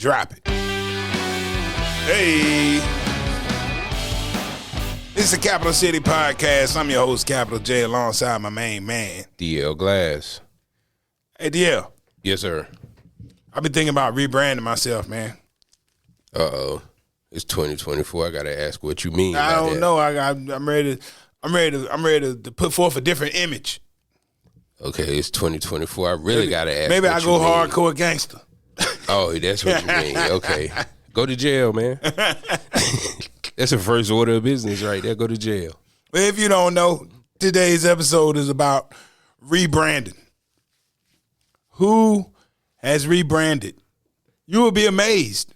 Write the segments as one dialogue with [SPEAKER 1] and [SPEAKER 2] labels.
[SPEAKER 1] Drop it. Hey. This is the Capital City Podcast. I'm your host, Capital J, alongside my main man,
[SPEAKER 2] DL Glass.
[SPEAKER 1] Hey, DL.
[SPEAKER 2] Yes, sir.
[SPEAKER 1] I've been thinking about rebranding myself, man.
[SPEAKER 2] Uh-oh. It's 2024. I gotta ask what you mean.
[SPEAKER 1] I don't
[SPEAKER 2] that.
[SPEAKER 1] know. I'm ready to put forth a different image.
[SPEAKER 2] Okay, it's 2024. I really gotta ask.
[SPEAKER 1] Maybe I go
[SPEAKER 2] mean.
[SPEAKER 1] hardcore gangster.
[SPEAKER 2] Oh, that's what you mean. Okay. Go to jail, man. That's the first order of business right there. Go to jail.
[SPEAKER 1] But if you don't know, today's episode is about rebranding. Who has rebranded? You will be amazed.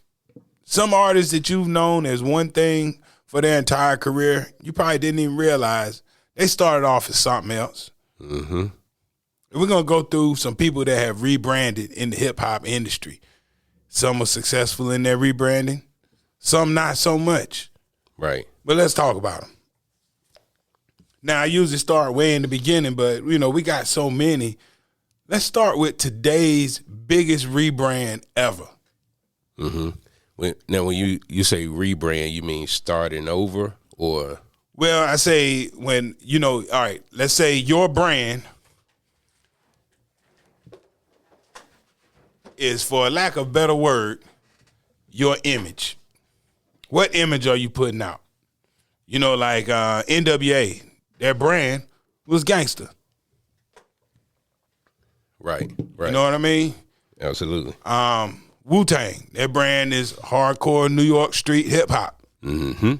[SPEAKER 1] Some artists that you've known as one thing for their entire career, you probably didn't even realize they started off as something else.
[SPEAKER 2] Mm-hmm.
[SPEAKER 1] And we're going to go through some people that have rebranded in the hip-hop industry. Some are successful in their rebranding, some not so much.
[SPEAKER 2] Right.
[SPEAKER 1] But let's talk about them. Now, I usually start way in the beginning, but, you know, we got so many. Let's start with today's biggest rebrand ever.
[SPEAKER 2] Mm-hmm. Now, when you say rebrand, you mean starting over or?
[SPEAKER 1] Well, I say when, you know, all right, let's say your brand is, for lack of a better word, your image. What image are you putting out? You know, like NWA, their brand was gangster.
[SPEAKER 2] Right.
[SPEAKER 1] You know what I mean?
[SPEAKER 2] Absolutely.
[SPEAKER 1] Wu-Tang, their brand is hardcore New York street hip-hop.
[SPEAKER 2] Mm-hmm.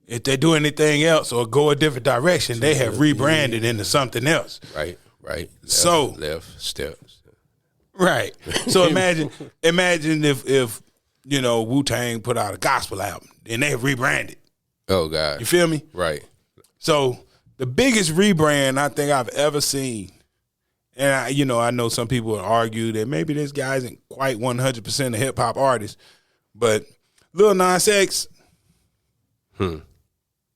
[SPEAKER 1] If they do anything else or go a different direction, they have rebranded into something else.
[SPEAKER 2] Right.
[SPEAKER 1] Left
[SPEAKER 2] step.
[SPEAKER 1] Right. So imagine if you know, Wu-Tang put out a gospel album and they have rebranded.
[SPEAKER 2] Oh, God.
[SPEAKER 1] You feel me?
[SPEAKER 2] Right.
[SPEAKER 1] So the biggest rebrand I think I've ever seen, and I know some people would argue that maybe this guy isn't quite 100% a hip-hop artist, but Lil Nas X,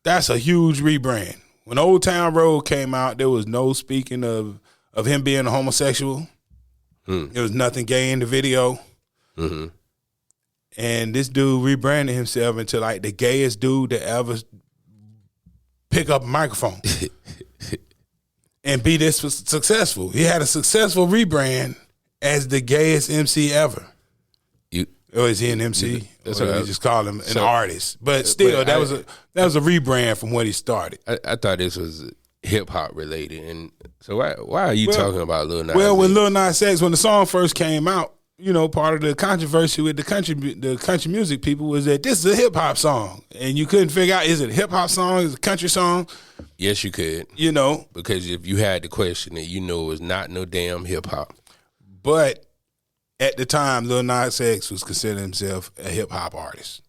[SPEAKER 1] that's a huge rebrand. When Old Town Road came out, there was no speaking of him being a homosexual. There was nothing gay in the video.
[SPEAKER 2] Mm-hmm.
[SPEAKER 1] And this dude rebranded himself into like the gayest dude to ever pick up a microphone and be this successful. He had a successful rebrand as the gayest MC ever. Or is he an MC?
[SPEAKER 2] That's
[SPEAKER 1] or
[SPEAKER 2] what
[SPEAKER 1] they just call him an artist. But still, that was a rebrand from what he started.
[SPEAKER 2] I thought this was hip hop related, and so why are you talking about Lil Nas?
[SPEAKER 1] Well, when Lil Nas X, when the song first came out, you know, part of the controversy with the country music people was that this is a hip hop song, and you couldn't figure out, is it a hip hop song, is it a country song?
[SPEAKER 2] Yes, you could.
[SPEAKER 1] You know,
[SPEAKER 2] because if you had to question it, you know it was not no damn hip hop.
[SPEAKER 1] But at the time, Lil Nas X was considering himself a hip hop artist.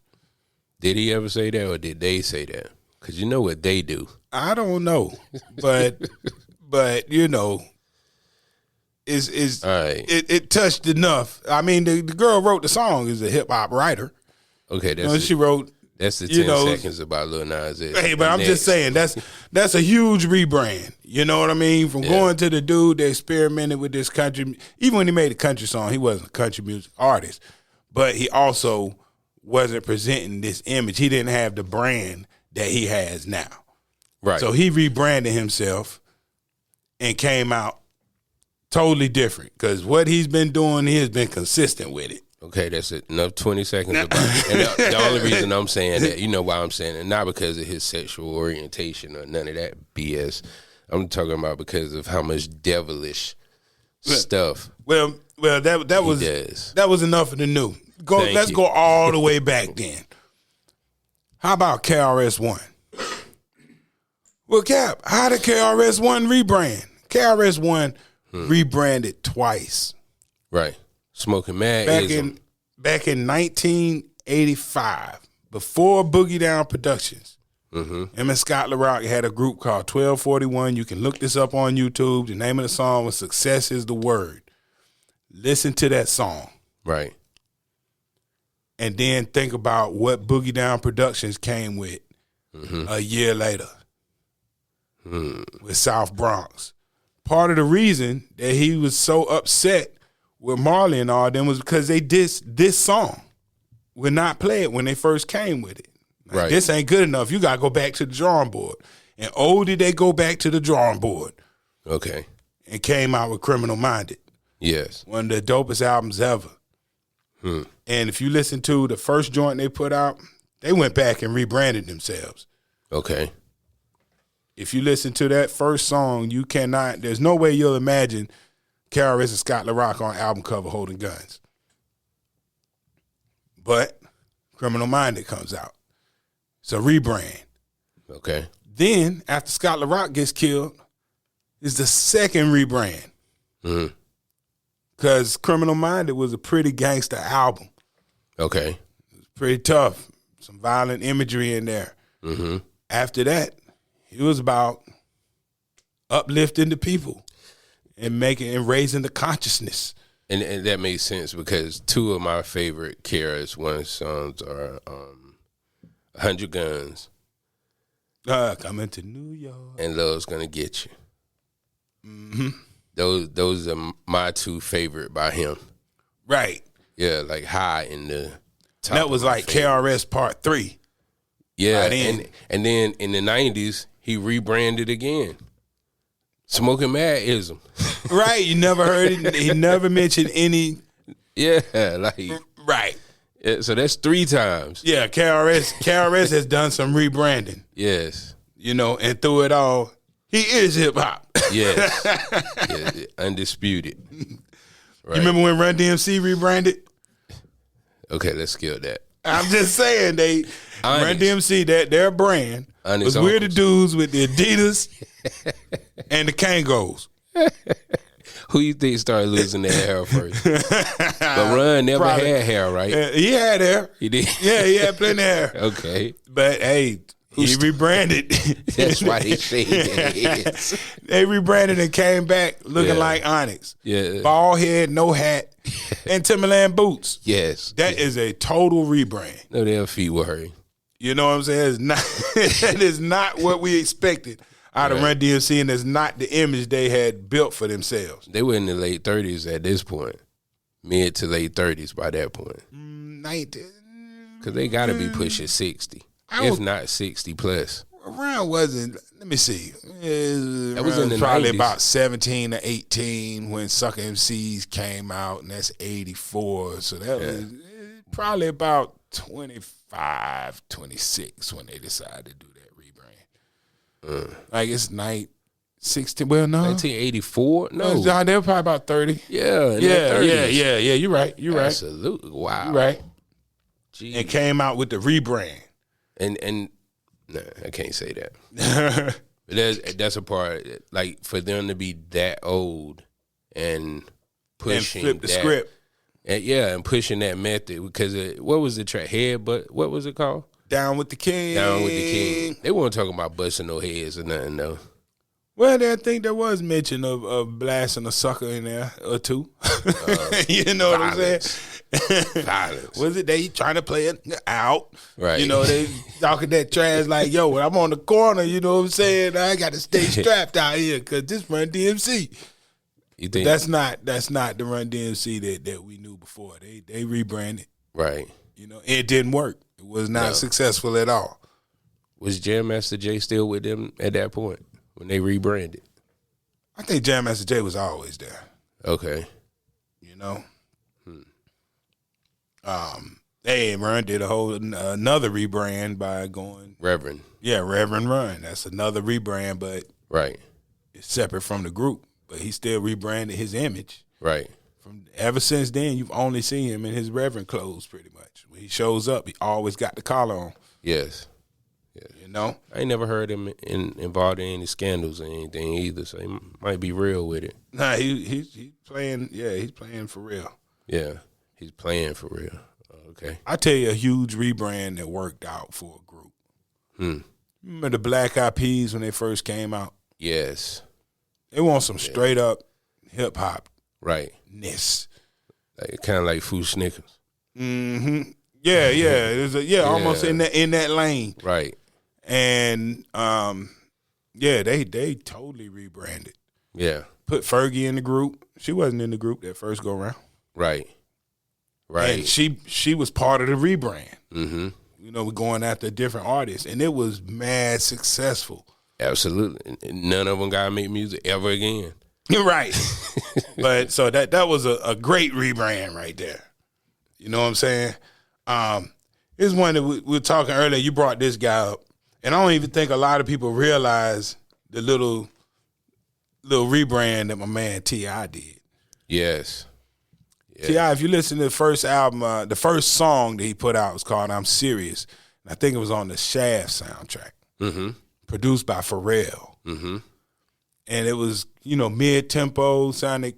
[SPEAKER 2] Did he ever say that, or did they say that? Because you know what they do.
[SPEAKER 1] I don't know, but you know.
[SPEAKER 2] Right.
[SPEAKER 1] It touched enough. I mean, the girl wrote the song is a hip hop writer.
[SPEAKER 2] Okay,
[SPEAKER 1] she wrote.
[SPEAKER 2] That's the 10 seconds about Lil Nas X.
[SPEAKER 1] Hey, but I'm just saying that's a huge rebrand. You know what I mean? From going to the dude that experimented with this country. Even when he made a country song, he wasn't a country music artist, but he also wasn't presenting this image. He didn't have the brand that he has now.
[SPEAKER 2] Right.
[SPEAKER 1] So he rebranded himself and came out totally different, because what he's been doing, he has been consistent with it.
[SPEAKER 2] Okay, that's it. Enough 20 seconds about it. And the only reason I'm saying that, you know why I'm saying it, not because of his sexual orientation or none of that BS. I'm talking about because of how much devilish stuff.
[SPEAKER 1] Well, that was enough of the new. Let's go all the way back then. How about KRS-One? Well, Cap, how did KRS-One rebrand? KRS-One rebranded twice.
[SPEAKER 2] Right. Smoking mad
[SPEAKER 1] back in 1985, before Boogie Down Productions. Him and Scott LaRock had a group called 1241. You can look this up on YouTube. The name of the song was Success is the Word. Listen to that song.
[SPEAKER 2] Right.
[SPEAKER 1] And then think about what Boogie Down Productions came with a year later with South Bronx. Part of the reason that he was so upset with Marley and all them was because they this song would not play it when they first came with it. Like,
[SPEAKER 2] Right.
[SPEAKER 1] This ain't good enough. You gotta go back to the drawing board. And oh, did they go back to the drawing board
[SPEAKER 2] Okay.
[SPEAKER 1] and came out with Criminal Minded.
[SPEAKER 2] Yes.
[SPEAKER 1] One of the dopest albums ever. And if you listen to the first joint they put out, they went back and rebranded themselves.
[SPEAKER 2] Okay.
[SPEAKER 1] If you listen to that first song, there's no way you'll imagine KRS and Scott LaRock on album cover holding guns. But Criminal Minded comes out. It's a rebrand.
[SPEAKER 2] Okay.
[SPEAKER 1] Then, after Scott LaRock gets killed, is the second rebrand. Because Criminal Minded was a pretty gangster album.
[SPEAKER 2] Okay.
[SPEAKER 1] Pretty tough. Some violent imagery in there. After that, it was about uplifting the people and raising the consciousness.
[SPEAKER 2] And that makes sense because two of my favorite KRS-One songs are 100 Guns
[SPEAKER 1] Coming to New York.
[SPEAKER 2] and Love's Gonna Get You. Those are my two favorite by him.
[SPEAKER 1] Right.
[SPEAKER 2] Yeah, like high in the top.
[SPEAKER 1] That was
[SPEAKER 2] of my
[SPEAKER 1] like
[SPEAKER 2] favorite.
[SPEAKER 1] KRS Part 3.
[SPEAKER 2] Yeah,
[SPEAKER 1] Right in.
[SPEAKER 2] and then in the 90s, he rebranded again. Smoking Mad-ism.
[SPEAKER 1] Right. You never heard it. He never mentioned any.
[SPEAKER 2] Yeah, like,
[SPEAKER 1] Right.
[SPEAKER 2] yeah, so that's 3 times.
[SPEAKER 1] Yeah, KRS has done some rebranding,
[SPEAKER 2] Yes,
[SPEAKER 1] and through it all, he is hip hop.
[SPEAKER 2] yes, yeah, undisputed. Right.
[SPEAKER 1] You remember when Run DMC rebranded?
[SPEAKER 2] Okay, let's skip that.
[SPEAKER 1] I'm just saying Run DMC, their brand
[SPEAKER 2] Honest
[SPEAKER 1] was we're the
[SPEAKER 2] uncles.
[SPEAKER 1] dudes with the Adidas and the Kangos.
[SPEAKER 2] Who you think started losing their hair first? But Run never
[SPEAKER 1] Probably.
[SPEAKER 2] had hair, right?
[SPEAKER 1] He had hair.
[SPEAKER 2] He did.
[SPEAKER 1] Yeah, he had plenty of hair.
[SPEAKER 2] Okay,
[SPEAKER 1] But hey, he rebranded.
[SPEAKER 2] that's why they shaved their heads.
[SPEAKER 1] They rebranded and came back looking
[SPEAKER 2] Yeah.
[SPEAKER 1] like Onyx.
[SPEAKER 2] Yeah.
[SPEAKER 1] Bald head, no hat, and Timberland boots.
[SPEAKER 2] Yes,
[SPEAKER 1] That is a total rebrand.
[SPEAKER 2] no, their feet were hurting.
[SPEAKER 1] You know what I'm saying? It's not, that is not what we expected out of Run DMC, and it's not the image they had built for themselves.
[SPEAKER 2] They were in the late 30s at this point, mid to late 30s by that point,
[SPEAKER 1] 19,
[SPEAKER 2] because they got to be pushing 60,
[SPEAKER 1] I
[SPEAKER 2] if
[SPEAKER 1] was-
[SPEAKER 2] not 60 plus.
[SPEAKER 1] Ron wasn't, let me see.
[SPEAKER 2] That was in the
[SPEAKER 1] probably
[SPEAKER 2] 90s.
[SPEAKER 1] about 17 to 18 when Sucker MCs came out, and that's 84. So that was probably about 25, 26 when they decided to do that rebrand. Like it's 16, well, no.
[SPEAKER 2] 1984? No.
[SPEAKER 1] They were probably about 30.
[SPEAKER 2] Yeah. in
[SPEAKER 1] Yeah,
[SPEAKER 2] their 30s.
[SPEAKER 1] yeah. You're right. You're right.
[SPEAKER 2] Absolutely. Wow.
[SPEAKER 1] You're right.
[SPEAKER 2] Jeez.
[SPEAKER 1] And came out with the rebrand.
[SPEAKER 2] And no, I can't say that. But that's a part, like, for them to be that old and pushing
[SPEAKER 1] flip the
[SPEAKER 2] that,
[SPEAKER 1] script.
[SPEAKER 2] and pushing that method, because what was the track? But what was it called?
[SPEAKER 1] Down with the King.
[SPEAKER 2] Down with the King. They weren't talking about busting no heads or nothing, though.
[SPEAKER 1] Well, I think there was mention of blasting a sucker in there or two. You know what I'm saying?
[SPEAKER 2] Violence.
[SPEAKER 1] Was it they trying to play it out?
[SPEAKER 2] Right.
[SPEAKER 1] They talking that trash like, yo, when I'm on the corner, you know what I'm saying? I got to stay strapped out here because this Run DMC.
[SPEAKER 2] You think
[SPEAKER 1] That's not the Run DMC that we knew before. They rebranded.
[SPEAKER 2] right?
[SPEAKER 1] It didn't work. It was not successful at all.
[SPEAKER 2] Was Jam Master Jay still with them at that point when they rebranded?
[SPEAKER 1] I think Jam Master Jay was always there.
[SPEAKER 2] Okay.
[SPEAKER 1] Run did a whole another rebrand by going
[SPEAKER 2] Reverend.
[SPEAKER 1] Reverend Run. That's another rebrand, but
[SPEAKER 2] Right.
[SPEAKER 1] it's separate from the group. But he still rebranded his image.
[SPEAKER 2] Right.
[SPEAKER 1] Ever since then, you've only seen him in his Reverend clothes, pretty much. When he shows up, he always got the collar on.
[SPEAKER 2] Yes.
[SPEAKER 1] I
[SPEAKER 2] I ain't never heard him involved in any scandals or anything either, so he might be real with it.
[SPEAKER 1] Nah, he's playing. Yeah, he's playing for real.
[SPEAKER 2] Yeah, he's playing for real. Okay.
[SPEAKER 1] I tell you, a huge rebrand that worked out for a group. Remember the Black Eyed Peas when they first came out?
[SPEAKER 2] Yes.
[SPEAKER 1] They want some straight up hip hop
[SPEAKER 2] Right.
[SPEAKER 1] ness.
[SPEAKER 2] Like kind of like Foo Snickers.
[SPEAKER 1] Mm-hmm. Yeah. There's almost in that lane.
[SPEAKER 2] Right.
[SPEAKER 1] And they totally rebranded.
[SPEAKER 2] Yeah.
[SPEAKER 1] Put Fergie in the group. She wasn't in the group that first go round.
[SPEAKER 2] Right. Right.
[SPEAKER 1] And she was part of the rebrand.
[SPEAKER 2] Mm-hmm.
[SPEAKER 1] You know, we're going after different artists, and it was mad successful.
[SPEAKER 2] Absolutely. None of them got to make music ever again.
[SPEAKER 1] You're right. But so that was a great rebrand right there. You know what I'm saying? This one that we were talking earlier, you brought this guy up, and I don't even think a lot of people realize the little rebrand that my man T.I. did.
[SPEAKER 2] Yes.
[SPEAKER 1] T.I., if you listen to the first album, the first song that he put out was called I'm Serious. And I think it was on the Shaft soundtrack.
[SPEAKER 2] Mm-hmm.
[SPEAKER 1] Produced by Pharrell.
[SPEAKER 2] Mm-hmm.
[SPEAKER 1] And it was, mid-tempo, sounded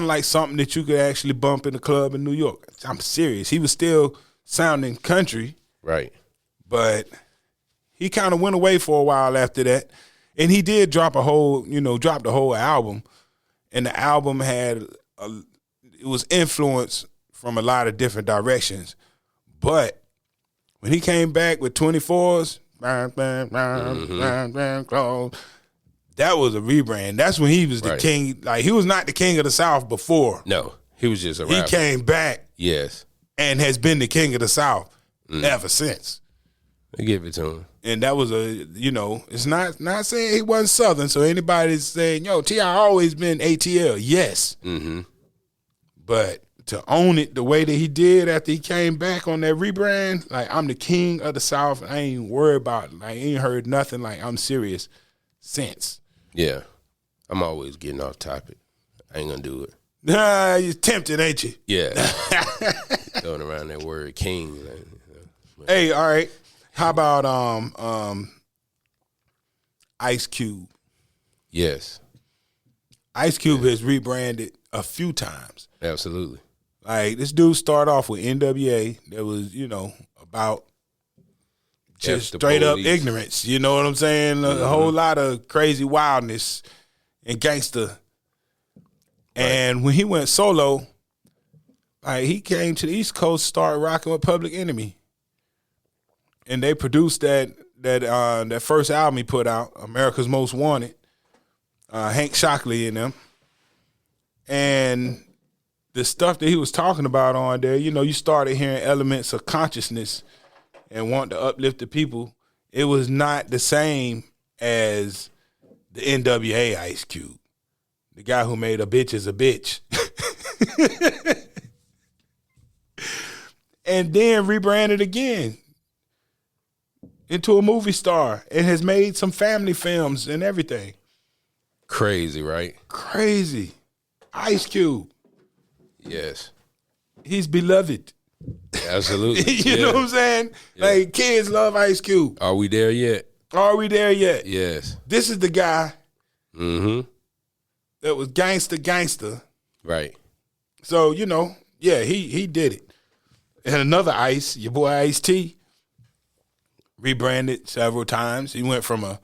[SPEAKER 1] like something that you could actually bump in the club in New York. I'm serious. He was still sounding country.
[SPEAKER 2] Right.
[SPEAKER 1] But he kind of went away for a while after that. And he did drop the whole album. And the album it was influenced from a lot of different directions. But when he came back with 24s, that was a rebrand. That's when he was the king. Like, he was not the king of the South before.
[SPEAKER 2] No, he was just a rapper.
[SPEAKER 1] He came back.
[SPEAKER 2] Yes.
[SPEAKER 1] And has been the king of the South ever since.
[SPEAKER 2] I give it to him.
[SPEAKER 1] And that was it's not saying he wasn't Southern. So anybody's saying, T.I. always been ATL. Yes.
[SPEAKER 2] Mm-hmm.
[SPEAKER 1] But to own it the way that he did after he came back on that rebrand, like, I'm the king of the South. I ain't worried about it. I ain't heard nothing like I'm serious since.
[SPEAKER 2] Yeah. I'm always getting off topic. I ain't gonna do it.
[SPEAKER 1] Nah, you're tempted, ain't you?
[SPEAKER 2] Yeah. Throwing around that word king.
[SPEAKER 1] Hey, all right. How about Ice Cube?
[SPEAKER 2] Yes.
[SPEAKER 1] Ice Cube has rebranded a few times.
[SPEAKER 2] Absolutely.
[SPEAKER 1] Like, this dude started off with NWA. That was, about just straight up ignorance. You know what I'm saying? A whole lot of crazy wildness and gangster. And when he went solo, like, he came to the East Coast, started rocking with Public Enemy. And they produced that first album he put out, America's Most Wanted. Hank Shockley and them. And the stuff that he was talking about on there, you started hearing elements of consciousness and want to uplift the people. It was not the same as the NWA Ice Cube, the guy who made A Bitch Is a Bitch. And then rebranded again into a movie star and has made some family films and everything.
[SPEAKER 2] Crazy, right?
[SPEAKER 1] Crazy. Ice Cube.
[SPEAKER 2] Yes.
[SPEAKER 1] He's beloved.
[SPEAKER 2] Absolutely.
[SPEAKER 1] You know what I'm saying? Yeah. Like, kids love Ice Cube.
[SPEAKER 2] Are we there yet?
[SPEAKER 1] Are we there yet?
[SPEAKER 2] Yes.
[SPEAKER 1] This is the guy
[SPEAKER 2] that
[SPEAKER 1] was gangster.
[SPEAKER 2] Right.
[SPEAKER 1] So, he did it. And another Ice, your boy Ice-T, rebranded several times. He went from a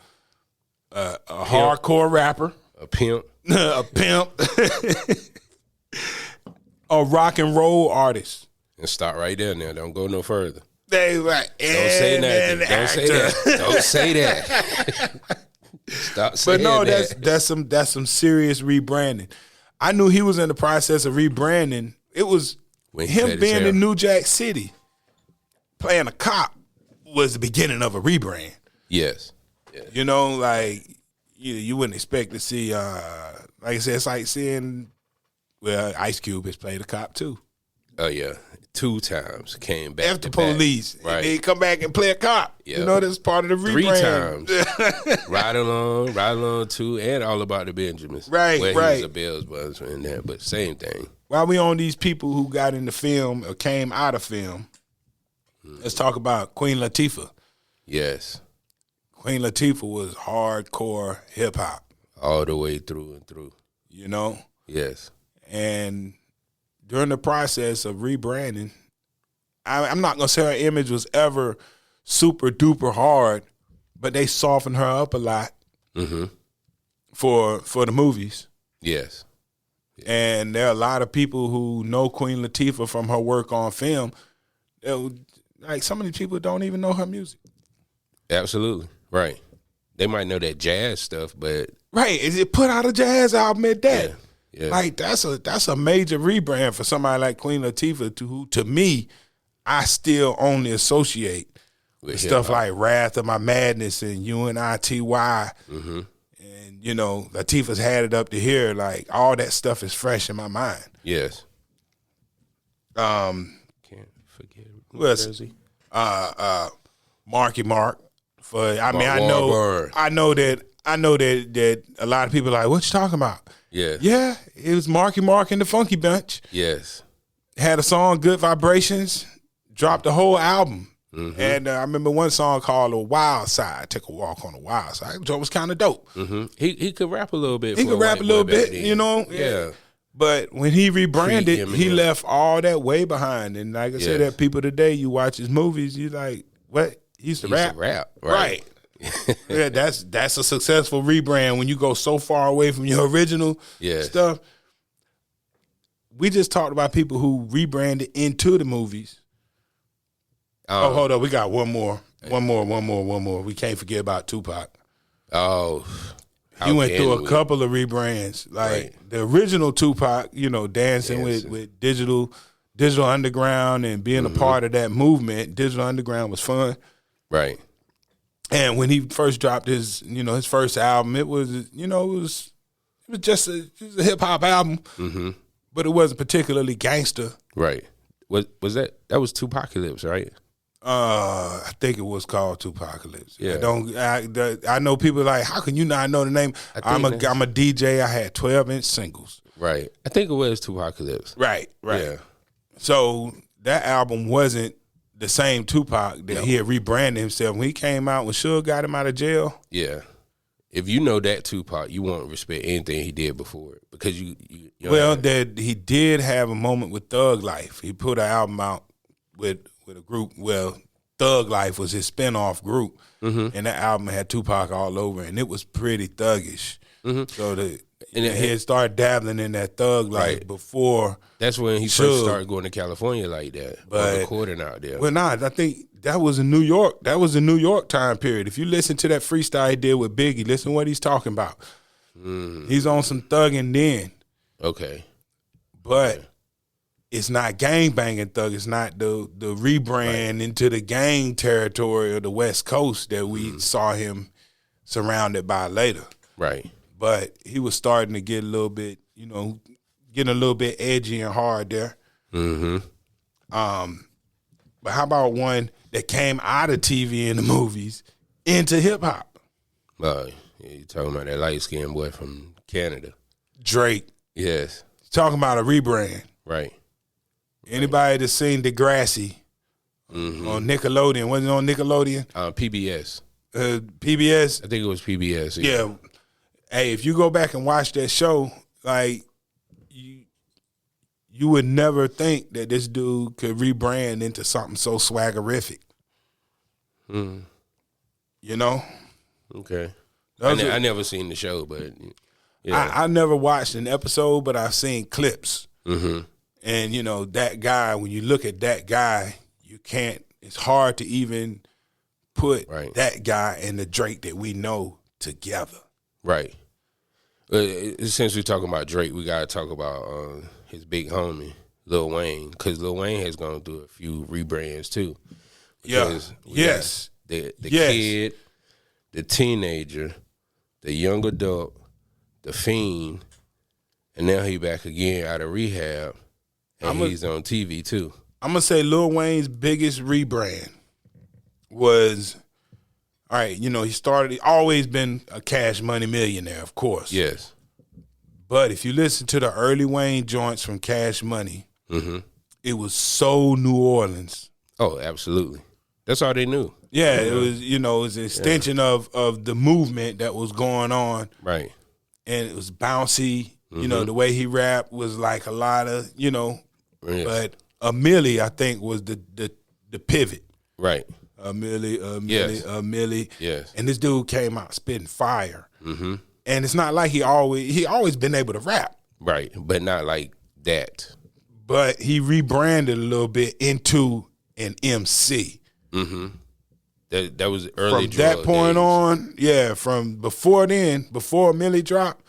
[SPEAKER 1] hardcore rapper.
[SPEAKER 2] A pimp.
[SPEAKER 1] A pimp. A rock and roll artist.
[SPEAKER 2] And stop right there now. Don't go no further.
[SPEAKER 1] They like,
[SPEAKER 2] don't say nothing. Don't say that. Don't say that. Stop saying that.
[SPEAKER 1] But no, that's some serious rebranding. I knew he was in the process of rebranding. It was him being in New Jack City, playing a cop, was the beginning of a rebrand.
[SPEAKER 2] Yes.
[SPEAKER 1] Like, you wouldn't expect to see, like I said, it's like seeing, Ice Cube has played a cop too.
[SPEAKER 2] Oh, yeah. 2 times came back.
[SPEAKER 1] After police.
[SPEAKER 2] Right.
[SPEAKER 1] They come back and play a cop. Yep. That's part of the rebrand.
[SPEAKER 2] 3 times. Ride Along 2, and All About the Benjamins.
[SPEAKER 1] Right,
[SPEAKER 2] where
[SPEAKER 1] right.
[SPEAKER 2] He was a Bells Buzz in that, but same thing.
[SPEAKER 1] While we on these people who got into film or came out of film, let's talk about Queen Latifah.
[SPEAKER 2] Yes.
[SPEAKER 1] Queen Latifah was hardcore hip-hop.
[SPEAKER 2] All the way through and through.
[SPEAKER 1] Yes. And during the process of rebranding, I'm not going to say her image was ever super duper hard, but they softened her up a lot for the movies.
[SPEAKER 2] Yes.
[SPEAKER 1] And there are a lot of people who know Queen Latifah from her work on film. Like, some of these people don't even know her music.
[SPEAKER 2] Absolutely. Right. They might know that jazz stuff, but...
[SPEAKER 1] Right. Is it put out a jazz album at that?
[SPEAKER 2] Yeah. Yeah.
[SPEAKER 1] Like that's a major rebrand for somebody like Queen Latifah, who to me, I still only associate with stuff like Wrath of My Madness and UNITY.
[SPEAKER 2] Mm-hmm.
[SPEAKER 1] And, Latifah's had it up to here. Like, all that stuff is fresh in my mind.
[SPEAKER 2] Yes.
[SPEAKER 1] Can't
[SPEAKER 2] forget.
[SPEAKER 1] Marky Mark. I know that a lot of people are like, what you talking about?
[SPEAKER 2] Yeah.
[SPEAKER 1] Yeah, it was Marky Mark and the Funky Bunch.
[SPEAKER 2] Yes.
[SPEAKER 1] Had a song, Good Vibrations, dropped the whole album. Mm-hmm. And I remember one song called "The Wild Side." Take a walk on the wild side. It was kind of dope.
[SPEAKER 2] Mm-hmm. He could rap a little bit.
[SPEAKER 1] He could rap a little bit,
[SPEAKER 2] Yeah.
[SPEAKER 1] But when he rebranded, he left all that way behind. And like I said, that people today, you watch his movies, you like, what? He used to rap. Right. Yeah, that's a successful rebrand when you go so far away from your original stuff. We just talked about people who rebranded into the movies. Hold up. We got one more. We can't forget about Tupac.
[SPEAKER 2] Oh.
[SPEAKER 1] He went through a couple of rebrands. Like the original Tupac, dancing with Digital Underground and being a part of that movement. Digital Underground was fun.
[SPEAKER 2] Right.
[SPEAKER 1] And when he first dropped his first album, it was just a hip hop album, but it wasn't particularly gangster.
[SPEAKER 2] Right. Was that was Tupacalypse, right?
[SPEAKER 1] I think it was called Tupacalypse.
[SPEAKER 2] Yeah.
[SPEAKER 1] I know people are like, how can you not know the name? I'm a DJ. I had 12-inch singles.
[SPEAKER 2] Right. I think it was Tupacalypse.
[SPEAKER 1] Right.
[SPEAKER 2] Yeah.
[SPEAKER 1] So that album wasn't the same Tupac that he had rebranded himself. When he came out, when Suge got him out of jail.
[SPEAKER 2] Yeah. If you know that Tupac, you won't respect anything he did before it. Because
[SPEAKER 1] that he did have a moment with Thug Life. He put an album out with a group. Well, Thug Life was his spinoff group, and that album had Tupac all over, and it was pretty thuggish. So he had started dabbling in that Thug Life before.
[SPEAKER 2] That's when he first started going to California like that, but recording out there.
[SPEAKER 1] Well, I think that was in New York. That was the New York time period. If you listen to that freestyle he did with Biggie, listen to what he's talking about. He's on some thugging then.
[SPEAKER 2] Okay,
[SPEAKER 1] but. It's not gang banging thug. It's not the rebrand into the gang territory of the West Coast that we saw him surrounded by later.
[SPEAKER 2] Right.
[SPEAKER 1] But he was starting to get a little bit, getting a little bit edgy and hard there.
[SPEAKER 2] Mm-hmm.
[SPEAKER 1] But how about one that came out of TV and the movies into hip hop?
[SPEAKER 2] You talking about that light skinned boy from Canada,
[SPEAKER 1] Drake?
[SPEAKER 2] Yes.
[SPEAKER 1] Talking about a rebrand,
[SPEAKER 2] right?
[SPEAKER 1] Anybody that's seen Degrassi on Nickelodeon? Wasn't it on Nickelodeon?
[SPEAKER 2] PBS.
[SPEAKER 1] PBS?
[SPEAKER 2] I think it was PBS.
[SPEAKER 1] Yeah. Hey, if you go back and watch that show, like, you would never think that this dude could rebrand into something so swaggerific.
[SPEAKER 2] Okay. I never seen the show, but
[SPEAKER 1] I never watched an episode, but I've seen clips. And, that guy, when you look at that guy, it's hard to even put that guy and the Drake that we know together.
[SPEAKER 2] Right. Since we're talking about Drake, we got to talk about his big homie, Lil Wayne, because Lil Wayne has gone through a few rebrands too.
[SPEAKER 1] Yes.
[SPEAKER 2] The kid, the teenager, the young adult, the fiend, and now he back again out of rehab. And he's on TV too.
[SPEAKER 1] I'm gonna say Lil Wayne's biggest rebrand was, all right, he always been a Cash Money millionaire, of course.
[SPEAKER 2] Yes.
[SPEAKER 1] But if you listen to the early Wayne joints from Cash Money, it was so New Orleans.
[SPEAKER 2] Oh, absolutely. That's all they knew.
[SPEAKER 1] Yeah, it was, it was an extension of the movement that was going on.
[SPEAKER 2] Right.
[SPEAKER 1] And it was bouncy. The way he rapped was like a lot of, but A Milli, I think, was the pivot.
[SPEAKER 2] Right.
[SPEAKER 1] A Milli.
[SPEAKER 2] Yes.
[SPEAKER 1] And this dude came out spitting fire. And it's not like he always been able to rap.
[SPEAKER 2] Right, but not like that.
[SPEAKER 1] But he rebranded a little bit into an MC.
[SPEAKER 2] That was early.
[SPEAKER 1] From that point
[SPEAKER 2] days.
[SPEAKER 1] On, from before then, before Milli dropped,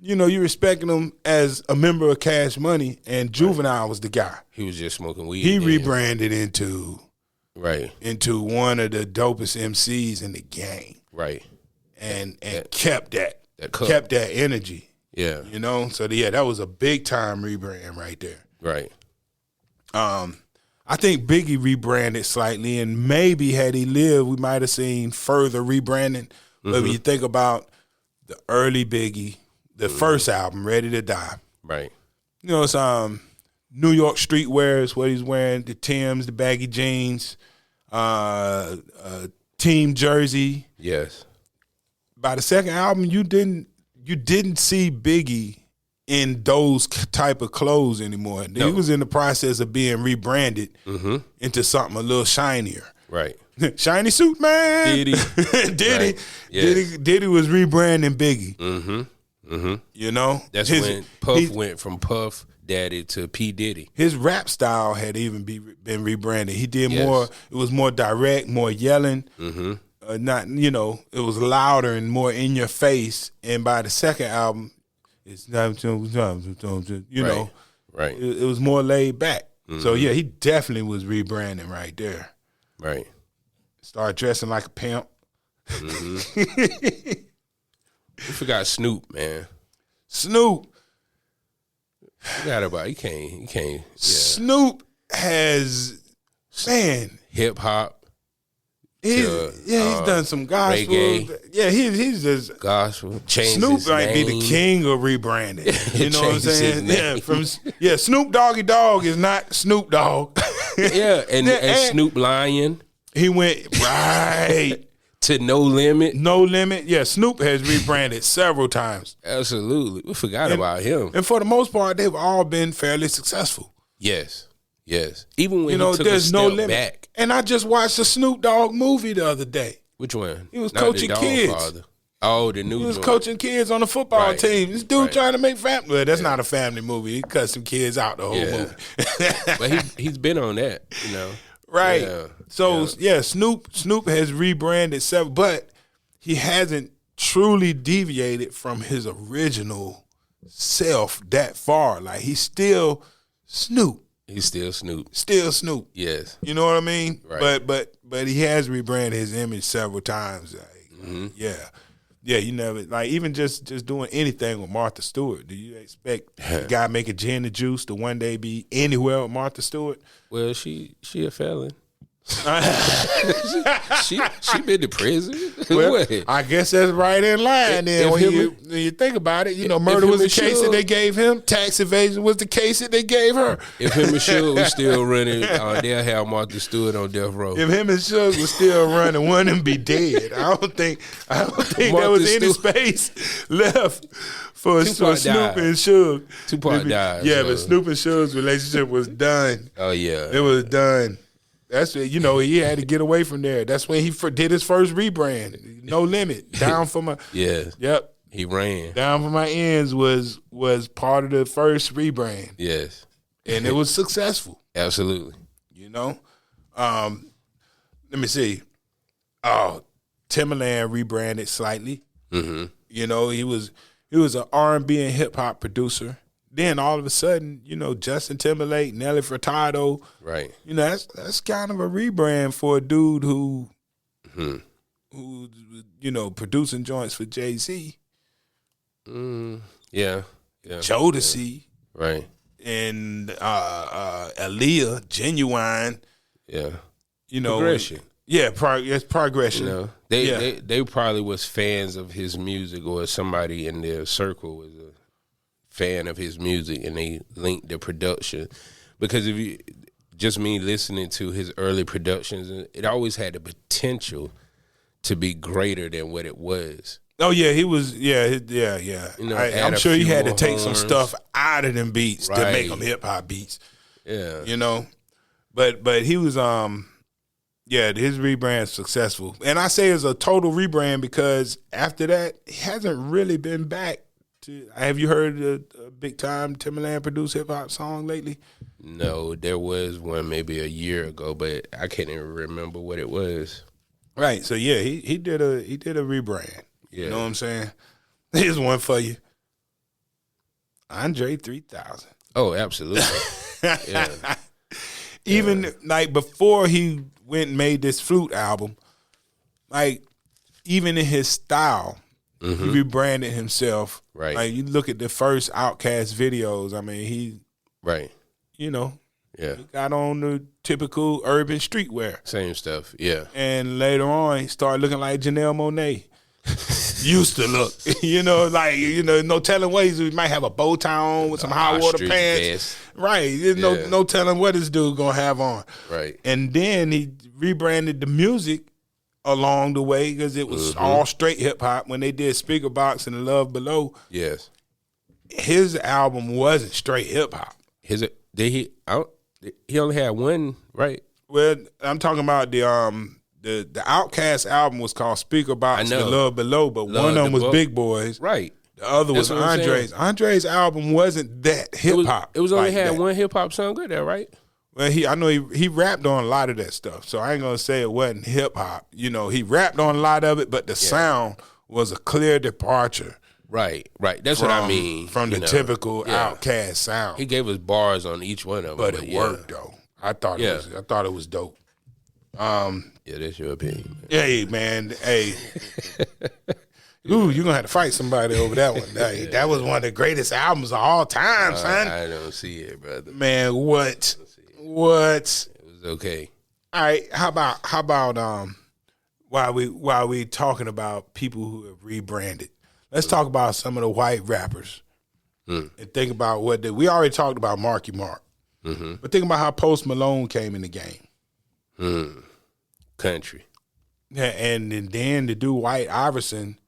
[SPEAKER 1] you respecting him as a member of Cash Money, and Juvenile was the guy.
[SPEAKER 2] He was just smoking weed.
[SPEAKER 1] He rebranded into
[SPEAKER 2] right
[SPEAKER 1] into one of the dopest MCs in the game.
[SPEAKER 2] Right.
[SPEAKER 1] And kept that energy.
[SPEAKER 2] Yeah.
[SPEAKER 1] So that was a big time rebrand right there.
[SPEAKER 2] Right.
[SPEAKER 1] I think Biggie rebranded slightly, and maybe had he lived, we might have seen further rebranding. But when you think about the early Biggie, the first album, Ready to Die.
[SPEAKER 2] Right.
[SPEAKER 1] It's New York streetwear is what he's wearing, the Timbs, the baggy jeans, team jersey.
[SPEAKER 2] Yes.
[SPEAKER 1] By the second album, you didn't see Biggie in those type of clothes anymore. No. He was in the process of being rebranded into something a little shinier.
[SPEAKER 2] Right.
[SPEAKER 1] Shiny suit, man.
[SPEAKER 2] Diddy.
[SPEAKER 1] Diddy.
[SPEAKER 2] Right. Yes.
[SPEAKER 1] Diddy was rebranding Biggie.
[SPEAKER 2] That's when Puff went from Puff Daddy to P. Diddy.
[SPEAKER 1] His rap style had even been rebranded. He did more, it was more direct, more yelling. It was louder and more in your face. And by the second album, it's not,
[SPEAKER 2] Right.
[SPEAKER 1] It was more laid back. So yeah, he definitely was rebranding right there.
[SPEAKER 2] Right.
[SPEAKER 1] Started dressing like a pimp.
[SPEAKER 2] We forgot Snoop, man.
[SPEAKER 1] Snoop.
[SPEAKER 2] Forgot about he can't. Yeah.
[SPEAKER 1] Snoop has
[SPEAKER 2] hip hop.
[SPEAKER 1] He's done some gospel.
[SPEAKER 2] Reggae.
[SPEAKER 1] Yeah, he's just
[SPEAKER 2] gospel.
[SPEAKER 1] Snoop might be the king of rebranding. You know what I'm saying? Yeah, Snoop Doggy Dogg is not Snoop Dogg.
[SPEAKER 2] and Snoop Lion.
[SPEAKER 1] He went right
[SPEAKER 2] to No Limit.
[SPEAKER 1] No Limit. Yeah, Snoop has rebranded several times.
[SPEAKER 2] Absolutely. We forgot about him.
[SPEAKER 1] And for the most part, they've all been fairly successful.
[SPEAKER 2] Yes. Even when he took a step back.
[SPEAKER 1] And I just watched a Snoop Dogg movie the other day.
[SPEAKER 2] Which one?
[SPEAKER 1] He was coaching kids.
[SPEAKER 2] Father. Oh, the new
[SPEAKER 1] He was
[SPEAKER 2] joint.
[SPEAKER 1] coaching kids on the football team. This dude trying to make family. Well, that's not a family movie. He cut some kids out the whole movie.
[SPEAKER 2] But he's been on that,
[SPEAKER 1] Right.
[SPEAKER 2] Yeah.
[SPEAKER 1] So Snoop has rebranded several, but he hasn't truly deviated from his original self that far. Like he's still Snoop.
[SPEAKER 2] He's still Snoop.
[SPEAKER 1] Still Snoop.
[SPEAKER 2] Yes.
[SPEAKER 1] You know what I mean?
[SPEAKER 2] Right.
[SPEAKER 1] But he has rebranded his image several times. Like, Yeah, you never even just doing anything with Martha Stewart. Do you expect the guy making gin and juice to one day be anywhere with Martha Stewart?
[SPEAKER 2] Well, she a felon. she been to prison.
[SPEAKER 1] Well, I guess that's right in line. Then when you think about it, murder was the case that they gave him. Tax evasion was the case that they gave her.
[SPEAKER 2] If him and Suge was still running, they'll have Martha Stewart on death row.
[SPEAKER 1] If him and Suge was still running, one of them be dead. I don't think there was any space left for Snoop and Suge.
[SPEAKER 2] Tupac died.
[SPEAKER 1] Yeah, but Snoop and Suge's relationship was done.
[SPEAKER 2] Oh yeah,
[SPEAKER 1] it was done. That's he had to get away from there. That's when he did his first rebrand. No Limit. Down for my Yep.
[SPEAKER 2] He ran.
[SPEAKER 1] Down for my ends was part of the first rebrand.
[SPEAKER 2] Yes.
[SPEAKER 1] And it was successful.
[SPEAKER 2] Absolutely.
[SPEAKER 1] Let me see. Oh, Timbaland rebranded slightly.
[SPEAKER 2] Mm-hmm.
[SPEAKER 1] He was an R&B and hip hop producer. Then all of a sudden, Justin Timberlake, Nelly Furtado,
[SPEAKER 2] right?
[SPEAKER 1] That's kind of a rebrand for a dude who producing joints for Jay-Z,
[SPEAKER 2] yeah,
[SPEAKER 1] Jodeci,
[SPEAKER 2] right,
[SPEAKER 1] and Aaliyah, Genuine,
[SPEAKER 2] progression.
[SPEAKER 1] It's progression.
[SPEAKER 2] They probably was fans of his music, or somebody in their circle was a fan of his music, and they linked the production. Because if you just me listening to his early productions, it always had the potential to be greater than what it was.
[SPEAKER 1] Oh yeah, he was. Yeah. I'm sure he had to take some stuff out of them beats to make them hip hop beats.
[SPEAKER 2] Yeah,
[SPEAKER 1] but he was his rebrand is successful, and I say it's a total rebrand because after that he hasn't really been back. Have you heard a big time Timbaland produced hip hop song lately?
[SPEAKER 2] No, there was one maybe a year ago, but I can't even remember what it was.
[SPEAKER 1] Right. So he did a rebrand.
[SPEAKER 2] Yeah.
[SPEAKER 1] You know what I'm saying? Here's one for you. Andre 3000.
[SPEAKER 2] Oh, absolutely. Yeah.
[SPEAKER 1] Even like before he went and made this flute album, like even in his style, he rebranded himself.
[SPEAKER 2] Right.
[SPEAKER 1] Like you look at the first Outkast videos. I mean, he,
[SPEAKER 2] Right.
[SPEAKER 1] you know,
[SPEAKER 2] Yeah.
[SPEAKER 1] he got on the typical urban streetwear.
[SPEAKER 2] Same stuff. Yeah.
[SPEAKER 1] And later on, he started looking like Janelle Monáe. Used to look, no telling ways. We might have a bow tie on with some high water pants,
[SPEAKER 2] vest.
[SPEAKER 1] right? There's no telling what this dude gonna have on,
[SPEAKER 2] Right.
[SPEAKER 1] And then he rebranded the music along the way because it was all straight hip hop. When they did Speaker Box and Love Below,
[SPEAKER 2] Yes.
[SPEAKER 1] his album wasn't straight hip hop.
[SPEAKER 2] He only had one, right?
[SPEAKER 1] Well, I'm talking about the Outkast album was called Speaker Box and Love Below, but one of them was Big Boys.
[SPEAKER 2] Right.
[SPEAKER 1] The other was Andre's. Andre's album wasn't that hip hop.
[SPEAKER 2] It was only had one hip hop song good there, right?
[SPEAKER 1] Well, I know he rapped on a lot of that stuff, so I ain't gonna say it wasn't hip hop. You know, he rapped on a lot of it, but the sound was a clear departure.
[SPEAKER 2] Right. That's what I mean.
[SPEAKER 1] From the typical Outkast sound.
[SPEAKER 2] He gave us bars on each one of them,
[SPEAKER 1] but it worked though. I thought it was dope.
[SPEAKER 2] Yeah, that's your opinion.
[SPEAKER 1] Hey man, hey. Ooh, you're gonna have to fight somebody over that one. That was one of the greatest albums of all time, son.
[SPEAKER 2] I don't see it, brother.
[SPEAKER 1] Man, what?
[SPEAKER 2] It was okay.
[SPEAKER 1] All right, how about while we talking about people who have rebranded, let's talk about some of the white rappers and think about we already talked about Marky Mark, but think about how Post Malone came in the game.
[SPEAKER 2] Country.
[SPEAKER 1] Yeah, and then to do White Iverson,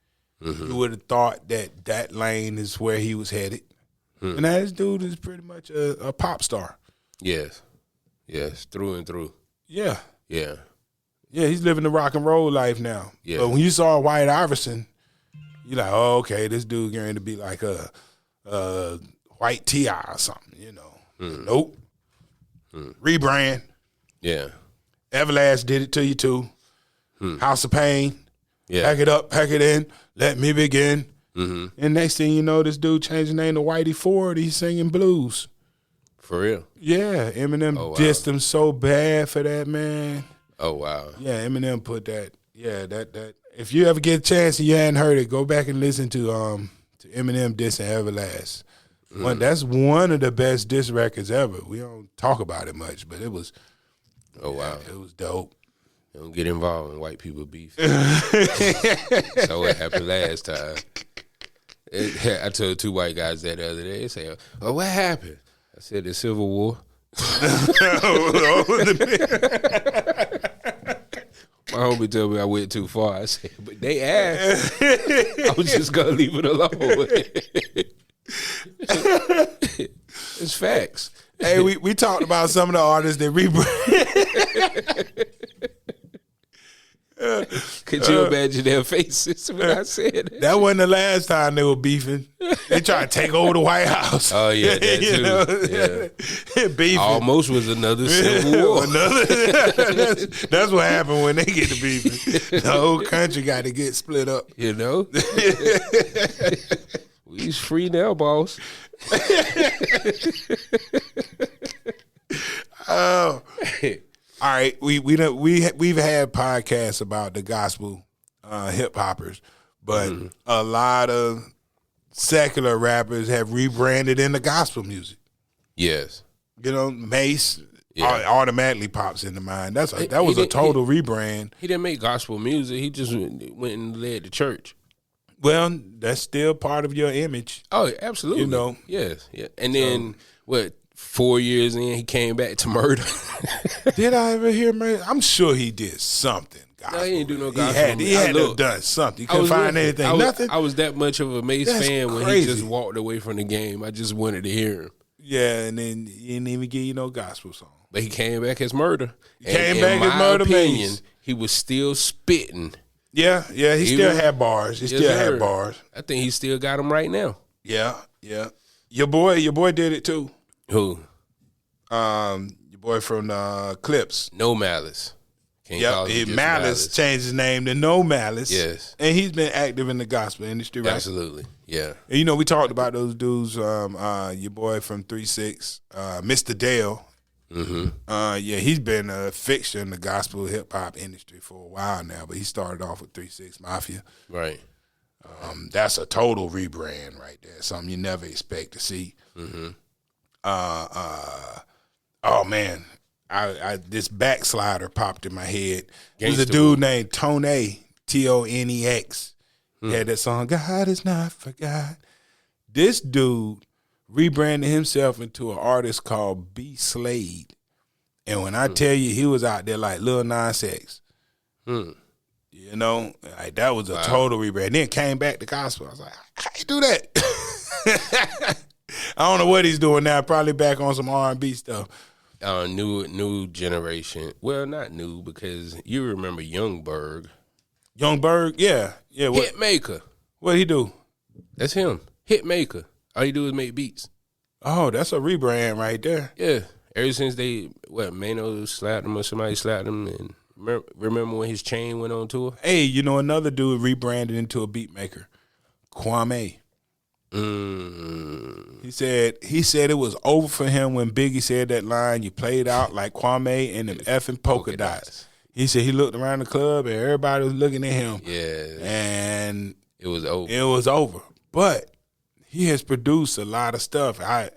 [SPEAKER 1] you would have thought that lane is where he was headed. And now this dude is pretty much a pop star.
[SPEAKER 2] Yes, through and through.
[SPEAKER 1] Yeah.
[SPEAKER 2] Yeah,
[SPEAKER 1] he's living the rock and roll life now.
[SPEAKER 2] Yeah.
[SPEAKER 1] But when you saw White Iverson, you're like, oh, okay, this dude going to be like a white T.I. or something, you know. Nope. Rebrand.
[SPEAKER 2] Yeah.
[SPEAKER 1] Everlast did it to you too. House of Pain.
[SPEAKER 2] Yeah.
[SPEAKER 1] Pack it up, pack it in. Let me begin. And next thing you know, this dude changed the name to Whitey Ford. He's singing blues.
[SPEAKER 2] For real?
[SPEAKER 1] Yeah. Eminem dissed him so bad for that, man.
[SPEAKER 2] Oh, wow.
[SPEAKER 1] Yeah, Eminem put that. Yeah, that. If you ever get a chance and you hadn't heard it, go back and listen to Eminem dissing Everlast. That's one of the best diss records ever. We don't talk about it much, but it was.
[SPEAKER 2] Oh, wow.
[SPEAKER 1] It was dope.
[SPEAKER 2] Don't get involved in white people beef. So what happened last time? I told two white guys that the other day. They say, "Oh, what happened?" I said, "The Civil War." My homie told me I went too far. I said, "But they asked." I was just gonna leave it alone. It's facts.
[SPEAKER 1] Hey, we talked about some of the artists that rebrand.
[SPEAKER 2] Could you imagine their faces when I said that?
[SPEAKER 1] That wasn't the last time they were beefing. They tried to take over the White House.
[SPEAKER 2] Oh yeah, that too. Yeah.
[SPEAKER 1] Beefing.
[SPEAKER 2] Almost was another Civil War.
[SPEAKER 1] That's what happened when they get to beefing. The whole country got to get split up.
[SPEAKER 2] You know, we's free now, boss.
[SPEAKER 1] Oh. All right, we've had podcasts about the gospel hip hoppers, but a lot of secular rappers have rebranded into gospel music.
[SPEAKER 2] Yes,
[SPEAKER 1] you know, Mace automatically pops into mind. That was a total rebrand.
[SPEAKER 2] He didn't make gospel music. He just went and led the church.
[SPEAKER 1] Well, that's still part of your image.
[SPEAKER 2] Oh, absolutely.
[SPEAKER 1] You know,
[SPEAKER 2] yes, yeah. And then 4 years in, he came back to murder.
[SPEAKER 1] Did I ever hear murder? I'm sure he did something. Gospel.
[SPEAKER 2] No, he didn't do no gospel.
[SPEAKER 1] He had to have done something. He couldn't find anything. Nothing.
[SPEAKER 2] I was that much of a Mace
[SPEAKER 1] That's
[SPEAKER 2] fan when
[SPEAKER 1] crazy.
[SPEAKER 2] he just walked away from the game. I just wanted to hear him.
[SPEAKER 1] Yeah, and then he didn't even give you no gospel song.
[SPEAKER 2] But he came back as murder.
[SPEAKER 1] Came back as murder.
[SPEAKER 2] Opinion, he was still spitting.
[SPEAKER 1] Yeah, he still had bars. He still had bars.
[SPEAKER 2] I think he still got them right now.
[SPEAKER 1] Yeah. Your boy did it too.
[SPEAKER 2] Who?
[SPEAKER 1] Your boy from Clips.
[SPEAKER 2] No Malice. Can't call him just
[SPEAKER 1] Malice changed his name to No Malice.
[SPEAKER 2] Yes.
[SPEAKER 1] And he's been active in the gospel industry, right?
[SPEAKER 2] Absolutely. Yeah.
[SPEAKER 1] And, you know, we talked about those dudes, your boy from 3-6, Mr. Dale. Yeah, he's been a fixture in the gospel hip-hop industry for a while now, but he started off with 3-6 Mafia.
[SPEAKER 2] Right.
[SPEAKER 1] That's a total rebrand right there, something you never expect to see. Oh, man. I this backslider popped in my head. There's a dude named Tone, Tonex. He had that song, God is not forgot. This dude rebranded himself into an artist called B. Slade. And when I tell you he was out there like Lil Nas X, you know, like that was a total rebrand. Then came back to gospel. I was like, how you do that? I don't know what he's doing now. Probably back on some R&B stuff.
[SPEAKER 2] New generation. Well, not new because you remember Youngberg.
[SPEAKER 1] Youngberg, yeah. What,
[SPEAKER 2] Hitmaker.
[SPEAKER 1] What'd he do?
[SPEAKER 2] That's him. Hitmaker. All you do is make beats.
[SPEAKER 1] Oh, that's a rebrand right there.
[SPEAKER 2] Yeah. Ever since Mano slapped him or somebody slapped him, and remember when his chain went on tour?
[SPEAKER 1] Hey, you know another dude rebranded into a beat maker, Kwame. He said it was over for him when Biggie said that line, you played out like Kwame and them effing polka dots. He said he looked around the club and everybody was looking at him.
[SPEAKER 2] Yeah.
[SPEAKER 1] And
[SPEAKER 2] it was over.
[SPEAKER 1] It was over. But he has produced a lot of stuff. I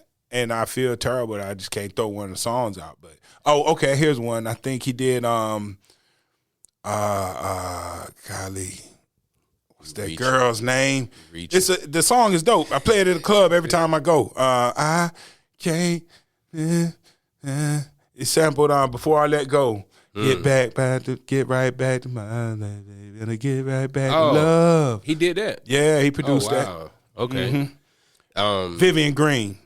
[SPEAKER 1] feel terrible that I just can't throw one of the songs out. But okay, here's one. I think he did golly. What's that girl's name? The song is dope. I play it at the club every time I go. I can't. It's sampled on Before I Let Go. Get right back to my life. Gonna get right back to love.
[SPEAKER 2] He did that.
[SPEAKER 1] Yeah, he produced that.
[SPEAKER 2] Okay.
[SPEAKER 1] Vivian Green.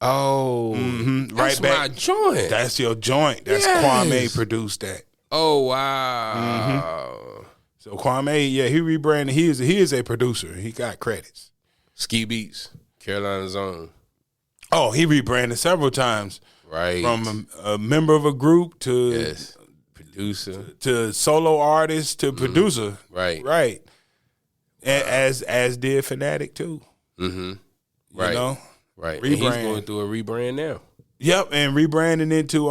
[SPEAKER 2] Oh,
[SPEAKER 1] Right
[SPEAKER 2] that's
[SPEAKER 1] back.
[SPEAKER 2] my joint.
[SPEAKER 1] That's your joint. That's Kwame produced that.
[SPEAKER 2] Oh wow.
[SPEAKER 1] So Kwame, yeah, he rebranded. He is a producer. He got credits.
[SPEAKER 2] Ski Beats, Carolina's own.
[SPEAKER 1] Oh, he rebranded several times.
[SPEAKER 2] Right.
[SPEAKER 1] From a member of a group to
[SPEAKER 2] producer
[SPEAKER 1] to solo artist to producer.
[SPEAKER 2] Right.
[SPEAKER 1] Right. As did Fanatic too.
[SPEAKER 2] Right.
[SPEAKER 1] You know?
[SPEAKER 2] Right. And he's going through a rebrand now.
[SPEAKER 1] Yep, and rebranding into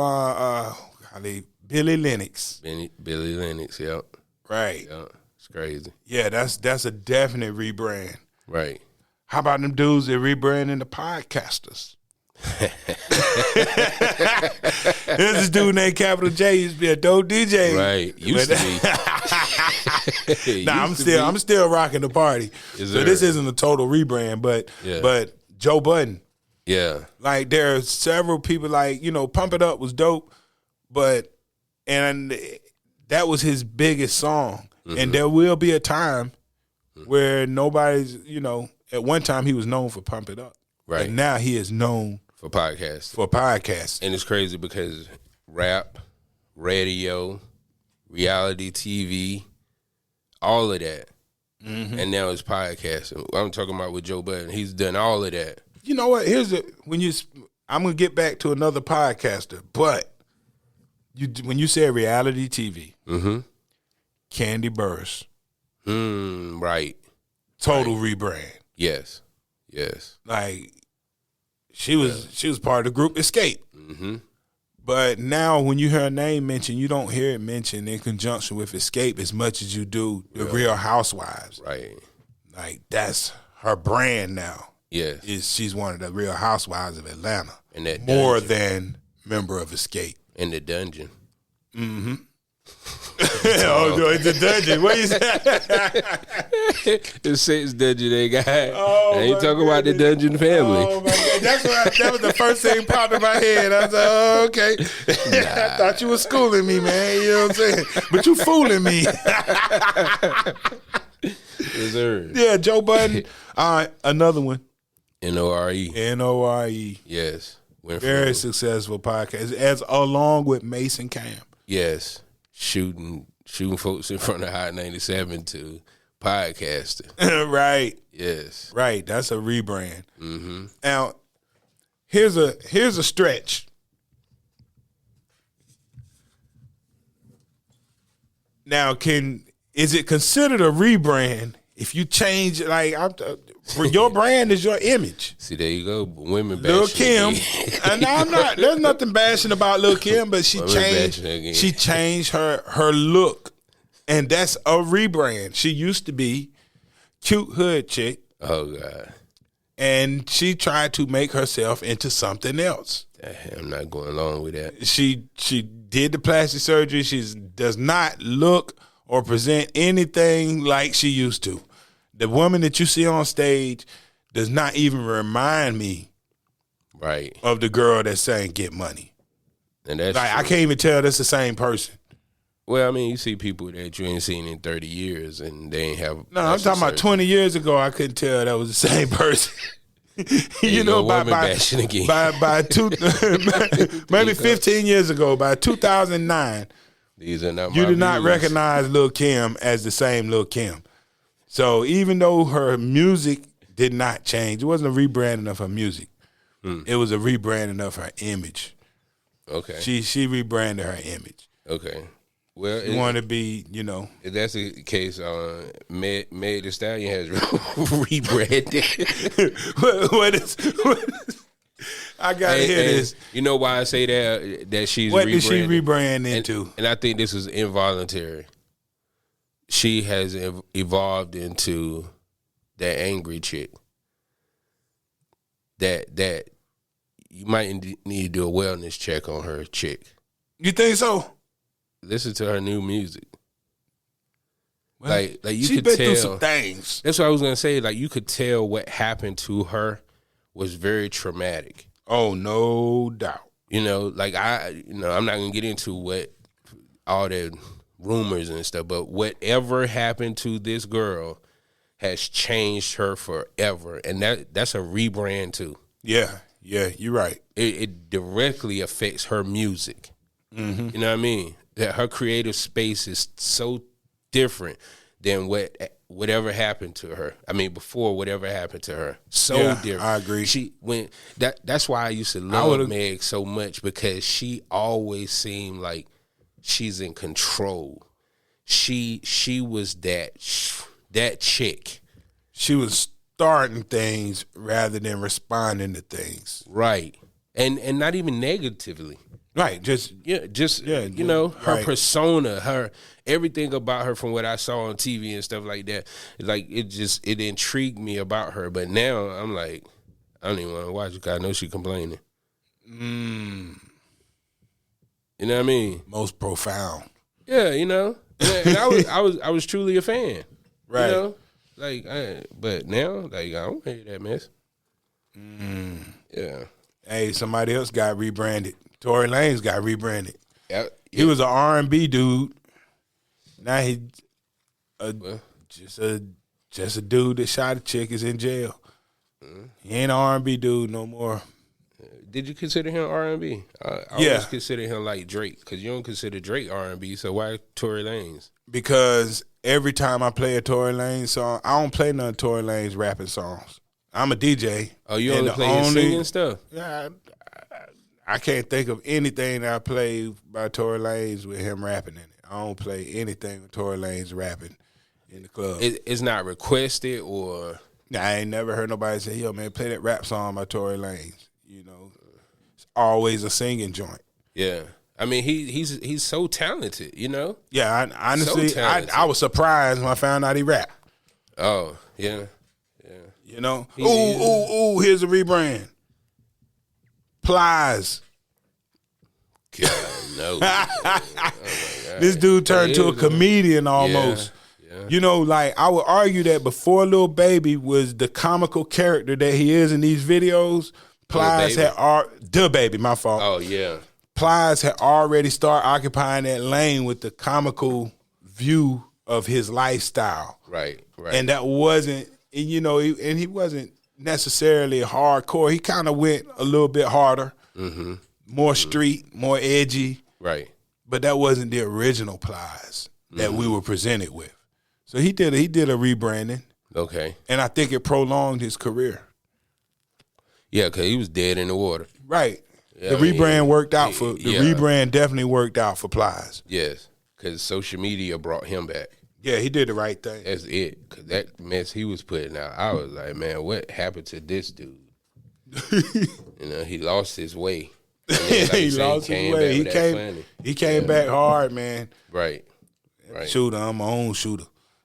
[SPEAKER 1] Billy Lennox.
[SPEAKER 2] Billy Lennox, yep.
[SPEAKER 1] Right.
[SPEAKER 2] Yeah. It's crazy.
[SPEAKER 1] Yeah, that's a definite rebrand.
[SPEAKER 2] Right.
[SPEAKER 1] How about them dudes that rebranding the podcasters? There's this dude named Capital J. Used to be a dope DJ.
[SPEAKER 2] Right. Used to be.
[SPEAKER 1] I'm still rocking the party. So this isn't a total rebrand, but Joe Budden.
[SPEAKER 2] Yeah.
[SPEAKER 1] Like there are several people like, you know, Pump It Up was dope, and that was his biggest song. And there will be a time where nobody's, you know, at one time he was known for Pump It Up.
[SPEAKER 2] Right.
[SPEAKER 1] And now he is known
[SPEAKER 2] for podcasts.
[SPEAKER 1] And
[SPEAKER 2] it's crazy because rap, radio, reality TV, all of that. And now it's podcasting. I'm talking about with Joe Budden. He's done all of that.
[SPEAKER 1] You know what? I'm gonna get back to another podcaster, but when you said reality TV, Candy Burris,
[SPEAKER 2] right,
[SPEAKER 1] total rebrand.
[SPEAKER 2] Yes.
[SPEAKER 1] Like she was part of the group Escape. But now when you hear her name mentioned, you don't hear it mentioned in conjunction with Escape as much as you do the Real Housewives.
[SPEAKER 2] Right.
[SPEAKER 1] Like that's her brand now.
[SPEAKER 2] Yes.
[SPEAKER 1] She's one of the Real Housewives of Atlanta.
[SPEAKER 2] And that
[SPEAKER 1] more than member of Escape.
[SPEAKER 2] In the dungeon.
[SPEAKER 1] Oh, it's a dungeon. What you say?
[SPEAKER 2] The sex dungeon they got. I ain't talking about the dungeon family.
[SPEAKER 1] Oh my God. That was the first thing popped in my head. I was like, oh, okay. I thought you were schooling me, man. You know what I'm saying? But you fooling me.
[SPEAKER 2] Yes, sir.
[SPEAKER 1] Yeah, Joe Budden. Another one.
[SPEAKER 2] N-O-R-E.
[SPEAKER 1] N-O-R-E.
[SPEAKER 2] Yes.
[SPEAKER 1] Very successful podcast. As along with Mason Cam.
[SPEAKER 2] Yes. Shooting folks in front of Hot 97 to podcasting.
[SPEAKER 1] Right.
[SPEAKER 2] Yes.
[SPEAKER 1] Right. That's a rebrand. Now, here's a stretch. Now, is it considered a rebrand if you change your brand is your image?
[SPEAKER 2] See, there you go. Women bashing.
[SPEAKER 1] Lil Kim, and I'm not. There's nothing bashing about Lil Kim, but she changed her look, and that's a rebrand. She used to be cute hood chick.
[SPEAKER 2] Oh God.
[SPEAKER 1] And she tried to make herself into something else.
[SPEAKER 2] I'm not going along with that.
[SPEAKER 1] She did the plastic surgery. She does not look or present anything like she used to. The woman that you see on stage does not even remind me of the girl that's saying "Get Money."
[SPEAKER 2] And that's
[SPEAKER 1] I can't even tell that's the same person.
[SPEAKER 2] Well, I mean, you see people that you ain't seen in 30 years and they ain't have.
[SPEAKER 1] No, I'm talking about 20 years ago. I couldn't tell that was the same person. You know, by maybe 15 years ago, by 2009,
[SPEAKER 2] these are not
[SPEAKER 1] you
[SPEAKER 2] my
[SPEAKER 1] did not
[SPEAKER 2] views.
[SPEAKER 1] recognize Lil Kim as the same Lil Kim. So even though her music did not change, it wasn't a rebranding of her music. It was a rebranding of her image.
[SPEAKER 2] Okay.
[SPEAKER 1] She rebranded her image.
[SPEAKER 2] Okay. Well,
[SPEAKER 1] She wanted to be, you know.
[SPEAKER 2] If that's the case, Meg Thee Stallion has rebranded.
[SPEAKER 1] what is I gotta hear this.
[SPEAKER 2] You know why I say that she's
[SPEAKER 1] What
[SPEAKER 2] rebranded?
[SPEAKER 1] did she rebrand into?
[SPEAKER 2] And I think this is involuntary. She has evolved into that angry chick. That you might need to do a wellness check on her chick.
[SPEAKER 1] You think so?
[SPEAKER 2] Listen to her new music.
[SPEAKER 1] Well,
[SPEAKER 2] like you
[SPEAKER 1] she
[SPEAKER 2] could
[SPEAKER 1] been
[SPEAKER 2] tell
[SPEAKER 1] through some things.
[SPEAKER 2] That's what I was gonna say. Like you could tell what happened to her was very traumatic.
[SPEAKER 1] Oh, no doubt.
[SPEAKER 2] You know, like I'm not gonna get into what all the rumors and stuff, but whatever happened to this girl has changed her forever, and that's a rebrand too.
[SPEAKER 1] Yeah, you're right.
[SPEAKER 2] It directly affects her music.
[SPEAKER 1] Mm-hmm.
[SPEAKER 2] You know what I mean? That her creative space is so different than whatever happened to her. I mean, before whatever happened to her, different.
[SPEAKER 1] I agree.
[SPEAKER 2] That's why I used to love Meg so much, because she always seemed like she's in control. She was that chick.
[SPEAKER 1] She was starting things rather than responding to things.
[SPEAKER 2] Right. And not even negatively.
[SPEAKER 1] Right.
[SPEAKER 2] You know, her
[SPEAKER 1] right.
[SPEAKER 2] persona, her everything about her from what I saw on TV and stuff like that. Like it intrigued me about her. But now I'm like, I don't even want to watch it because I know she's complaining. You know what I mean?
[SPEAKER 1] Most profound.
[SPEAKER 2] Yeah, you know. And I was truly a fan.
[SPEAKER 1] Right.
[SPEAKER 2] You know? Like but now, like I don't hear that mess. Yeah.
[SPEAKER 1] Hey, somebody else got rebranded. Tory Lanez got rebranded.
[SPEAKER 2] Yeah.
[SPEAKER 1] He was an R&B dude. Now he just a dude that shot a chick is in jail. He ain't an R&B dude no more.
[SPEAKER 2] Did you consider him R&B? I always consider him like Drake, because you don't consider Drake R&B. So why Tory Lanez?
[SPEAKER 1] Because every time I play a Tory Lanez song, I don't play none of Tory Lanez rapping songs. I'm a DJ.
[SPEAKER 2] Oh, you only play his singing stuff?
[SPEAKER 1] Yeah, I can't think of anything that I play by Tory Lanez with him rapping in it. I don't play anything with Tory Lanez rapping in the club.
[SPEAKER 2] It's not requested or?
[SPEAKER 1] Nah, I ain't never heard nobody say, yo, man, play that rap song by Tory Lanez. You know, it's always a singing joint.
[SPEAKER 2] Yeah. I mean, he's so talented, you know?
[SPEAKER 1] Yeah, honestly,
[SPEAKER 2] so
[SPEAKER 1] I was surprised when I found out he rapped.
[SPEAKER 2] Oh, yeah.
[SPEAKER 1] You know? Ooh, here's a rebrand. Plies.
[SPEAKER 2] God, no. Oh my God.
[SPEAKER 1] This dude turned to a comedian almost.
[SPEAKER 2] Yeah.
[SPEAKER 1] You know, like I would argue that before Lil Baby was the comical character that he is in these videos, Plies had the Baby, my fault.
[SPEAKER 2] Oh yeah.
[SPEAKER 1] Plies had already started occupying that lane with the comical view of his lifestyle.
[SPEAKER 2] Right.
[SPEAKER 1] And that wasn't, you know, he wasn't necessarily hardcore. He kind of went a little bit harder, more street, more edgy.
[SPEAKER 2] Right.
[SPEAKER 1] But that wasn't the original Plies that we were presented with. So he did a rebranding.
[SPEAKER 2] Okay.
[SPEAKER 1] And I think it prolonged his career.
[SPEAKER 2] Yeah, because he was dead in the water.
[SPEAKER 1] Right.
[SPEAKER 2] Yeah,
[SPEAKER 1] The rebrand definitely worked out for Plies.
[SPEAKER 2] Yes. because social media brought him back.
[SPEAKER 1] Yeah, he did the right thing.
[SPEAKER 2] That's it. Because that mess he was putting out, I was like, man, what happened to this dude? He lost his way. Then,
[SPEAKER 1] he lost his way. He came back hard, man.
[SPEAKER 2] Right.
[SPEAKER 1] Shooter, I'm my own shooter.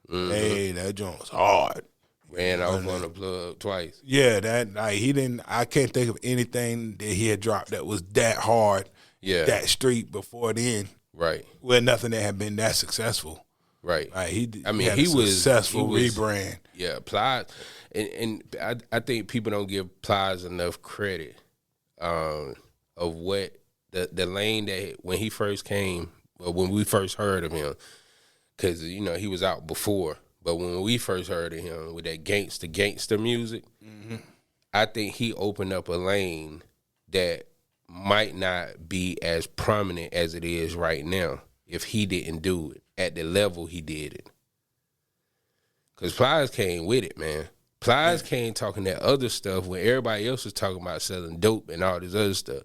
[SPEAKER 1] Mm-hmm. Hey, that joint was hard.
[SPEAKER 2] Ran off on the plug twice.
[SPEAKER 1] Yeah, I can't think of anything that he had dropped that was that hard, that street before then.
[SPEAKER 2] Right.
[SPEAKER 1] Well, nothing that had been that successful.
[SPEAKER 2] Right.
[SPEAKER 1] He was successful rebrand.
[SPEAKER 2] Yeah, Plies, and I think people don't give Plies enough credit of what the lane that when he first came, or when we first heard of him, because he was out before, but when we first heard of him with that gangster music, I think he opened up a lane that might not be as prominent as it is right now if he didn't do it at the level he did it. Because Plies came with it, man. Plies came talking that other stuff when everybody else was talking about selling dope and all this other stuff.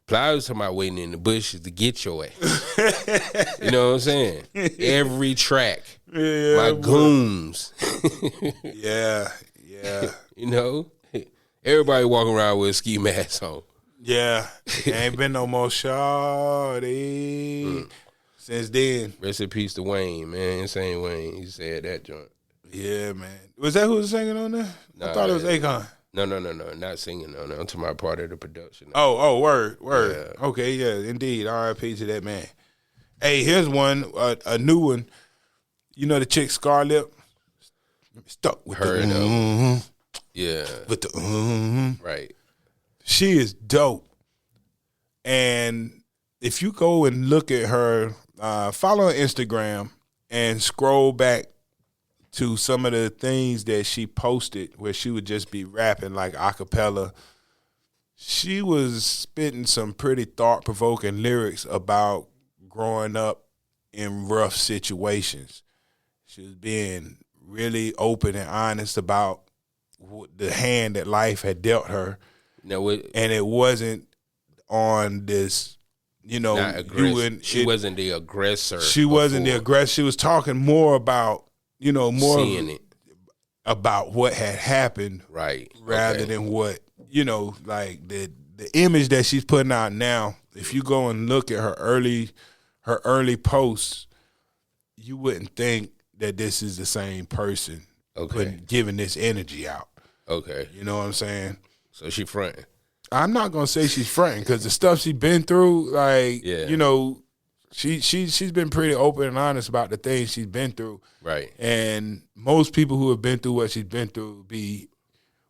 [SPEAKER 2] Plies was talking about waiting in the bushes to get your ass. You know what I'm saying? Every track. My goons.
[SPEAKER 1] Yeah.
[SPEAKER 2] Everybody walking around with a ski mask on.
[SPEAKER 1] Yeah. There ain't been no more shawty since then.
[SPEAKER 2] Rest in peace to Wayne, man. Insane Wayne. He said that joint.
[SPEAKER 1] Yeah, man. Was that who was singing on there? I thought it was Akon.
[SPEAKER 2] No. Not singing on there. I'm talking about part of the production.
[SPEAKER 1] Oh, word.
[SPEAKER 2] Yeah.
[SPEAKER 1] Okay, yeah, indeed. R.I.P. to that man. Hey, here's one, a new one. You know the chick Scarlett? Stuck with
[SPEAKER 2] Heard
[SPEAKER 1] the
[SPEAKER 2] Yeah.
[SPEAKER 1] With the
[SPEAKER 2] Right.
[SPEAKER 1] She is dope. And if you go and look at her, follow her Instagram and scroll back to some of the things that she posted where she would just be rapping like a cappella. She was spitting some pretty thought-provoking lyrics about growing up in rough situations. She was being really open and honest about the hand that life had dealt her. And it wasn't on this,
[SPEAKER 2] she wasn't the aggressor.
[SPEAKER 1] She wasn't the aggressor. She was talking more about, more
[SPEAKER 2] seeing it
[SPEAKER 1] about what had happened,
[SPEAKER 2] right?
[SPEAKER 1] Rather than what like the image that she's putting out now. If you go and look at her early posts, you wouldn't think that this is the same person. Giving this energy out.
[SPEAKER 2] Okay,
[SPEAKER 1] you know what I'm saying?
[SPEAKER 2] So she fronting.
[SPEAKER 1] I'm not gonna say she's fronting because the stuff she's been through, she's been pretty open and honest about the things she's been through.
[SPEAKER 2] Right.
[SPEAKER 1] And most people who have been through what she's been through be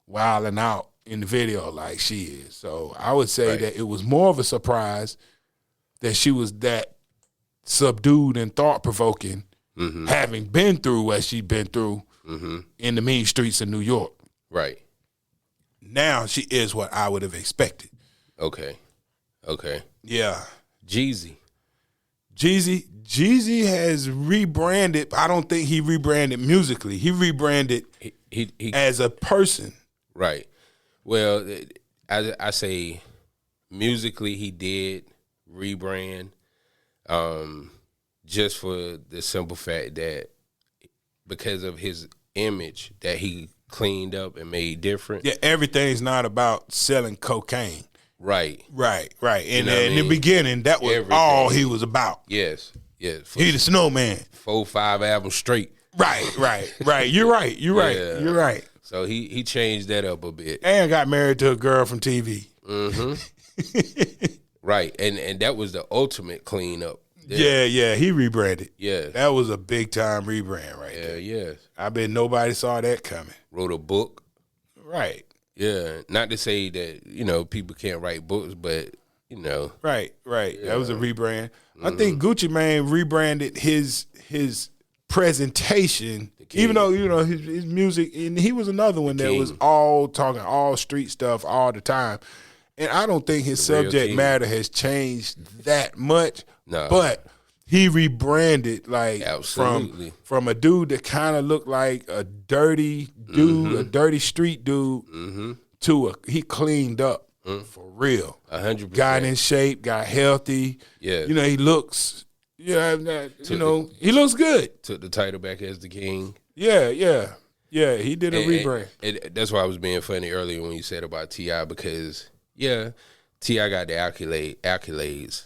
[SPEAKER 1] wilding out in the video like she is. So I would say that it was more of a surprise that she was that subdued and thought-provoking, having been through what she'd been through in the mean streets of New York.
[SPEAKER 2] Right.
[SPEAKER 1] Now she is what I would have expected.
[SPEAKER 2] Okay.
[SPEAKER 1] Yeah.
[SPEAKER 2] Jeezy
[SPEAKER 1] has rebranded. I don't think he rebranded musically. He rebranded
[SPEAKER 2] he
[SPEAKER 1] as a person.
[SPEAKER 2] Right. Well, I say musically he did rebrand, just for the simple fact that because of his image that he cleaned up and made different.
[SPEAKER 1] Yeah, everything's not about selling cocaine.
[SPEAKER 2] Right.
[SPEAKER 1] And in the beginning, that was everything. All he was about.
[SPEAKER 2] Yes.
[SPEAKER 1] He the snowman.
[SPEAKER 2] 4-5 albums straight.
[SPEAKER 1] Right. You're right.
[SPEAKER 2] So he changed that up a bit.
[SPEAKER 1] And got married to a girl from TV.
[SPEAKER 2] Right. And that was the ultimate cleanup.
[SPEAKER 1] Yeah, he rebranded.
[SPEAKER 2] Yeah.
[SPEAKER 1] That was a big time rebrand right there.
[SPEAKER 2] Yes.
[SPEAKER 1] I bet nobody saw that coming.
[SPEAKER 2] Wrote a book.
[SPEAKER 1] Right.
[SPEAKER 2] Yeah. Not to say that, people can't write books, but,
[SPEAKER 1] Right. Yeah. That was a rebrand. I think Gucci Mane rebranded his presentation, even though, his music, and he was another one that was all talking all street stuff all the time. And I don't think his subject matter has changed that much. No. But he rebranded from a dude that kind of looked like a dirty dude, a dirty street dude, to he cleaned up for real.
[SPEAKER 2] 100%.
[SPEAKER 1] Got in shape, got healthy.
[SPEAKER 2] Yeah.
[SPEAKER 1] He looks Yeah, he looks good.
[SPEAKER 2] Took the title back as the king.
[SPEAKER 1] Yeah. He did a rebrand.
[SPEAKER 2] And that's why I was being funny earlier when you said about T.I. because T.I. got the accolades.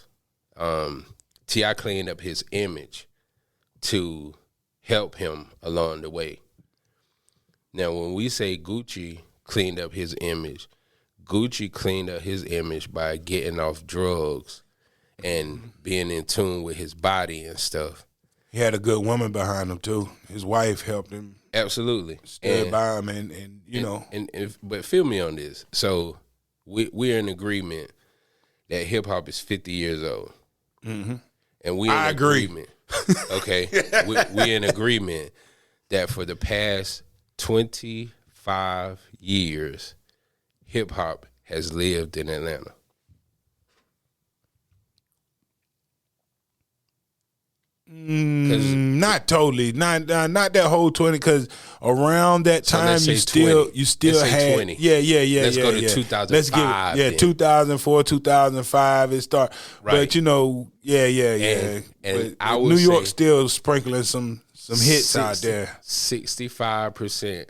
[SPEAKER 2] T.I. cleaned up his image to help him along the way. Now, when we say Gucci cleaned up his image, Gucci cleaned up his image by getting off drugs and being in tune with his body and stuff.
[SPEAKER 1] He had a good woman behind him too. His wife helped him.
[SPEAKER 2] Absolutely.
[SPEAKER 1] Stood by him and you know.
[SPEAKER 2] But feel me on this. So we're in agreement that hip hop is 50 years old.
[SPEAKER 1] Mm-hmm.
[SPEAKER 2] And we in agreement. Okay. we in agreement that for the past 25 years, hip hop has lived in Atlanta.
[SPEAKER 1] Not totally, not that whole 20. Because around that time, you still had
[SPEAKER 2] 20.
[SPEAKER 1] Yeah.
[SPEAKER 2] Let's go to 2005.
[SPEAKER 1] Let's give it 2004, 2005. It start, right. But you know, And I would New York still sprinkling some hits out there.
[SPEAKER 2] 65%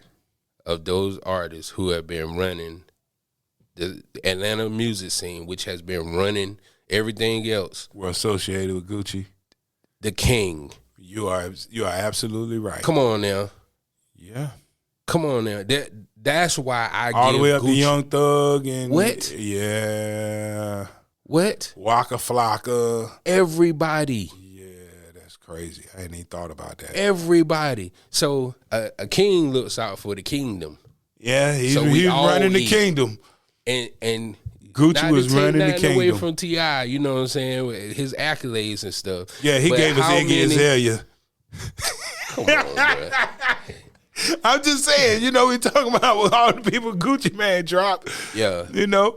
[SPEAKER 2] of those artists who have been running the Atlanta music scene, which has been running everything else,
[SPEAKER 1] were associated with Gucci.
[SPEAKER 2] The king.
[SPEAKER 1] You are absolutely right.
[SPEAKER 2] Come on now.
[SPEAKER 1] Yeah.
[SPEAKER 2] Come on now. That's why I
[SPEAKER 1] all
[SPEAKER 2] give
[SPEAKER 1] the way up
[SPEAKER 2] Gucci.
[SPEAKER 1] to Young Thug and
[SPEAKER 2] what?
[SPEAKER 1] Yeah.
[SPEAKER 2] What?
[SPEAKER 1] Waka Flocka.
[SPEAKER 2] Everybody.
[SPEAKER 1] Yeah, that's crazy. I hadn't even thought about that.
[SPEAKER 2] Everybody. So a king looks out for the kingdom.
[SPEAKER 1] Yeah, he's running the kingdom.
[SPEAKER 2] And
[SPEAKER 1] Gucci was running the kingdom.
[SPEAKER 2] Away from T.I., you know what I'm saying, with his accolades and stuff.
[SPEAKER 1] Yeah, he gave us Iggy Azalea.
[SPEAKER 2] Come on, bro.
[SPEAKER 1] I'm just saying, you know, we talking about with all the people Gucci Mane dropped.
[SPEAKER 2] Yeah.
[SPEAKER 1] You know?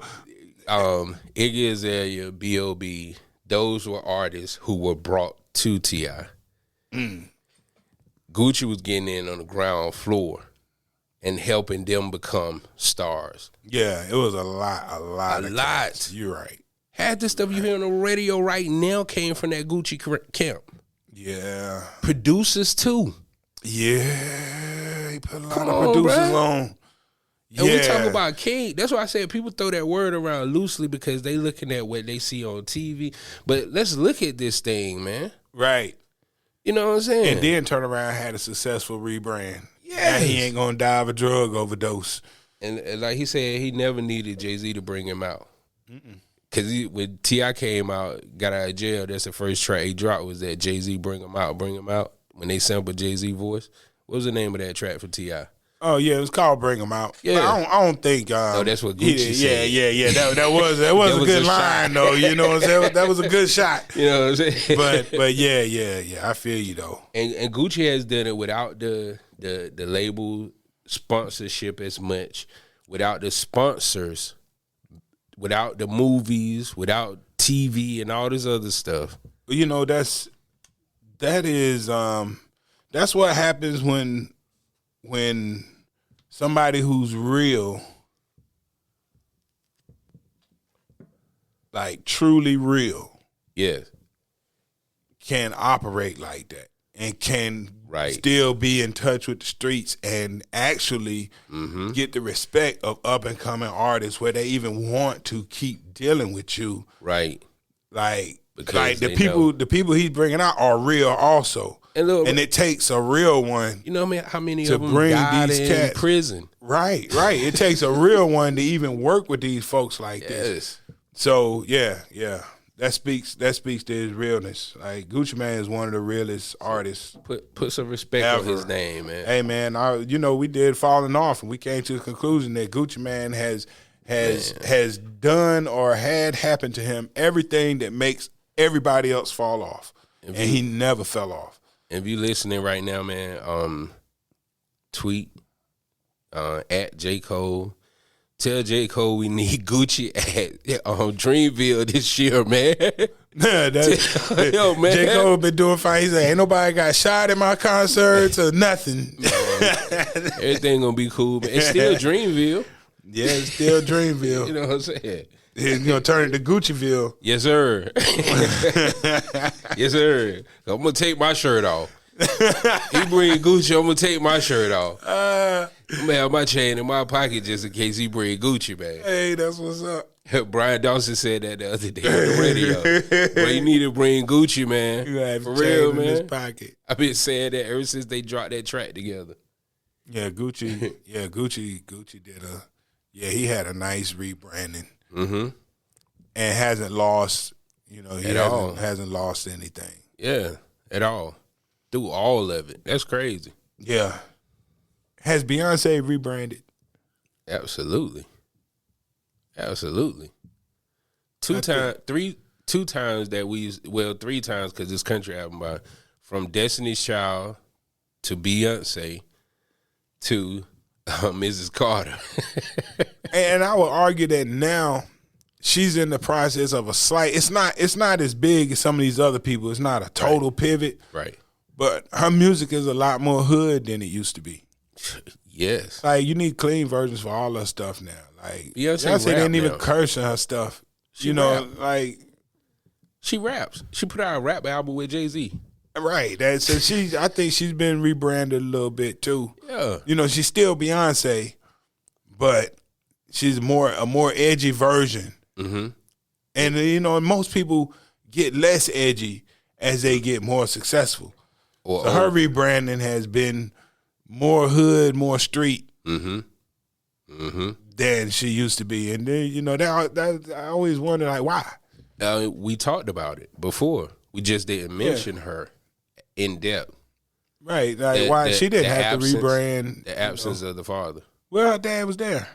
[SPEAKER 2] Iggy Azalea, B.O.B., those were artists who were brought to T.I. Gucci was getting in on the ground floor and helping them become stars.
[SPEAKER 1] Yeah, it was a lot. You're right.
[SPEAKER 2] Half the stuff you hear on the radio right now came from that Gucci camp.
[SPEAKER 1] Yeah.
[SPEAKER 2] Producers too.
[SPEAKER 1] Yeah, he put a lot of producers on.
[SPEAKER 2] And we talk about King. That's why I said people throw that word around loosely because they looking at what they see on TV. But let's look at this thing, man.
[SPEAKER 1] Right.
[SPEAKER 2] You know what I'm saying?
[SPEAKER 1] And then turn around and had a successful rebrand. Yeah, he ain't gonna die of a drug overdose.
[SPEAKER 2] And like he said, he never needed Jay-Z to bring him out. Because when T.I. came out, got out of jail, that's the first track he dropped was that Jay-Z bring him out. When they sampled Jay-Z voice. What was the name of that track for T.I.?
[SPEAKER 1] Oh, yeah, it was called Bring Him Out. Yeah. But I don't think...
[SPEAKER 2] no, that's what Gucci said.
[SPEAKER 1] Yeah. That was a good line, though. You know what I'm saying? That was a good shot.
[SPEAKER 2] You know what I'm saying?
[SPEAKER 1] But yeah. I feel you, though.
[SPEAKER 2] And Gucci has done it without the label sponsorship as much, without the sponsors, without the movies, without TV and all this other stuff.
[SPEAKER 1] You know, that's what happens when somebody who's real, like truly real,
[SPEAKER 2] yes,
[SPEAKER 1] can operate like that and can
[SPEAKER 2] right.
[SPEAKER 1] still be in touch with the streets and actually get the respect of up and coming artists where they even want to keep dealing with you.
[SPEAKER 2] Right.
[SPEAKER 1] Like the people he's bringing out are real also. And it takes a real one.
[SPEAKER 2] You know how many
[SPEAKER 1] to
[SPEAKER 2] of them
[SPEAKER 1] bring
[SPEAKER 2] died
[SPEAKER 1] these
[SPEAKER 2] in
[SPEAKER 1] cats.
[SPEAKER 2] prison?
[SPEAKER 1] Right. It takes a real one to even work with these folks like this. So yeah. That speaks to his realness. Like Gucci Mane is one of the realest artists.
[SPEAKER 2] Put some respect on his name, man.
[SPEAKER 1] Hey man, we did Falling Off and we came to the conclusion that Gucci Mane has done or had happened to him everything that makes everybody else fall off. And he never fell off.
[SPEAKER 2] If you listening right now, man, tweet at J. Cole. Tell J. Cole we need Gucci at Dreamville this year, man.
[SPEAKER 1] Yo, man. J. Cole been doing fine. He said, ain't nobody got shot in my concerts or nothing.
[SPEAKER 2] Everything gonna be cool, man. It's still Dreamville.
[SPEAKER 1] Yeah, it's still Dreamville.
[SPEAKER 2] You know what I'm saying?
[SPEAKER 1] He's gonna turn it to Guccieville.
[SPEAKER 2] Yes, sir. Yes, sir. I'm gonna take my shirt off. He bring Gucci, I'm gonna take my shirt off. I'm gonna have my chain in my pocket just in case he bring Gucci, man.
[SPEAKER 1] Hey, that's what's up.
[SPEAKER 2] Brian Dawson said that the other day on the radio. But you need to bring Gucci, man.
[SPEAKER 1] You have
[SPEAKER 2] For
[SPEAKER 1] chain
[SPEAKER 2] real,
[SPEAKER 1] in
[SPEAKER 2] man.
[SPEAKER 1] his pocket.
[SPEAKER 2] I've been saying that ever since they dropped that track together.
[SPEAKER 1] Yeah, Gucci. Yeah, Gucci did he had a nice rebranding.
[SPEAKER 2] Mm-hmm.
[SPEAKER 1] And hasn't lost, he hasn't lost anything.
[SPEAKER 2] Yeah, at all. Through all of it. That's crazy.
[SPEAKER 1] Yeah. Has Beyonce rebranded?
[SPEAKER 2] Absolutely. Two times because this country album from Destiny's Child to Beyonce to Mrs. Carter.
[SPEAKER 1] And I would argue that now she's in the process of a slight. It's not as big as some of these other people. It's not a total pivot.
[SPEAKER 2] Right.
[SPEAKER 1] But her music is a lot more hood than it used to be.
[SPEAKER 2] Yes.
[SPEAKER 1] Like, you need clean versions for all her stuff now. Like,
[SPEAKER 2] Beyonce
[SPEAKER 1] didn't even
[SPEAKER 2] now.
[SPEAKER 1] curse in her stuff.
[SPEAKER 2] She
[SPEAKER 1] like
[SPEAKER 2] she raps. She put out a rap album with Jay-Z.
[SPEAKER 1] Right. So I think she's been rebranded a little bit too.
[SPEAKER 2] Yeah.
[SPEAKER 1] She's still Beyonce, but she's a more edgy version.
[SPEAKER 2] Mm-hmm.
[SPEAKER 1] And most people get less edgy as they get more successful. So her rebranding has been more hood, more street than she used to be. And then, I always wonder, like, why?
[SPEAKER 2] We talked about it before. We just didn't mention her in depth.
[SPEAKER 1] Right. Like, why she didn't have to rebrand.
[SPEAKER 2] The absence of the father.
[SPEAKER 1] Well, her dad was there.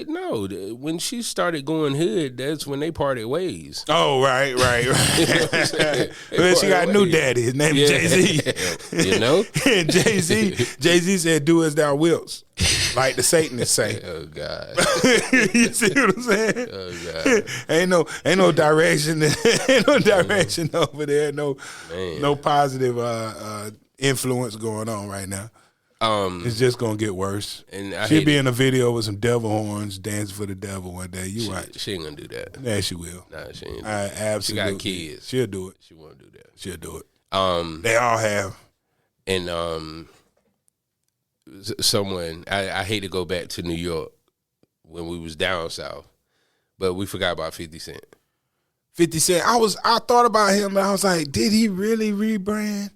[SPEAKER 2] No, when she started going hood, that's when they parted ways.
[SPEAKER 1] Oh, right. Well, she got a new daddy. His name is Jay-Z. And Jay-Z said, "Do as thou wilt," like the Satanists say.
[SPEAKER 2] Oh God.
[SPEAKER 1] You see what I'm saying?
[SPEAKER 2] Oh God.
[SPEAKER 1] Ain't no direction. Ain't no direction over there. No positive influence going on right now. It's just gonna get worse. And she'll be in a video with some devil horns dancing for the devil one day. Watch.
[SPEAKER 2] She ain't gonna do that.
[SPEAKER 1] Yeah, she will.
[SPEAKER 2] Nah, she ain't.
[SPEAKER 1] Absolutely.
[SPEAKER 2] She got kids.
[SPEAKER 1] She'll do it.
[SPEAKER 2] She won't do that.
[SPEAKER 1] She'll do it. They all have.
[SPEAKER 2] And someone I hate to go back to New York when we was down south, but we forgot about 50 Cent.
[SPEAKER 1] 50 Cent. I thought about him, but I was like, did he really rebrand?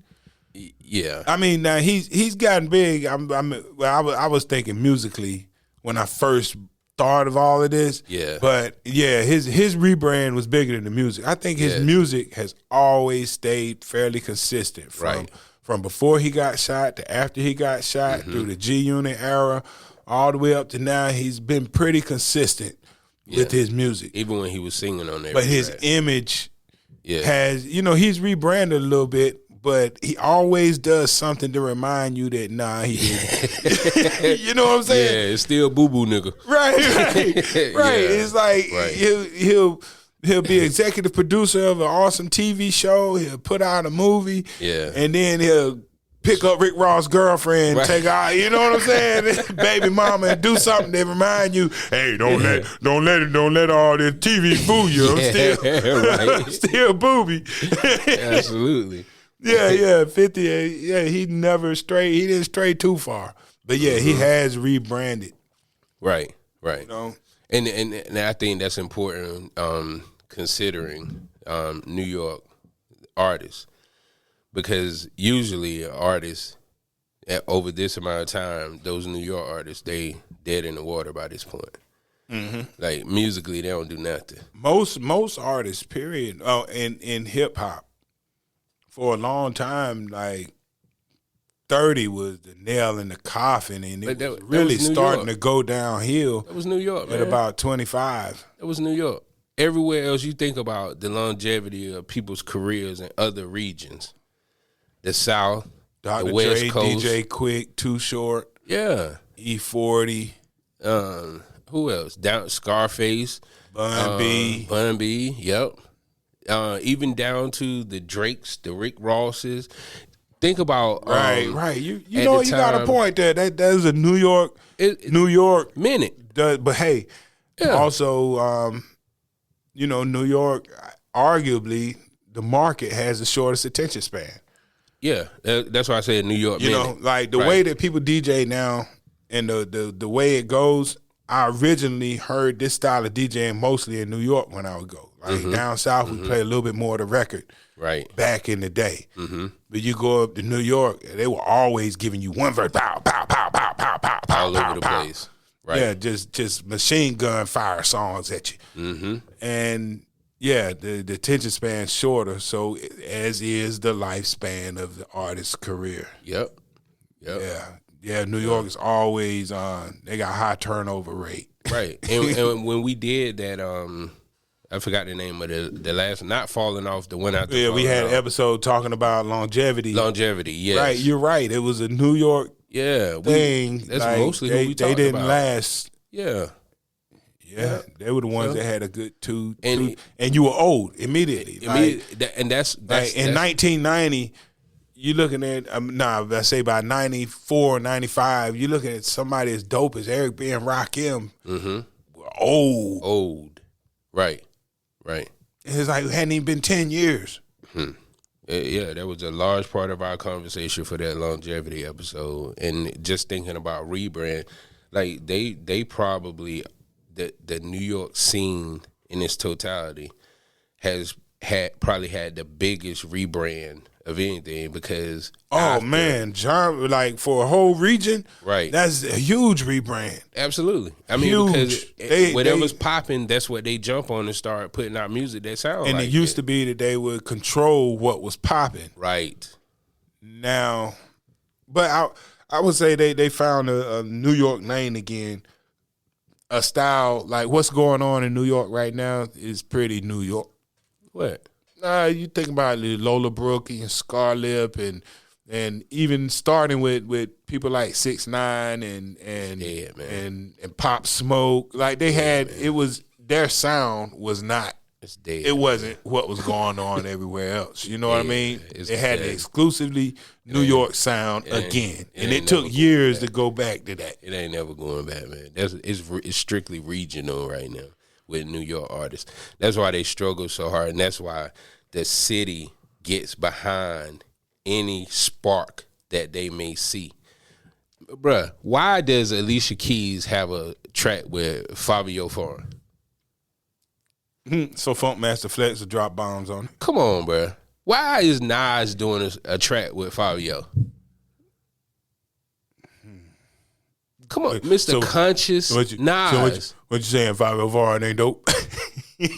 [SPEAKER 2] Yeah,
[SPEAKER 1] I mean, now he's gotten big. I was thinking musically when I first thought of all of this.
[SPEAKER 2] Yeah,
[SPEAKER 1] but his rebrand was bigger than the music. I think his music has always stayed fairly consistent from before he got shot to after he got shot through the G Unit era, all the way up to now. He's been pretty consistent with his music,
[SPEAKER 2] even when he was singing on there.
[SPEAKER 1] But his image has, he's rebranded a little bit. But he always does something to remind you that he didn't. You know what I'm saying?
[SPEAKER 2] Yeah, it's still boo boo nigga.
[SPEAKER 1] Right. Yeah, it's like he'll be executive producer of an awesome TV show. He'll put out a movie.
[SPEAKER 2] Yeah, and
[SPEAKER 1] then he'll pick up Rick Ross' girlfriend, take out. You know what I'm saying? Baby mama, and do something that remind you. Hey, don't let all this TV fool you. I'm still booby.
[SPEAKER 2] Absolutely.
[SPEAKER 1] Yeah, 50. Yeah, he didn't stray too far. But he has rebranded.
[SPEAKER 2] Right.
[SPEAKER 1] And
[SPEAKER 2] I think that's important considering New York artists. Because usually artists, over this amount of time, those New York artists, they dead in the water by this point. Mm-hmm. Like, musically, they don't do nothing.
[SPEAKER 1] Most artists, period, in hip-hop, for a long time, like 30 was the nail in the coffin, and it was really starting to go downhill.
[SPEAKER 2] That was New York, man.
[SPEAKER 1] At about 25.
[SPEAKER 2] That was New York. Everywhere else you think about the longevity of people's careers in other regions. The South,
[SPEAKER 1] Dr.
[SPEAKER 2] the West
[SPEAKER 1] Dre,
[SPEAKER 2] Coast.
[SPEAKER 1] DJ Quick, Too Short.
[SPEAKER 2] Yeah.
[SPEAKER 1] E40.
[SPEAKER 2] Who else? Scarface.
[SPEAKER 1] Bun
[SPEAKER 2] B, yep. Even down to the Drakes, the Rick Rosses. Think about
[SPEAKER 1] right. You know you got a point there. That's a New York minute.
[SPEAKER 2] But
[SPEAKER 1] hey, also New York, arguably, the market has the shortest attention span.
[SPEAKER 2] Yeah, that's why I said New York.
[SPEAKER 1] Like the way that people DJ now and the way it goes, I originally heard this style of DJing mostly in New York when I would go. Like down south, we play a little bit more of the record.
[SPEAKER 2] Right.
[SPEAKER 1] Back in the day. But you go up to New York, they were always giving you one verse, pow, pow, pow, pow, pow, pow, pow,
[SPEAKER 2] all over the place. Right.
[SPEAKER 1] Yeah, just machine gun fire songs at you. And yeah, the attention span's shorter, so as is the lifespan of the artist's career.
[SPEAKER 2] Yep.
[SPEAKER 1] Yeah, New York is always they got high turnover rate.
[SPEAKER 2] Right. And when we did that, I forgot the name of the last, not falling off, the one after.
[SPEAKER 1] Yeah, we had an episode talking about longevity.
[SPEAKER 2] Longevity, yes.
[SPEAKER 1] Right, you're right. It was a New York thing.
[SPEAKER 2] That's like, mostly who we talked about.
[SPEAKER 1] They didn't last.
[SPEAKER 2] Yeah.
[SPEAKER 1] Yeah, they were the ones that had a good two, and you were old immediately.
[SPEAKER 2] And that's
[SPEAKER 1] in 1990, you're looking at, let's say by 94, 95, you're looking at somebody as dope as Eric B. and Rakim.
[SPEAKER 2] Old. Right.
[SPEAKER 1] It's like it hadn't even been 10 years.
[SPEAKER 2] Yeah, that was a large part of our conversation for that longevity episode. And just thinking about rebrand, like they probably, the New York scene in its totality has probably had the biggest rebrand of anything, because
[SPEAKER 1] John, like for a whole region,
[SPEAKER 2] right?
[SPEAKER 1] That's a huge rebrand.
[SPEAKER 2] Absolutely. I mean, because whatever's popping, that's what they jump on and start putting out music that sounds.
[SPEAKER 1] And
[SPEAKER 2] like
[SPEAKER 1] it used to be that they would control what was popping.
[SPEAKER 2] Right.
[SPEAKER 1] Now, but I would say they found a New York lane again. A style like what's going on in New York right now is pretty New York.
[SPEAKER 2] What?
[SPEAKER 1] You think about Lola Brooke and Scarlett and even starting with people like 6ix9ine and Pop Smoke. Like they had it was their sound was not.
[SPEAKER 2] It's dead.
[SPEAKER 1] It wasn't what was going on everywhere else. You know what I mean? It had an exclusively New York sound again, and it took years to go back to that.
[SPEAKER 2] It ain't never going back, man. It's strictly regional right now with New York artists. That's why they struggle so hard, and that's why the city gets behind any spark that they may see. Bruh, why does Alicia Keys have a track with Fabio Foreign?
[SPEAKER 1] So Funkmaster Flex will drop bombs on it.
[SPEAKER 2] Come on, bruh. Why is Nas doing a track with Fabio? Come on, Mr. Conscious Nas.
[SPEAKER 1] So what you saying, Fabio Foreign ain't dope?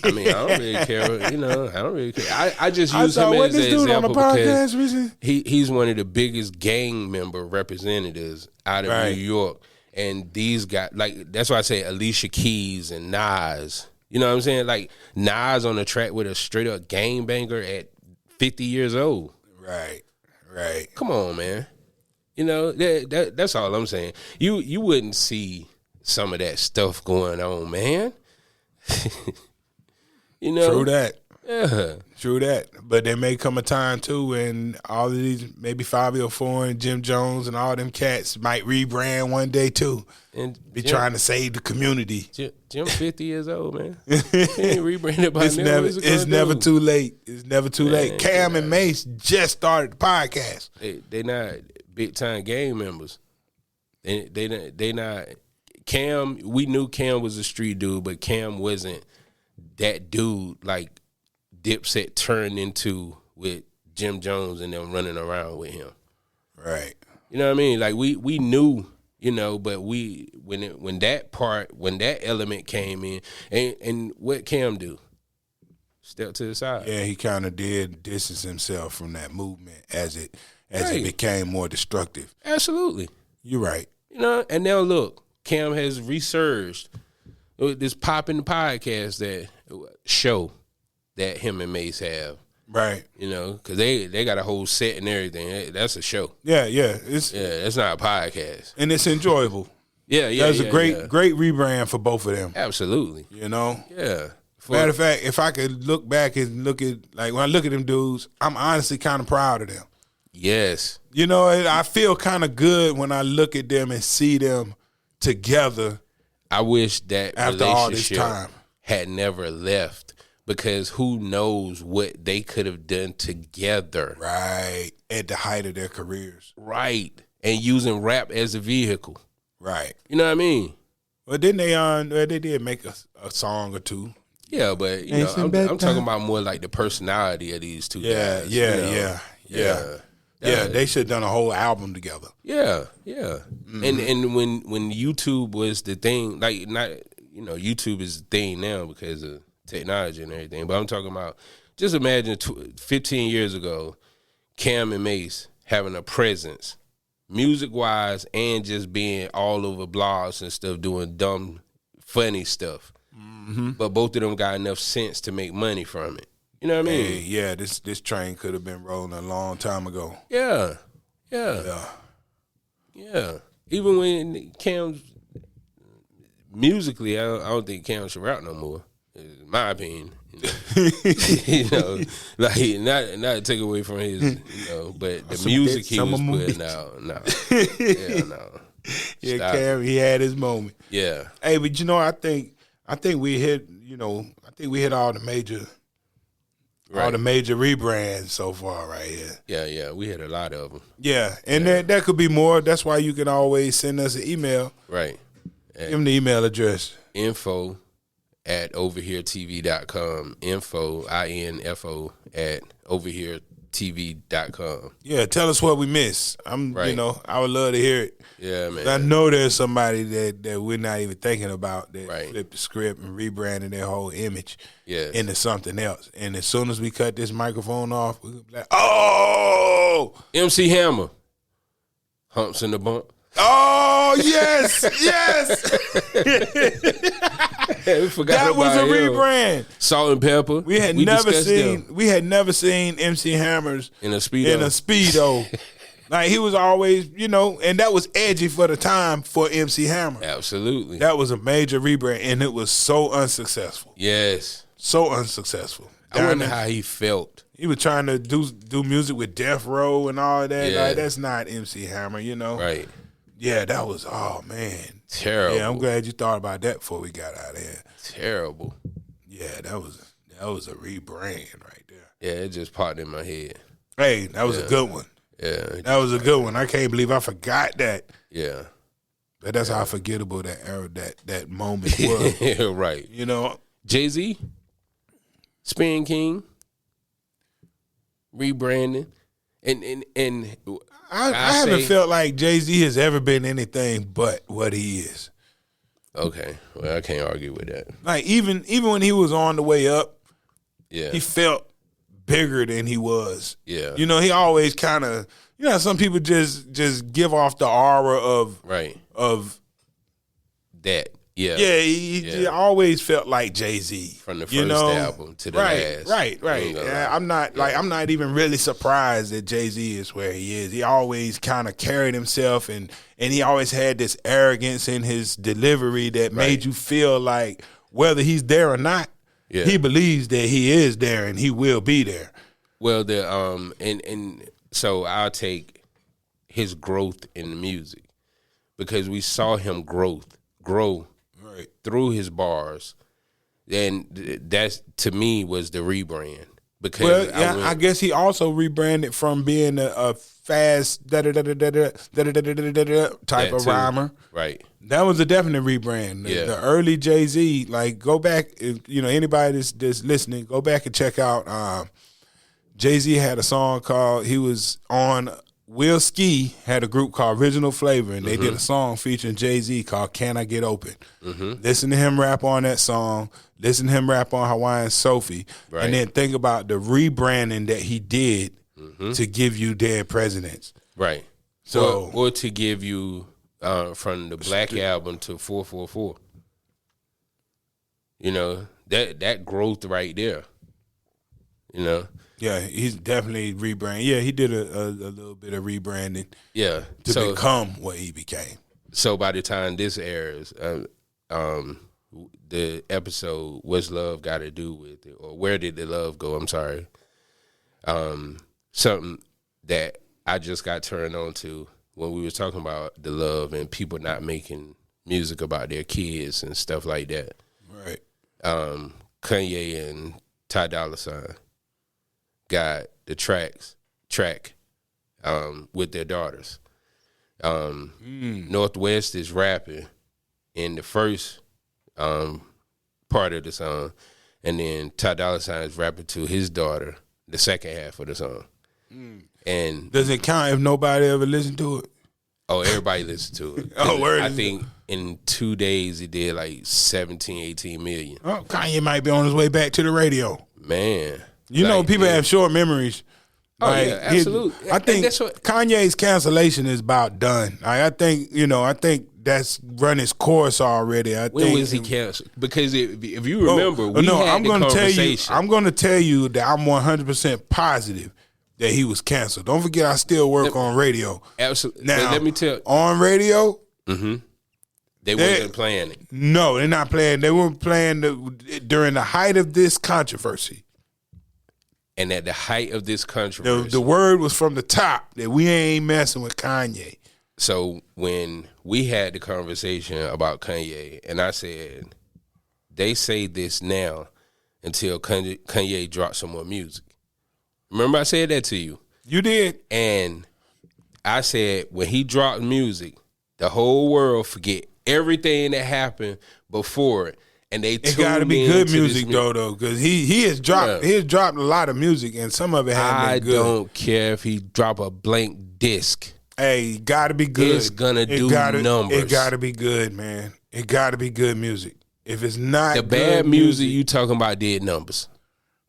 [SPEAKER 2] I mean, I don't really care. I don't really care. I just use him as an example because he's one of the biggest gang member representatives out of New York. And these guys, like, that's why I say Alicia Keys and Nas. You know what I'm saying? Like, Nas on the track with a straight up gang banger at 50 years old.
[SPEAKER 1] Right.
[SPEAKER 2] Come on, man. You know, that's all I'm saying. You wouldn't see some of that stuff going on, man. You know?
[SPEAKER 1] True that.
[SPEAKER 2] Yeah.
[SPEAKER 1] True that. But there may come a time, too, when all of these, maybe Fabio Foreign, Jim Jones, and all them cats might rebrand one day, too. And be trying to save the community.
[SPEAKER 2] Jim 50 years old, man. He ain't rebranded by now.
[SPEAKER 1] It's never too late. It's never too late. Cam and Mace just started the podcast.
[SPEAKER 2] They not big-time gang members. They not. Cam, we knew Cam was a street dude, but Cam wasn't that dude like Dipset turned into with Jim Jones and them running around with him.
[SPEAKER 1] Right.
[SPEAKER 2] You know what I mean? Like we knew, you know, but when that element came in, and what Cam do? Step to the side.
[SPEAKER 1] Yeah, he kind of did distance himself from that movement as it became more destructive.
[SPEAKER 2] Absolutely.
[SPEAKER 1] You're right.
[SPEAKER 2] You know, and now look, Cam has resurged with this popping podcast show that him and Mace have.
[SPEAKER 1] Right.
[SPEAKER 2] You know, because they got a whole set and everything. That's a show.
[SPEAKER 1] Yeah.
[SPEAKER 2] It's not a podcast.
[SPEAKER 1] And it's enjoyable.
[SPEAKER 2] Yeah.
[SPEAKER 1] That's a great rebrand for both of them.
[SPEAKER 2] Absolutely.
[SPEAKER 1] You know?
[SPEAKER 2] Yeah.
[SPEAKER 1] Matter of fact, if I could look back and look at, like, when I look at them dudes, I'm honestly kind of proud of them.
[SPEAKER 2] Yes.
[SPEAKER 1] You know, I feel kind of good when I look at them and see them together.
[SPEAKER 2] I wish that
[SPEAKER 1] after all this time
[SPEAKER 2] had never left because who knows what they could have done together.
[SPEAKER 1] Right. At the height of their careers.
[SPEAKER 2] Right. And using rap as a vehicle.
[SPEAKER 1] Right.
[SPEAKER 2] You know what I mean?
[SPEAKER 1] Well, didn't they did make a song or two.
[SPEAKER 2] Yeah, but you know, I'm talking about more like the personality of these two guys.
[SPEAKER 1] Yeah. They should have done a whole album together.
[SPEAKER 2] Yeah. Mm-hmm. And when YouTube was the thing, like not, you know, YouTube is the thing now because of technology and everything. But I'm talking about, just imagine 15 years ago, Cam and Mace having a presence, music wise, and just being all over blogs and stuff, doing dumb, funny stuff. Mm-hmm. But both of them got enough sense to make money from it. You know what I mean?
[SPEAKER 1] Hey, yeah, this train could have been rolling a long time ago.
[SPEAKER 2] Yeah. Even when Cam's musically, I don't think Cam should rap no more. In my opinion, you know, like not to take away from his, you know, but the music he was putting out, no.
[SPEAKER 1] Yeah,
[SPEAKER 2] Stop.
[SPEAKER 1] Cam, he had his moment.
[SPEAKER 2] Yeah.
[SPEAKER 1] Hey, but you know, I think we hit, you know, all the major. Right. All the major rebrands so far right here.
[SPEAKER 2] Yeah, we had a lot of them.
[SPEAKER 1] Yeah, and there could be more. That's why you can always send us an email.
[SPEAKER 2] Right.
[SPEAKER 1] Give them the email address.
[SPEAKER 2] info@overheretv.com. info @overheretv.com.
[SPEAKER 1] Yeah, tell us what we missed. You know, I would love to hear it.
[SPEAKER 2] Yeah, man.
[SPEAKER 1] I know there's somebody that we're not even thinking about that
[SPEAKER 2] Right.
[SPEAKER 1] flipped the script and rebranded their whole image
[SPEAKER 2] Yes.
[SPEAKER 1] into something else. And as soon as we cut this microphone off, we're be like, oh!
[SPEAKER 2] MC Hammer. Humps in the bump.
[SPEAKER 1] Oh, yes! Yes!
[SPEAKER 2] We forgot
[SPEAKER 1] That
[SPEAKER 2] about
[SPEAKER 1] was a
[SPEAKER 2] him.
[SPEAKER 1] rebrand.
[SPEAKER 2] Salt and Pepper.
[SPEAKER 1] We had never seen MC Hammers
[SPEAKER 2] in a
[SPEAKER 1] Speedo. Like, he was always, you know, and that was edgy for the time for MC Hammer.
[SPEAKER 2] Absolutely.
[SPEAKER 1] That was a major rebrand, and it was so unsuccessful.
[SPEAKER 2] Yes.
[SPEAKER 1] So unsuccessful.
[SPEAKER 2] I wonder how he felt.
[SPEAKER 1] He was trying to do music with Death Row and all that.
[SPEAKER 2] Yeah.
[SPEAKER 1] Like, that's not MC Hammer, you know?
[SPEAKER 2] Right.
[SPEAKER 1] Yeah, that was, oh, man.
[SPEAKER 2] Terrible.
[SPEAKER 1] Yeah, I'm glad you thought about that before we got out of here.
[SPEAKER 2] Terrible.
[SPEAKER 1] Yeah, that was a rebrand right there.
[SPEAKER 2] Yeah, it just popped in my head.
[SPEAKER 1] Hey, that was a good one.
[SPEAKER 2] Yeah.
[SPEAKER 1] That was a good one. I can't believe I forgot that.
[SPEAKER 2] Yeah.
[SPEAKER 1] But that's how forgettable that era, that moment was.
[SPEAKER 2] Yeah, right.
[SPEAKER 1] You know?
[SPEAKER 2] Jay-Z, Spin King, rebranding. And
[SPEAKER 1] I haven't felt like Jay-Z has ever been anything but what he is.
[SPEAKER 2] Okay. Well, I can't argue with that.
[SPEAKER 1] Like, even when he was on the way up,
[SPEAKER 2] Yeah.
[SPEAKER 1] he felt bigger than he was.
[SPEAKER 2] Yeah.
[SPEAKER 1] You know, he always kind of, you know, some people just give off the aura of
[SPEAKER 2] that. Yeah.
[SPEAKER 1] Yeah, he always felt like Jay-Z.
[SPEAKER 2] From the first album to the last.
[SPEAKER 1] Right. Yeah, I'm not even really surprised that Jay-Z is where he is. He always kind of carried himself and he always had this arrogance in his delivery that made you feel like whether he's there or not, he believes that he is there and he will be there.
[SPEAKER 2] Well, and so I'll take his growth in the music because we saw him grow through his bars, and that's to me was the rebrand. Because
[SPEAKER 1] I guess he also rebranded from being a fast type of rhymer.
[SPEAKER 2] Right.
[SPEAKER 1] That was a definite rebrand. The early Jay-Z, like, go back, you know, anybody that's listening, go back and check out. Jay-Z had a song called, he was on, Will Ski had a group called Original Flavor, and they did a song featuring Jay-Z called Can I Get Open? Listen to him rap on that song. Listen to him rap on Hawaiian Sophie. And then think about the rebranding that he did to give you Dead Presidents.
[SPEAKER 2] Right. So, or to give you from the Black Album to 444. You know, that growth right there. You know?
[SPEAKER 1] Yeah, he's definitely rebranding. Yeah, he did a little bit of rebranding.
[SPEAKER 2] Yeah.
[SPEAKER 1] To become what he became.
[SPEAKER 2] So by the time this airs, the episode "What's Love Got to Do with It?" or "Where Did the Love Go?" I'm sorry. Something that I just got turned on to when we was talking about the love and people not making music about their kids and stuff like that.
[SPEAKER 1] Right.
[SPEAKER 2] Kanye and Ty Dolla $ign got the track with their daughters. Northwest is rapping in the first part of the song, and then Ty Dolla $ign is rapping to his daughter the second half of the song. And
[SPEAKER 1] does it count if nobody ever listened to it?
[SPEAKER 2] Oh, everybody listened to it.
[SPEAKER 1] Word.
[SPEAKER 2] I think in 2 days it did like 17, 18 million.
[SPEAKER 1] Oh, Kanye might be on his way back to the radio.
[SPEAKER 2] Man.
[SPEAKER 1] You know, people have short memories.
[SPEAKER 2] Oh, yeah, absolutely.
[SPEAKER 1] I think that's what Kanye's cancellation is about done. I think that's run its course already.
[SPEAKER 2] When was he canceled? Because if you remember, I'm going
[SPEAKER 1] to tell you that I'm 100% positive that he was canceled. Don't forget, I still work on radio.
[SPEAKER 2] Absolutely.
[SPEAKER 1] Now,
[SPEAKER 2] let me tell you.
[SPEAKER 1] On radio,
[SPEAKER 2] they wasn't playing it.
[SPEAKER 1] No, they're not playing. They weren't playing during the height of this controversy.
[SPEAKER 2] And at the height of this controversy,
[SPEAKER 1] the word was from the top that we ain't messing with Kanye.
[SPEAKER 2] So when we had the conversation about Kanye, and I said, they say this now until Kanye drops some more music. Remember I said that to you?
[SPEAKER 1] You did.
[SPEAKER 2] And I said, when he dropped music, the whole world forget everything that happened before it. And it
[SPEAKER 1] got to be good music though, because he has dropped a lot of music, and some of it has been good.
[SPEAKER 2] I don't care if he drop a blank disc.
[SPEAKER 1] Hey, got to be good.
[SPEAKER 2] It's gonna do numbers.
[SPEAKER 1] It got to be good, man. It got to be good musiik. If it's not
[SPEAKER 2] the bad music you talking about did numbers.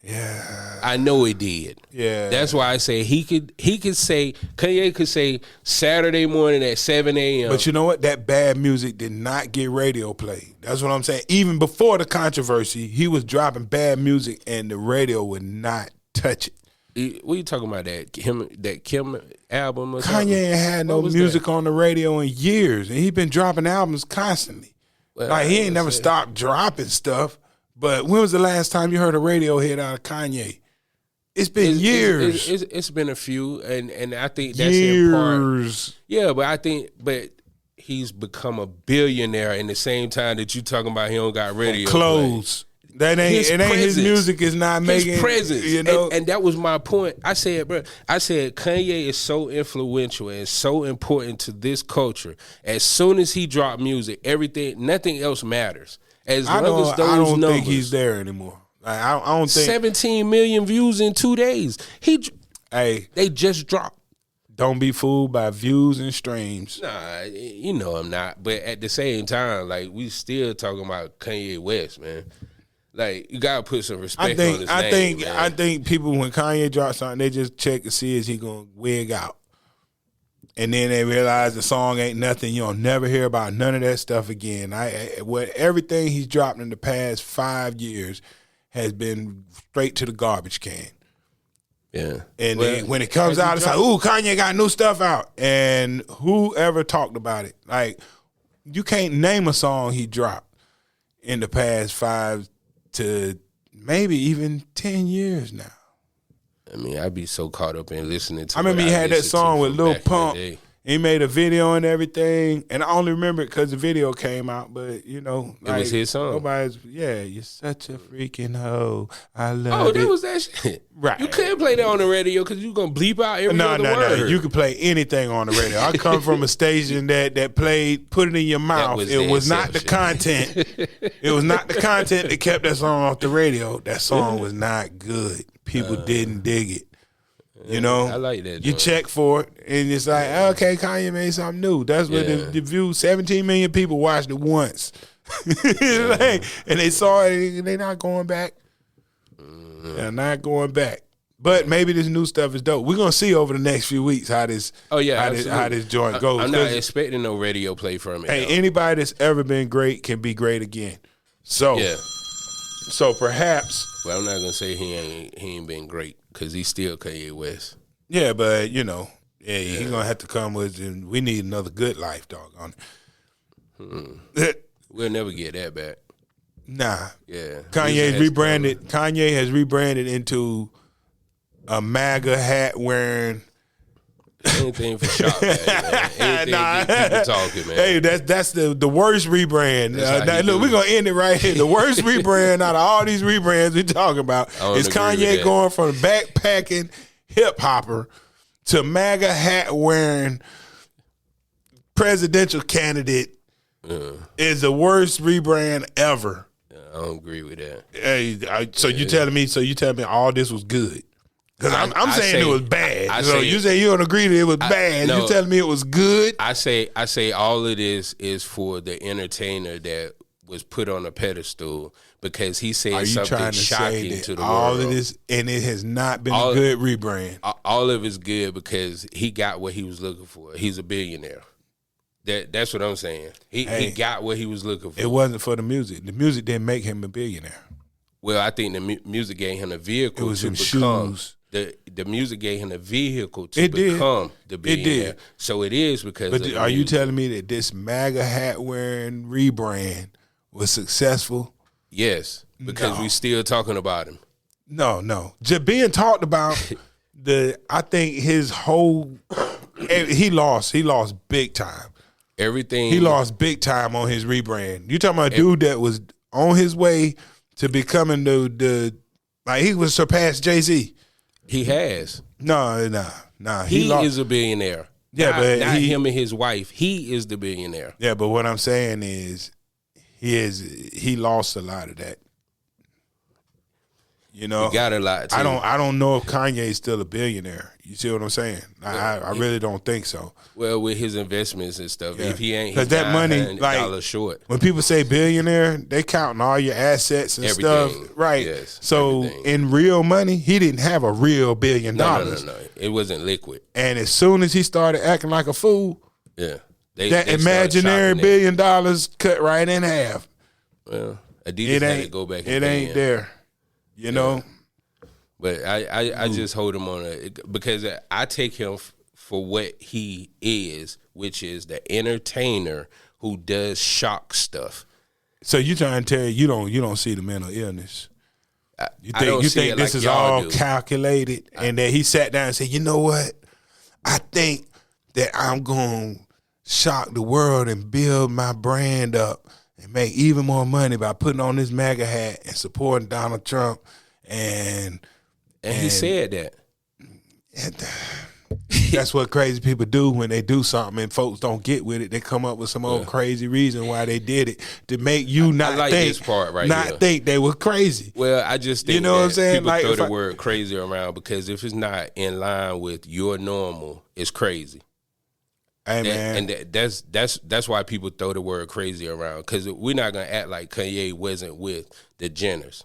[SPEAKER 1] Yeah,
[SPEAKER 2] I know it did.
[SPEAKER 1] Yeah,
[SPEAKER 2] that's why I say Kanye could say Saturday morning at 7 a.m.
[SPEAKER 1] But you know what? That bad music did not get radio play. That's what I'm saying. Even before the controversy, he was dropping bad music, and the radio would not touch it.
[SPEAKER 2] What are you talking about? That Kim album? Or
[SPEAKER 1] Kanye
[SPEAKER 2] something?
[SPEAKER 1] ain't had no music on the radio in years, and he been dropping albums constantly. Well, he ain't never stopped dropping stuff. But when was the last time you heard a radio hit out of Kanye? It's been years.
[SPEAKER 2] It's been a few, and I think that's in part. Yeah, but he's become a billionaire in the same time that you talking about he don't got radio
[SPEAKER 1] clothes. That ain't his music is not making
[SPEAKER 2] his presence.
[SPEAKER 1] You know,
[SPEAKER 2] and that was my point. I said Kanye is so influential and so important to this culture. As soon as he dropped music, nothing else matters. As long as those
[SPEAKER 1] I don't
[SPEAKER 2] numbers,
[SPEAKER 1] think he's there anymore. I don't think
[SPEAKER 2] 17 million views in 2 days. They just dropped.
[SPEAKER 1] Don't be fooled by views and streams.
[SPEAKER 2] Nah, you know I'm not. But at the same time, like we still talking about Kanye West, man. Like you gotta put some respect on his name.
[SPEAKER 1] I think people when Kanye drops something, they just check to see is he gonna wig out. And then they realize the song ain't nothing. You'll never hear about none of that stuff again. Everything he's dropped in the past 5 years has been straight to the garbage can.
[SPEAKER 2] Yeah.
[SPEAKER 1] And then when it comes out, it's like, ooh, Kanye got new stuff out. And whoever talked about it? Like, you can't name a song he dropped in the past 5 to maybe even 10 years now.
[SPEAKER 2] I mean, I'd be so caught up in listening to.
[SPEAKER 1] I remember he had that song with Lil Pump. He made a video and everything, and I only remember it because the video came out. But you know,
[SPEAKER 2] it was his song.
[SPEAKER 1] You're such a freaking hoe. I love it.
[SPEAKER 2] Oh, that was that shit.
[SPEAKER 1] Right.
[SPEAKER 2] You couldn't play that on the radio because you gonna bleep out every other word.
[SPEAKER 1] No. You could play anything on the radio. I come from a station that played "Put It in Your Mouth." It was not the content. It was not the content that kept that song off the radio. That song was not good. People didn't dig it. You know,
[SPEAKER 2] I like that.
[SPEAKER 1] You check for it, and it's like, okay, Kanye made something new. That's what the view. 17 million people watched it once, and they saw it, and they're not going back. They're not going back. But maybe this new stuff is dope. We're gonna see over the next few weeks how this joint goes.
[SPEAKER 2] I'm not expecting no radio play from it.
[SPEAKER 1] Hey, anybody that's ever been great can be great again. So perhaps.
[SPEAKER 2] Well, I'm not gonna say he ain't been great because he's still Kanye West.
[SPEAKER 1] Yeah, but you know, he's gonna have to come with. And we need another good life, dog. On it.
[SPEAKER 2] We'll never get that back.
[SPEAKER 1] Nah.
[SPEAKER 2] Yeah.
[SPEAKER 1] Kanye has rebranded into a MAGA hat wearing
[SPEAKER 2] Anything for shock value, man. Anything to get people talking, man.
[SPEAKER 1] Hey, that's the worst rebrand. Look, we're gonna end it right here. The worst rebrand out of all these rebrands we talking about is Kanye going from backpacking hip hopper to MAGA hat wearing presidential candidate. Is the worst rebrand ever.
[SPEAKER 2] I don't agree with that.
[SPEAKER 1] Hey, so you telling me all this was good? Because I'm saying it was bad. You say you don't agree that it was bad. No, you telling me it was good?
[SPEAKER 2] I say all of this is for the entertainer that was put on a pedestal because he said something shocking to the world.
[SPEAKER 1] All of this, and it has not been a good rebrand.
[SPEAKER 2] All of it's good because he got what he was looking for. He's a billionaire. That's what I'm saying. He got what he was looking for.
[SPEAKER 1] It wasn't for the music. The music didn't make him a billionaire.
[SPEAKER 2] Well, I think the music gave him a vehicle to become. The music gave him a vehicle to become the billionaire. It did. So it is because. But
[SPEAKER 1] are you telling me that this MAGA hat wearing rebrand was successful?
[SPEAKER 2] Yes, because we still talking about him.
[SPEAKER 1] No. Just being talked about. I think his whole he lost big time.
[SPEAKER 2] Everything
[SPEAKER 1] he lost big time on his rebrand. You talking about a dude that was on his way to becoming like he was surpassed Jay-Z.
[SPEAKER 2] He has.
[SPEAKER 1] No.
[SPEAKER 2] He is a billionaire.
[SPEAKER 1] Yeah, but
[SPEAKER 2] not him and his wife. He is the billionaire.
[SPEAKER 1] Yeah, but what I'm saying is he lost a lot of that. You know,
[SPEAKER 2] he got a lot too.
[SPEAKER 1] I don't know if Kanye is still a billionaire. You see what I'm saying? I really don't think so.
[SPEAKER 2] Well, with his investments and stuff, if he ain't,
[SPEAKER 1] because that money, like
[SPEAKER 2] $1 short.
[SPEAKER 1] When people say billionaire, they counting all your assets and stuff, right?
[SPEAKER 2] Yes,
[SPEAKER 1] so in real money, he didn't have a real $1 billion.
[SPEAKER 2] No, it wasn't liquid.
[SPEAKER 1] And as soon as he started acting like a fool, that imaginary $1 billion cut right in half.
[SPEAKER 2] Well, Adidas had to go back.
[SPEAKER 1] It ain't there. You know,
[SPEAKER 2] but I just hold him on it because I take him for what he is, which is the entertainer who does shock stuff.
[SPEAKER 1] So you trying to tell you don't see the mental illness? You think this is all calculated, and that he sat down and said, you know what? I think that I'm going to shock the world and build my brand up and make even more money by putting on this MAGA hat and supporting Donald Trump. And
[SPEAKER 2] he said that.
[SPEAKER 1] That's what crazy people do when they do something and folks don't get with it. They come up with some old crazy reason why they did it to make you think they were crazy.
[SPEAKER 2] Well, I just think
[SPEAKER 1] you know what I'm saying?
[SPEAKER 2] People throw the word crazy around because if it's not in line with your normal, it's crazy.
[SPEAKER 1] Hey, man.
[SPEAKER 2] And that's why people throw the word crazy around because we're not gonna act like Kanye wasn't with the Jenners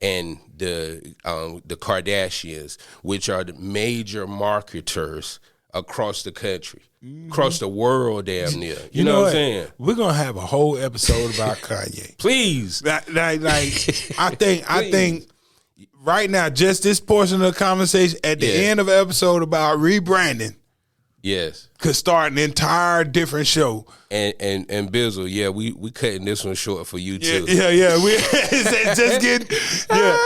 [SPEAKER 2] and the Kardashians, which are the major marketers across the country, across the world, damn near. You know what I'm saying?
[SPEAKER 1] We're gonna have a whole episode about Kanye.
[SPEAKER 2] Please,
[SPEAKER 1] I think. Right now, just this portion of the conversation at the end of the episode about rebranding.
[SPEAKER 2] Yes,
[SPEAKER 1] could start an entire different show.
[SPEAKER 2] And Bizzle, we cutting this one short for you too.
[SPEAKER 1] Yeah. We just getting. Yeah.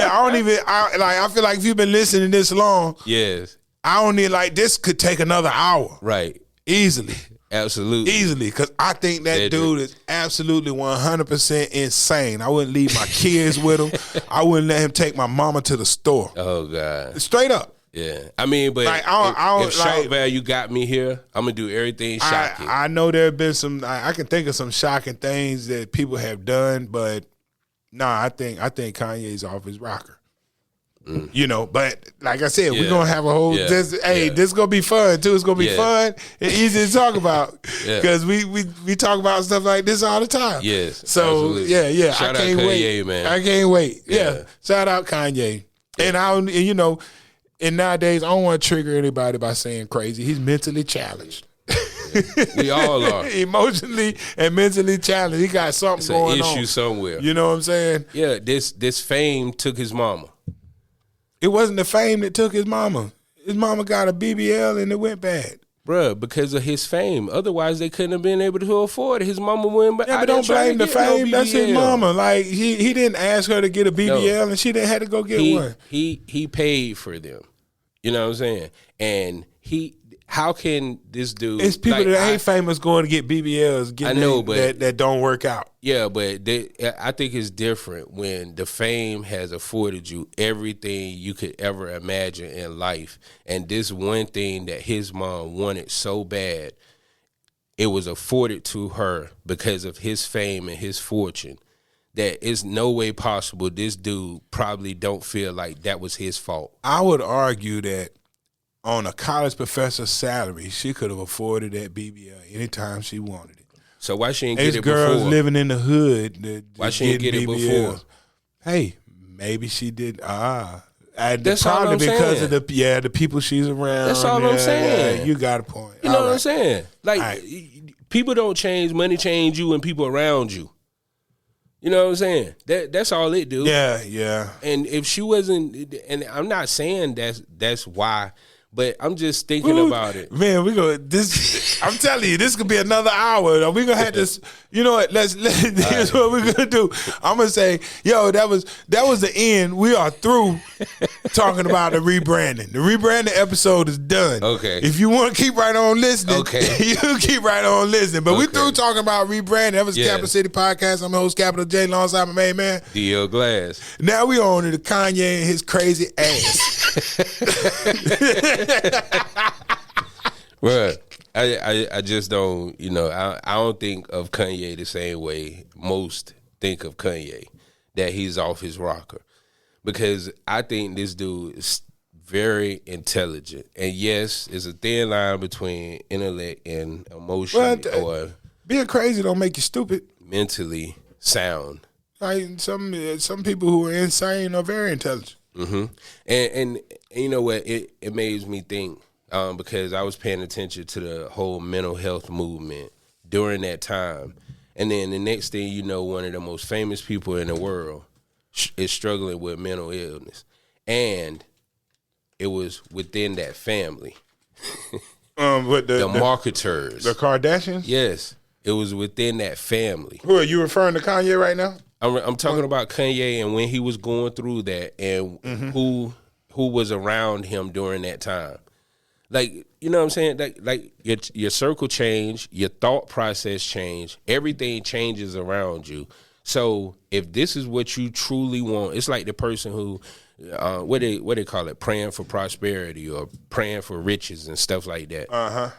[SPEAKER 1] I feel like if you've been listening this long,
[SPEAKER 2] yes,
[SPEAKER 1] I don't need this could take another hour,
[SPEAKER 2] right?
[SPEAKER 1] Easily,
[SPEAKER 2] absolutely,
[SPEAKER 1] easily. Because I think that dude is absolutely 100% insane. I wouldn't leave my kids with him. I wouldn't let him take my mama to the store.
[SPEAKER 2] Oh God,
[SPEAKER 1] straight up.
[SPEAKER 2] Yeah, I mean, but if shock value got me here, I'm gonna do everything shocking.
[SPEAKER 1] I know there have been some. I can think of some shocking things that people have done, but I think Kanye's off his rocker. You know, but like I said, we're gonna have a whole. This is gonna be fun too. It's gonna be fun and easy to talk about because we talk about stuff like this all the time.
[SPEAKER 2] Yes.
[SPEAKER 1] So
[SPEAKER 2] absolutely. Shout
[SPEAKER 1] I can't
[SPEAKER 2] out Kanye,
[SPEAKER 1] wait,
[SPEAKER 2] man.
[SPEAKER 1] I can't wait. Yeah. Shout out Kanye. And and nowadays, I don't want to trigger anybody by saying crazy. He's mentally challenged.
[SPEAKER 2] We all are.
[SPEAKER 1] Emotionally and mentally challenged. He got something going on.
[SPEAKER 2] It's an issue somewhere.
[SPEAKER 1] You know what I'm saying?
[SPEAKER 2] Yeah, this fame took his mama.
[SPEAKER 1] It wasn't the fame that took his mama. His mama got a BBL and it went bad.
[SPEAKER 2] Bruh, because of his fame. Otherwise, they couldn't have been able to afford it. His mama went back.
[SPEAKER 1] Yeah, but don't blame the fame. That's his mama. Like, he didn't ask her to get a BBL and she didn't have to go get one.
[SPEAKER 2] He paid for them. You know what I'm saying? And how can this dude?
[SPEAKER 1] It's people that ain't famous going to get BBLs. I know, but that don't work out.
[SPEAKER 2] Yeah, but I think it's different when the fame has afforded you everything you could ever imagine in life, and this one thing that his mom wanted so bad, it was afforded to her because of his fame and his fortune. That is no way possible this dude probably don't feel like that was his fault.
[SPEAKER 1] I would argue that on a college professor's salary, she could have afforded that BBL anytime she wanted it.
[SPEAKER 2] So why she didn't get it
[SPEAKER 1] girls
[SPEAKER 2] before?
[SPEAKER 1] Living in the hood.
[SPEAKER 2] Why she didn't get it before?
[SPEAKER 1] Hey, maybe she did.
[SPEAKER 2] That's
[SPEAKER 1] probably
[SPEAKER 2] all I'm
[SPEAKER 1] because
[SPEAKER 2] saying.
[SPEAKER 1] of the people she's around.
[SPEAKER 2] That's all I'm saying.
[SPEAKER 1] Yeah, you got a point.
[SPEAKER 2] You know what I'm saying? Like, people don't change, money change you and people around you. You know what I'm saying? That's all it do.
[SPEAKER 1] Yeah.
[SPEAKER 2] And if she wasn't, and I'm not saying that's why, but I'm just thinking about it.
[SPEAKER 1] Man, I'm telling you, this could be another hour. We're gonna have this. You know what? Here's what we're gonna do. I'm gonna say, yo, that was the end. We are through talking about the rebranding. The rebranding episode is done.
[SPEAKER 2] Okay.
[SPEAKER 1] If you want to keep right on listening,
[SPEAKER 2] okay,
[SPEAKER 1] you keep right on listening. But we through talking about rebranding. That was Capital City Podcast. I'm the host, Capital J, alongside my main man,
[SPEAKER 2] D.L. Glass.
[SPEAKER 1] Now we on to Kanye and his crazy ass.
[SPEAKER 2] Well, I just don't, I don't think of Kanye the same way most think of Kanye, that he's off his rocker. Because I think this dude is very intelligent. And yes, there's a thin line between intellect and emotion, or
[SPEAKER 1] being crazy don't make you stupid.
[SPEAKER 2] Mentally sound.
[SPEAKER 1] Like some people who are insane are very intelligent.
[SPEAKER 2] Mm-hmm. And you know what? It made me think, because I was paying attention to the whole mental health movement during that time. And then the next thing you know, one of the most famous people in the world is struggling with mental illness. And it was within that family. The marketers.
[SPEAKER 1] The Kardashians?
[SPEAKER 2] Yes. It was within that family.
[SPEAKER 1] Who are you referring to, Kanye right now?
[SPEAKER 2] I'm talking about Kanye and when he was going through that, and who was around him during that time. Like, you know what I'm saying? Like your circle changed, your thought process changed, everything changes around you. So if this is what you truly want, it's like the person who, what they call it, praying for prosperity or praying for riches and stuff like that.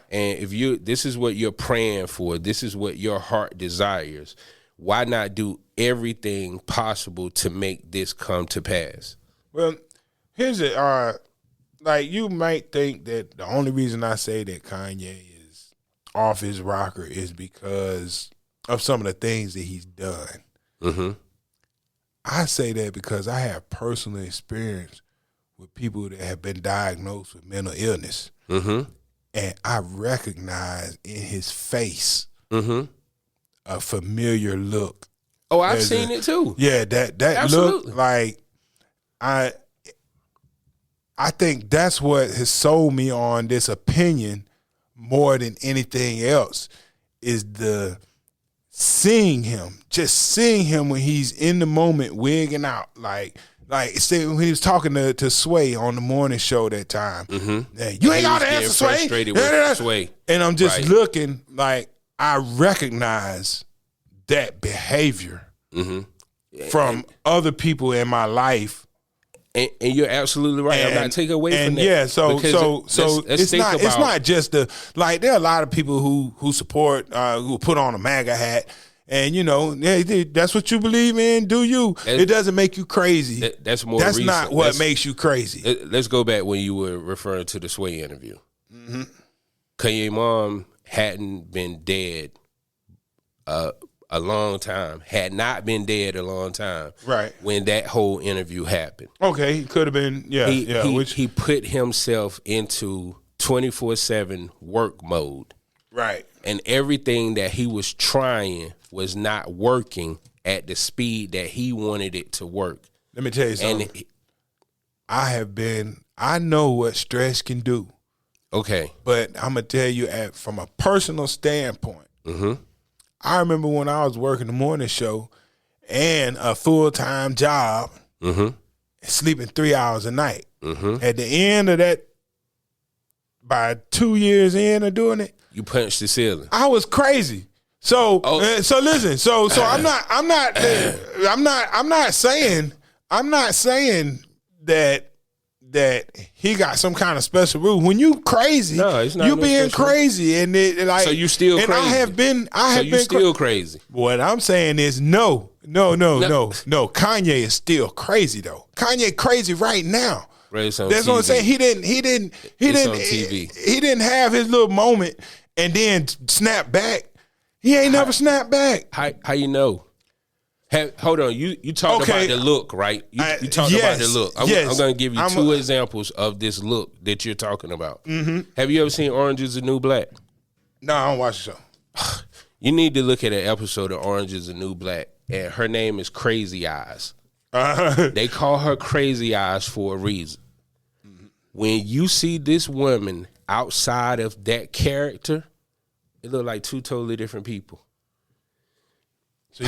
[SPEAKER 2] And if this is what you're praying for, this is what your heart desires, why not do everything possible to make this come to pass?
[SPEAKER 1] Well, here's it. Like, you might think that the only reason I say that Kanye is off his rocker is because of some of the things that he's done.
[SPEAKER 2] Mm-hmm.
[SPEAKER 1] I say that because I have personal experience with people that have been diagnosed with mental illness.
[SPEAKER 2] Mm-hmm.
[SPEAKER 1] And I recognize in his face
[SPEAKER 2] a
[SPEAKER 1] familiar look.
[SPEAKER 2] Oh, I've seen it too.
[SPEAKER 1] Yeah, that
[SPEAKER 2] Absolutely.
[SPEAKER 1] look, like, I think that's what has sold me on this opinion more than anything else, is seeing him when he's in the moment, wigging out, like say when he was talking to Sway on the morning show that time.
[SPEAKER 2] Mm-hmm.
[SPEAKER 1] Hey, you ain't got to answer, Sway.
[SPEAKER 2] Frustrated with Sway.
[SPEAKER 1] And I'm just looking, like, I recognize that behavior from other people in my life.
[SPEAKER 2] And you're absolutely right. I'm not taking away from that.
[SPEAKER 1] Yeah, so it's not just there are a lot of people who support, who put on a MAGA hat, and that's what you believe in. Do you? It doesn't make you crazy.
[SPEAKER 2] That's more.
[SPEAKER 1] That's
[SPEAKER 2] recent.
[SPEAKER 1] not what makes you crazy.
[SPEAKER 2] Let's go back when you were referring to the Sway interview. Mm-hmm. Kanye mom hadn't been dead a long time, had not been dead a long time,
[SPEAKER 1] right,
[SPEAKER 2] when that whole interview happened.
[SPEAKER 1] Okay, he could have been,
[SPEAKER 2] he put himself into 24/7 work mode,
[SPEAKER 1] right,
[SPEAKER 2] and everything that he was trying was not working at the speed that he wanted it to work.
[SPEAKER 1] Let me tell you something. I know what stress can do.
[SPEAKER 2] Okay,
[SPEAKER 1] but I'm gonna tell you, from a personal standpoint. I remember when I was working the morning show and a full-time job, sleeping 3 hours a night. At the end of that by 2 years in of doing it,
[SPEAKER 2] You punched the ceiling.
[SPEAKER 1] I was crazy. So so listen. So I'm not saying that he got some kind of special rule. When you crazy,
[SPEAKER 2] No, it's not
[SPEAKER 1] you
[SPEAKER 2] no
[SPEAKER 1] being
[SPEAKER 2] special.
[SPEAKER 1] crazy, and it, like
[SPEAKER 2] So you still
[SPEAKER 1] and
[SPEAKER 2] crazy.
[SPEAKER 1] I have been
[SPEAKER 2] Still crazy.
[SPEAKER 1] What I'm saying is no. Kanye is still crazy though. Kanye crazy right now.
[SPEAKER 2] Right, it's on
[SPEAKER 1] That's what I'm
[SPEAKER 2] TV.
[SPEAKER 1] saying. He didn't
[SPEAKER 2] on TV.
[SPEAKER 1] He didn't have his little moment and then snap back. He ain't never snapped back.
[SPEAKER 2] How you know? Hold on, you talked
[SPEAKER 1] Okay.
[SPEAKER 2] about the look, right? You talked about the look. I'm going to give you two examples of this look that you're talking about. Mm-hmm. Have you ever seen Orange is the New Black?
[SPEAKER 1] No, I don't watch the show.
[SPEAKER 2] You need to look at an episode of Orange is the New Black, and her name is Crazy Eyes. They call her Crazy Eyes for a reason. Mm-hmm. When you see this woman outside of that character, it look like two totally different people. So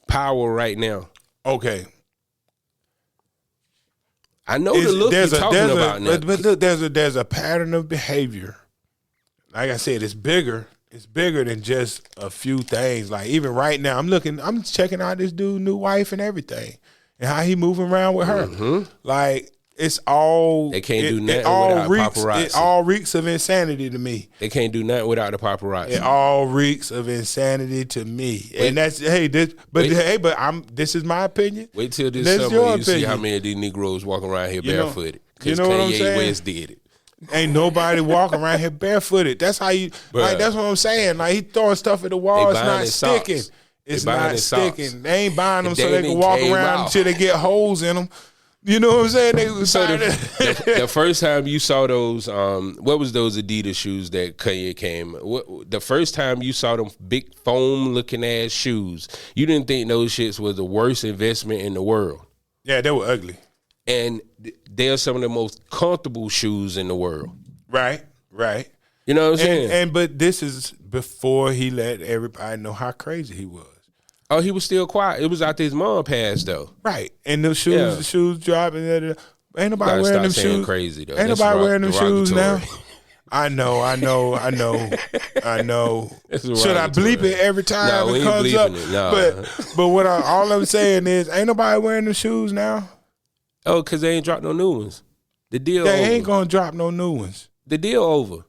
[SPEAKER 2] Power right now.
[SPEAKER 1] Okay.
[SPEAKER 2] I know the look you're talking about now.
[SPEAKER 1] But look, there's a pattern of behavior. Like I said, it's bigger. It's bigger than just a few things. Like even right now, I'm checking out this dude's new wife and everything, and how he moving around with her. Mm-hmm. Like it's all
[SPEAKER 2] they can't do nothing without paparazzi.
[SPEAKER 1] It all reeks of insanity to me.
[SPEAKER 2] They can't do nothing without the paparazzi.
[SPEAKER 1] It all reeks of insanity to me. And that's this is my opinion.
[SPEAKER 2] Wait till this summer you see how many of these Negroes walking around here barefooted. Because Kanye West did it.
[SPEAKER 1] Ain't nobody walking around here barefooted. That's how you like. That's what I'm saying. Like he throwing stuff at the wall. It's not sticking. It's not sticking. They ain't buying them so they can walk around until they get holes in them. You know what I'm saying?
[SPEAKER 2] The first time you saw those, what was those Adidas shoes that Kanye came? The first time you saw them big foam looking ass shoes, you didn't think those shits was the worst investment in the world.
[SPEAKER 1] Yeah, they were ugly.
[SPEAKER 2] And they're some of the most comfortable shoes in the world.
[SPEAKER 1] Right.
[SPEAKER 2] You know what I'm saying?
[SPEAKER 1] But this is before he let everybody know how crazy he was.
[SPEAKER 2] Oh, he was still quiet. It was after his mom passed, though.
[SPEAKER 1] Right. And the shoes dropping. Ain't nobody wearing them shoes.
[SPEAKER 2] Crazy, though.
[SPEAKER 1] Ain't nobody wearing them shoes now. I know. Should I bleep it every time it comes up? But all I'm saying is, ain't nobody wearing them shoes now.
[SPEAKER 2] Oh, because they ain't dropped no new ones. The deal
[SPEAKER 1] They
[SPEAKER 2] over.
[SPEAKER 1] ain't going to drop no new ones.
[SPEAKER 2] The deal over.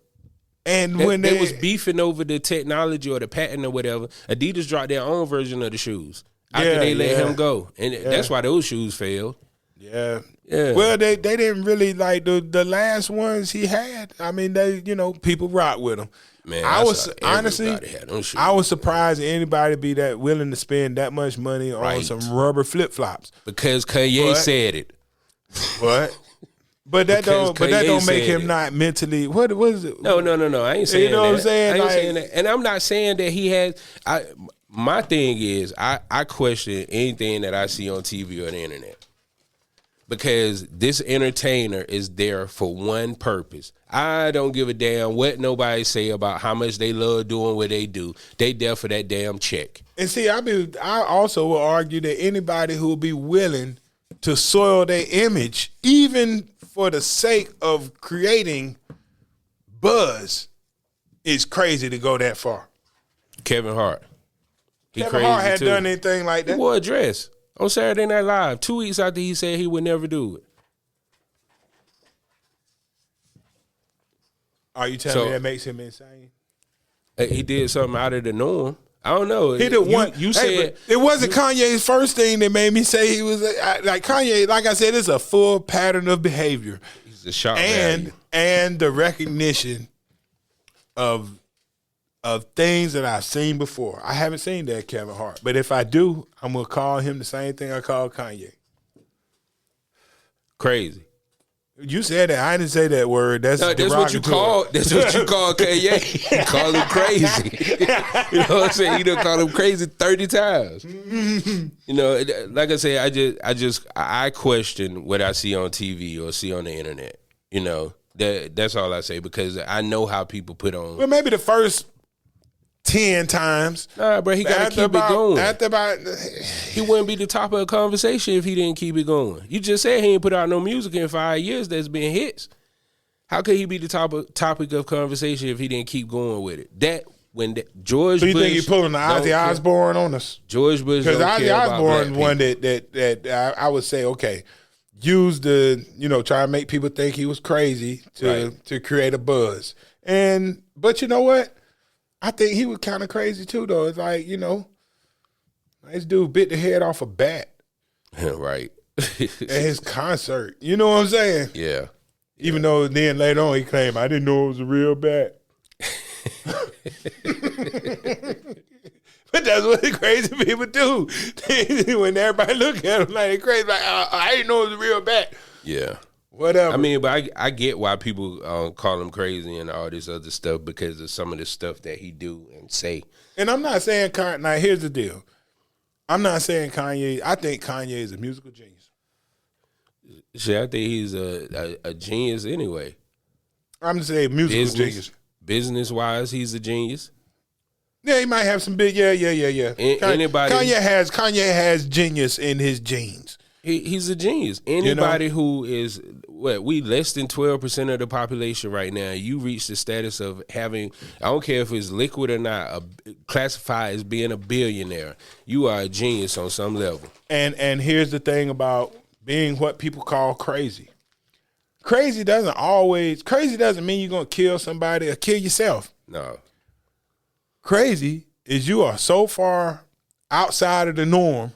[SPEAKER 1] And when
[SPEAKER 2] they was beefing over the technology or the patent or whatever, Adidas dropped their own version of the shoes after they let him go. And that's why those shoes failed.
[SPEAKER 1] Yeah. Well, they didn't really like the last ones he had. I mean, people rock with them.
[SPEAKER 2] Man,
[SPEAKER 1] I was surprised anybody be that willing to spend that much money on some rubber flip flops.
[SPEAKER 2] Because Kanye said it.
[SPEAKER 1] What? But that don't make him not mentally. What was it?
[SPEAKER 2] No. I ain't saying that.
[SPEAKER 1] You know what I'm saying?
[SPEAKER 2] I ain't saying that. And I'm not saying that he has. My thing is, I question anything that I see on TV or the internet. Because this entertainer is there for one purpose. I don't give a damn what nobody say about how much they love doing what they do. They there for that damn check.
[SPEAKER 1] And see, I also will argue that anybody who will be willing to soil their image, even for the sake of creating buzz, is crazy to go that far.
[SPEAKER 2] Kevin Hart.
[SPEAKER 1] Kevin Hart had done anything like that.
[SPEAKER 2] He wore a dress on Saturday Night Live 2 weeks after he said he would never do it.
[SPEAKER 1] Are you telling me that makes him insane?
[SPEAKER 2] He did something out of the norm. I don't know.
[SPEAKER 1] He did one. You said it wasn't Kanye's first thing that made me say he was like Kanye. Like I said, it's a full pattern of behavior.
[SPEAKER 2] He's a shock value.
[SPEAKER 1] And the recognition of things that I've seen before. I haven't seen that Kevin Hart, but if I do, I'm gonna call him the same thing I call Kanye.
[SPEAKER 2] Crazy.
[SPEAKER 1] You said that. I didn't say that word. That's what you call.
[SPEAKER 2] That's what you call Kanye. You call him crazy. You know what I'm saying? You done call him crazy 30 times. You know, like I say, I question what I see on TV or see on the internet. You know, that's all I say because I know how people put on.
[SPEAKER 1] Well, maybe the first 10 times.
[SPEAKER 2] Nah, bro, he got to keep it going.
[SPEAKER 1] After about,
[SPEAKER 2] he wouldn't be the top of the conversation if he didn't keep it going. You just said he ain't put out no music in 5 years that's been hits. How could he be the topic of conversation if he didn't keep going with it? George
[SPEAKER 1] So you
[SPEAKER 2] Bush,
[SPEAKER 1] think he's pulling the Ozzy Osbourne on us?
[SPEAKER 2] George Bush,
[SPEAKER 1] because Ozzy Osbourne
[SPEAKER 2] is
[SPEAKER 1] one that I would say, okay, use the try to make people think he was crazy to create a buzz. But you know what? I think he was kind of crazy too, though. It's like this dude bit the head off a bat,
[SPEAKER 2] right?
[SPEAKER 1] At his concert. You know what I'm saying?
[SPEAKER 2] Yeah.
[SPEAKER 1] Even though then later on he claimed, I didn't know it was a real bat. But that's what the crazy people do. When everybody look at him like they're crazy, like, I didn't know it was a real bat.
[SPEAKER 2] Yeah.
[SPEAKER 1] Whatever.
[SPEAKER 2] I mean, but I get why people call him crazy and all this other stuff because of some of the stuff that he do and say. And
[SPEAKER 1] I'm not saying Kanye. Now, here's the deal. I'm not saying Kanye. I think Kanye is a musical genius.
[SPEAKER 2] See, I think he's a genius anyway.
[SPEAKER 1] I'm just saying musical genius.
[SPEAKER 2] Business-wise, he's a genius.
[SPEAKER 1] Yeah, he might have some big. Yeah.
[SPEAKER 2] Anybody?
[SPEAKER 1] Kanye has genius in his genes.
[SPEAKER 2] He's a genius. Anybody who is we less than 12% of the population right now. You reach the status of having. I don't care if it's liquid or not. Classified as being a billionaire. You are a genius on some level.
[SPEAKER 1] And here's the thing about being what people call crazy. Crazy doesn't mean you're gonna kill somebody or kill yourself.
[SPEAKER 2] No.
[SPEAKER 1] Crazy is you are so far outside of the norm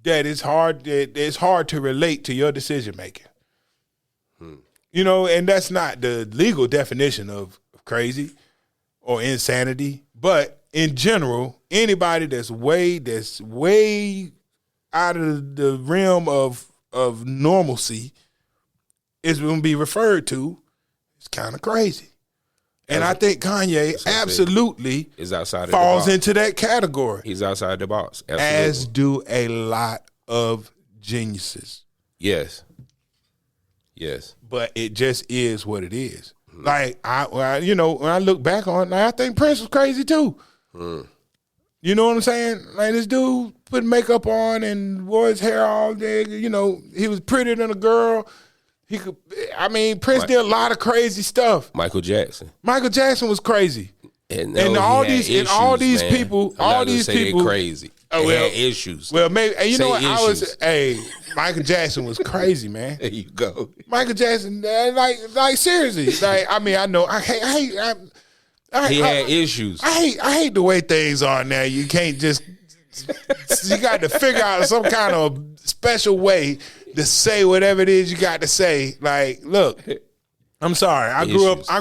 [SPEAKER 1] that it's hard to relate to your decision making. And that's not the legal definition of crazy or insanity, but in general, anybody that's way out of the realm of normalcy is going to be referred to as kind of crazy. And I think Kanye absolutely
[SPEAKER 2] is outside
[SPEAKER 1] falls into that category.
[SPEAKER 2] He's outside the box. Absolutely.
[SPEAKER 1] As do a lot of geniuses.
[SPEAKER 2] Yes.
[SPEAKER 1] But it just is what it is. Like, when I look back on it, I think Prince was crazy too. You know what I'm saying? Like, this dude put makeup on and wore his hair all day. He was prettier than a girl. Prince did a lot of crazy stuff.
[SPEAKER 2] Michael Jackson
[SPEAKER 1] was crazy.
[SPEAKER 2] And
[SPEAKER 1] all these people
[SPEAKER 2] crazy. Had issues.
[SPEAKER 1] Well, maybe, and you know what? Michael Jackson was crazy, man.
[SPEAKER 2] There you go.
[SPEAKER 1] Michael Jackson, like seriously, I know,
[SPEAKER 2] he had issues.
[SPEAKER 1] I hate the way things are now. You can't just, you got to figure out some kind of special way to say whatever it is you got to say. Like, look, I'm sorry. I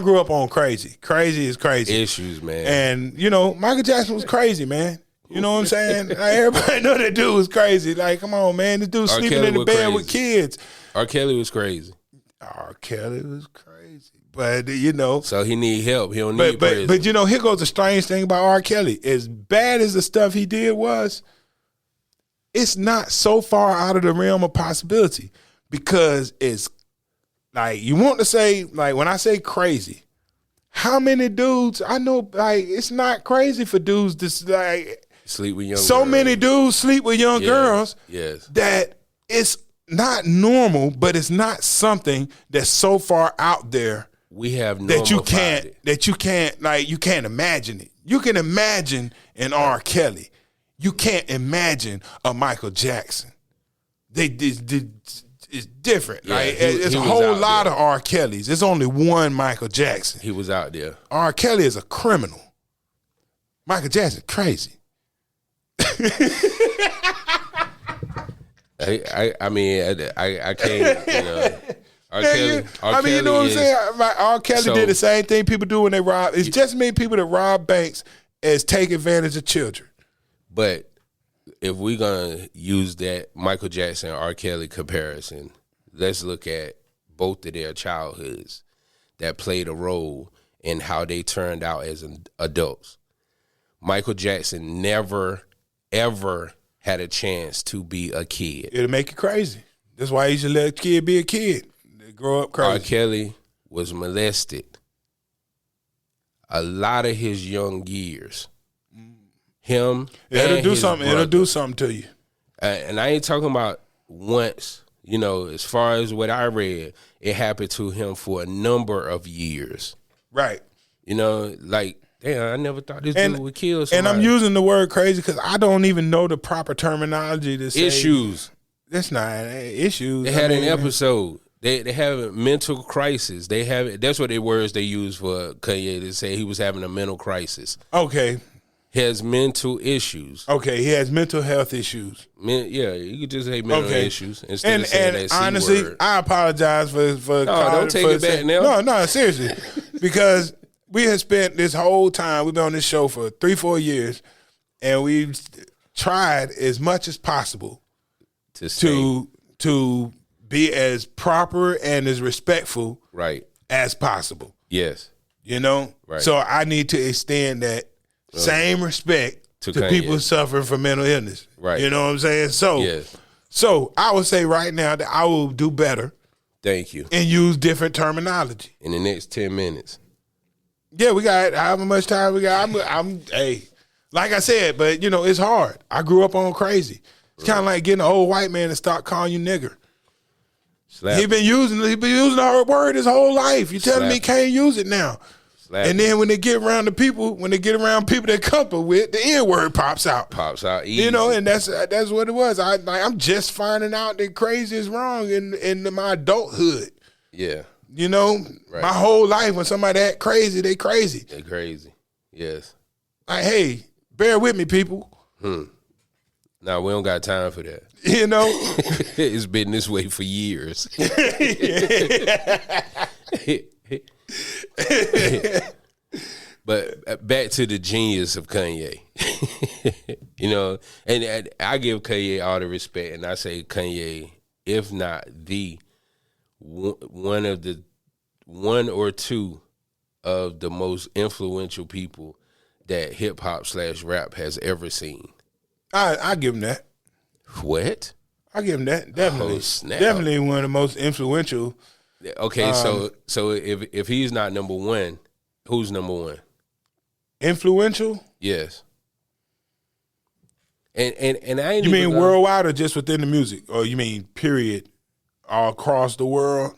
[SPEAKER 1] grew up on crazy. Crazy is crazy.
[SPEAKER 2] Issues, man.
[SPEAKER 1] And Michael Jackson was crazy, man. You know what I'm saying? Like, everybody know that dude was crazy. Like, come on, man. This dude sleeping in the bed with kids.
[SPEAKER 2] R. Kelly was crazy.
[SPEAKER 1] R. Kelly was crazy. But,
[SPEAKER 2] So he need help. He don't need prison.
[SPEAKER 1] But, here goes the strange thing about R. Kelly. As bad as the stuff he did was, it's not so far out of the realm of possibility because it's like, you want to say, like, when I say crazy, how many dudes I know, like, it's not crazy for dudes to, like,
[SPEAKER 2] sleep with young
[SPEAKER 1] so
[SPEAKER 2] girls.
[SPEAKER 1] Many dudes sleep with young girls
[SPEAKER 2] yes.
[SPEAKER 1] that it's not normal, but it's not something that's so far out there
[SPEAKER 2] we have
[SPEAKER 1] that you can't imagine it. You can imagine an R. Kelly. You can't imagine a Michael Jackson. It's different.
[SPEAKER 2] Yeah,
[SPEAKER 1] right? It's a whole lot of R. Kellys. There's only one Michael Jackson.
[SPEAKER 2] He was out there.
[SPEAKER 1] R. Kelly is a criminal. Michael Jackson, crazy.
[SPEAKER 2] I can't. R. Kelly,
[SPEAKER 1] you know what I'm saying? R. Kelly did the same thing people do when they rob. It's just as many people that rob banks as take advantage of children.
[SPEAKER 2] But if we're going to use that Michael Jackson R. Kelly comparison, let's look at both of their childhoods that played a role in how they turned out as adults. Michael Jackson never, ever had a chance to be a kid.
[SPEAKER 1] It'll make you crazy. That's why you should let a kid be a kid. They grow up crazy.
[SPEAKER 2] R. Kelly was molested a lot of his young years. It'll do something to you. And I ain't talking about once, You know, as far as what I read, it happened to him for a number of years.
[SPEAKER 1] Right.
[SPEAKER 2] You know, like, damn, I never thought this dude would kill somebody.
[SPEAKER 1] And I'm using the word crazy because I don't even know the proper terminology to say.
[SPEAKER 2] Issues.
[SPEAKER 1] That's not issues.
[SPEAKER 2] They had an episode. They have a mental crisis. They have that's what the words they use for Kanye to say he was having a mental crisis.
[SPEAKER 1] Okay.
[SPEAKER 2] He has mental issues.
[SPEAKER 1] Okay, he has mental health issues.
[SPEAKER 2] Yeah, you could just say mental issues instead of saying that C
[SPEAKER 1] honestly,
[SPEAKER 2] word.
[SPEAKER 1] I apologize for.
[SPEAKER 2] No, don't take it back now.
[SPEAKER 1] No, seriously, because we have spent this whole time. We've been on this show for 3-4 years, and we've tried as much as possible to be as proper and as respectful,
[SPEAKER 2] right,
[SPEAKER 1] as possible.
[SPEAKER 2] Yes,
[SPEAKER 1] you know.
[SPEAKER 2] Right.
[SPEAKER 1] So I need to extend that same respect to people suffering from mental illness.
[SPEAKER 2] Right.
[SPEAKER 1] You know what I'm saying? So I would say right now that I will do better.
[SPEAKER 2] Thank you.
[SPEAKER 1] And use different terminology.
[SPEAKER 2] In the next 10 minutes.
[SPEAKER 1] Yeah, we got however much time we got. I'm like I said, but you know, it's hard. I grew up on crazy. It's kind of like getting an old white man to start calling you nigger. He been using the word his whole life. You telling me he can't use it now? And then when they get around people they're comfortable with, the N word pops out.
[SPEAKER 2] Easy.
[SPEAKER 1] You know, and that's what it was. I'm just finding out that crazy is wrong in my adulthood.
[SPEAKER 2] Yeah.
[SPEAKER 1] You know, my whole life when somebody act crazy, they crazy.
[SPEAKER 2] They crazy. Yes.
[SPEAKER 1] Like, hey, bear with me, people.
[SPEAKER 2] No, we don't got time for that.
[SPEAKER 1] You know?
[SPEAKER 2] It's been this way for years. But back to the genius of Kanye. You know, and I give Kanye all the respect, and I say Kanye, if not the one or two of the most influential people that hip hop / rap has ever seen.
[SPEAKER 1] I give him that.
[SPEAKER 2] What?
[SPEAKER 1] I give him that. Definitely.
[SPEAKER 2] Oh, snap.
[SPEAKER 1] Definitely one of the most influential.
[SPEAKER 2] Okay, so if he's not number one, who's number one?
[SPEAKER 1] Influential?
[SPEAKER 2] Yes. And I ain't.
[SPEAKER 1] You mean worldwide or just within the music, or you mean period, all across the world?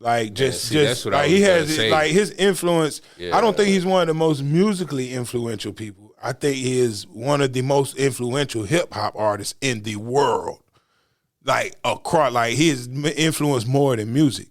[SPEAKER 1] Like just
[SPEAKER 2] that's what
[SPEAKER 1] like
[SPEAKER 2] I was
[SPEAKER 1] he has
[SPEAKER 2] say.
[SPEAKER 1] like his influence.
[SPEAKER 2] Yeah.
[SPEAKER 1] I don't think he's one of the most musically influential people. I think he is one of the most influential hip hop artists in the world. Like across, like he is influenced more than music.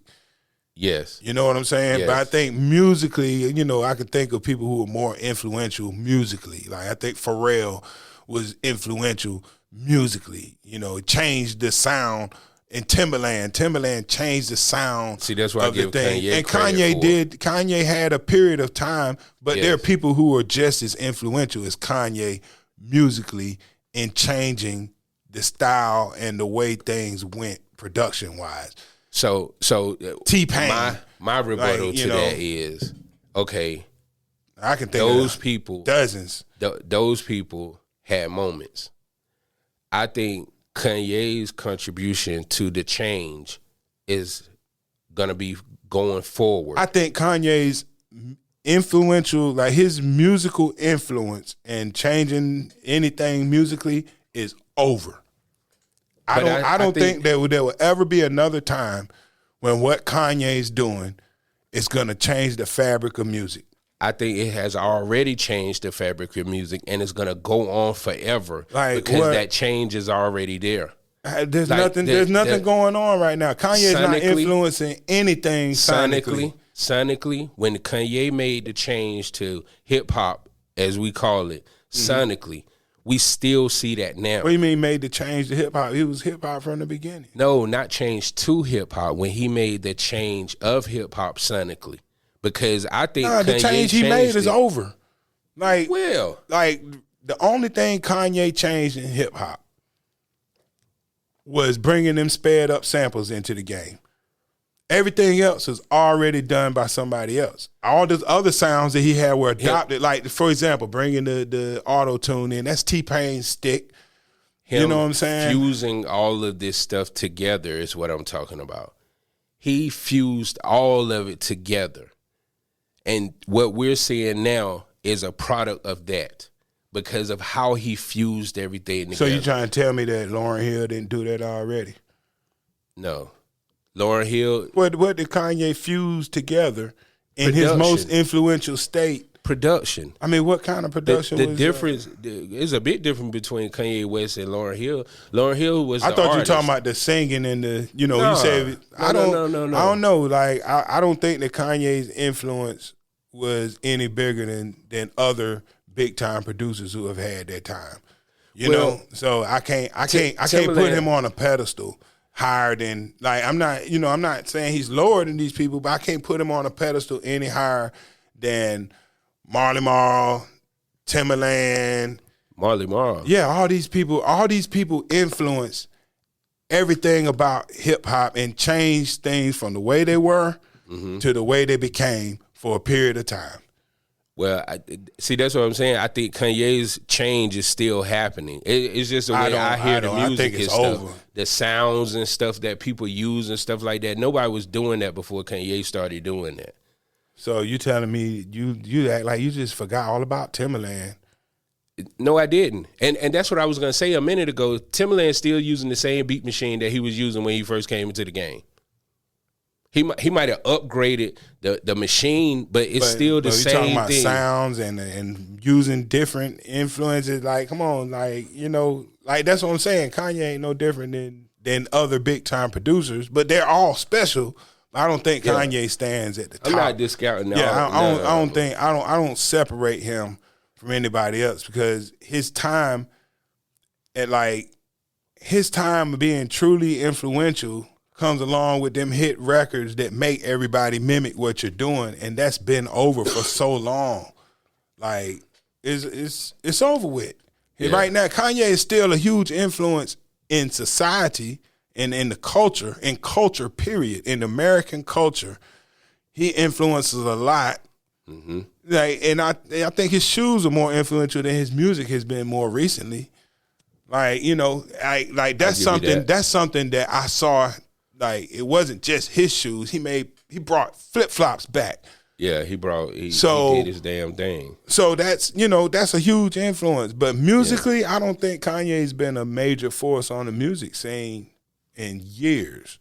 [SPEAKER 2] Yes.
[SPEAKER 1] You know what I'm saying?
[SPEAKER 2] Yes.
[SPEAKER 1] But I think musically, you know, I could think of people who are more influential musically. Like I think Pharrell was influential musically. You know, it changed the sound. And Timberland changed the sound.
[SPEAKER 2] See, that's why I give Kanye
[SPEAKER 1] and
[SPEAKER 2] credit
[SPEAKER 1] Kanye had a period of time, but there are people who are just as influential as Kanye musically in changing the style and the way things went production wise.
[SPEAKER 2] So
[SPEAKER 1] T-Pain.
[SPEAKER 2] My rebuttal to that is, okay,
[SPEAKER 1] I can think
[SPEAKER 2] those
[SPEAKER 1] of
[SPEAKER 2] people,
[SPEAKER 1] dozens.
[SPEAKER 2] Those people had moments. I think Kanye's contribution to the change is gonna be going forward.
[SPEAKER 1] I think Kanye's influential, like his musical influence and changing anything musically is over. I don't think there will ever be another time when what Kanye's doing is gonna change the fabric of music.
[SPEAKER 2] I think it has already changed the fabric of music, and it's gonna go on forever because that change is already there.
[SPEAKER 1] There's nothing going on right now. Kanye's not influencing anything sonically.
[SPEAKER 2] Sonically, when Kanye made the change to hip hop, as we call it, sonically, we still see that now.
[SPEAKER 1] What do you mean made the change to hip hop? He was hip hop from the beginning.
[SPEAKER 2] No, not change to hip hop. When he made the change of hip hop sonically. Because I think
[SPEAKER 1] the change he made is over. Like the only thing Kanye changed in hip hop was bringing them sped up samples into the game. Everything else was already done by somebody else. All those other sounds that he had were adopted. Like, for example, bringing the auto tune in. That's T-Pain's stick. You know what I'm saying?
[SPEAKER 2] Fusing all of this stuff together is what I'm talking about. He fused all of it together. And what we're seeing now is a product of that because of how he fused everything together.
[SPEAKER 1] So you trying to tell me that Lauryn Hill didn't do that already?
[SPEAKER 2] No. Lauryn Hill.
[SPEAKER 1] What did Kanye fuse together in his
[SPEAKER 2] Production.
[SPEAKER 1] most influential state?
[SPEAKER 2] Production.
[SPEAKER 1] I mean, what kind of production
[SPEAKER 2] The
[SPEAKER 1] was
[SPEAKER 2] difference is a bit different between Kanye West and Lauryn Hill. Lauryn Hill was
[SPEAKER 1] I
[SPEAKER 2] the
[SPEAKER 1] thought you were
[SPEAKER 2] artist.
[SPEAKER 1] talking about the singing and the, you
[SPEAKER 2] No.
[SPEAKER 1] you said,
[SPEAKER 2] No.
[SPEAKER 1] I don't know. Like, I don't think that Kanye's influence was any bigger than other big time producers who have had that time. You know? So I can't put him on a pedestal higher than, like, I'm not saying he's lower than these people, but I can't put him on a pedestal any higher than Marley Marl, Timbaland.
[SPEAKER 2] Marley Marl.
[SPEAKER 1] Yeah, all these people influence everything about hip hop and changed things from the way they were to the way they became for a period of time.
[SPEAKER 2] Well, see, that's what I'm saying. I think Kanye's change is still happening. It's just the way I hear the music
[SPEAKER 1] I think it's
[SPEAKER 2] and stuff,
[SPEAKER 1] over.
[SPEAKER 2] the sounds and stuff that people use and stuff like that. Nobody was doing that before Kanye started doing that.
[SPEAKER 1] So you telling me you act like you just forgot all about Timbaland?
[SPEAKER 2] No, I didn't. And that's what I was going to say a minute ago. Timbaland's still using the same beat machine that he was using when he first came into the game. He might have upgraded the machine, but it's still the same
[SPEAKER 1] talking about
[SPEAKER 2] thing.
[SPEAKER 1] Sounds and using different influences. Like, come on, like, like that's what I'm saying. Kanye ain't no different than other big time producers, but they're all special. I don't think Kanye stands at the top.
[SPEAKER 2] I'm not discounting.
[SPEAKER 1] I don't separate him from anybody else because his time of being truly influential comes along with them hit records that make everybody mimic what you're doing, and that's been over for so long. Like, it's over with. Yeah. Right now, Kanye is still a huge influence in society and in the culture, period, in American culture. He influences a lot. Mm-hmm. Like, and I think his shoes are more influential than his music has been more recently. Like, that's something that I saw. Like, it wasn't just his shoes. He brought flip flops back.
[SPEAKER 2] Yeah, he did his damn thing.
[SPEAKER 1] So that's a huge influence. But musically, I don't think Kanye's been a major force on the music scene in years.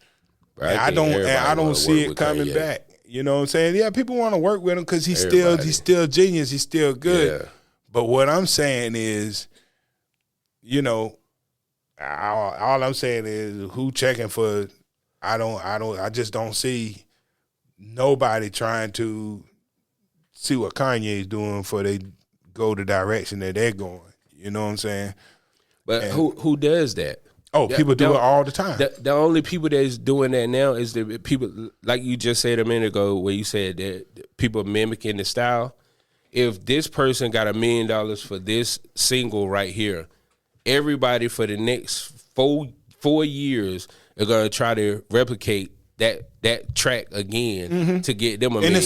[SPEAKER 2] Right.
[SPEAKER 1] I don't see it coming back. You know what I'm saying? Yeah, people want to work with him because he's still genius. He's still good. Yeah. But what I'm saying is, all I'm saying is who checking for. I just don't see nobody trying to see what Kanye's doing before they go the direction that they're going. You know what I'm saying?
[SPEAKER 2] But who does that?
[SPEAKER 1] Oh, people do it all the time.
[SPEAKER 2] The only people that's doing that now is the people, like you just said a minute ago, where you said that people mimicking the style. If this person got $1 million for this single right here, everybody for the next four years are gonna try to replicate that track again to get them $1 million.
[SPEAKER 1] And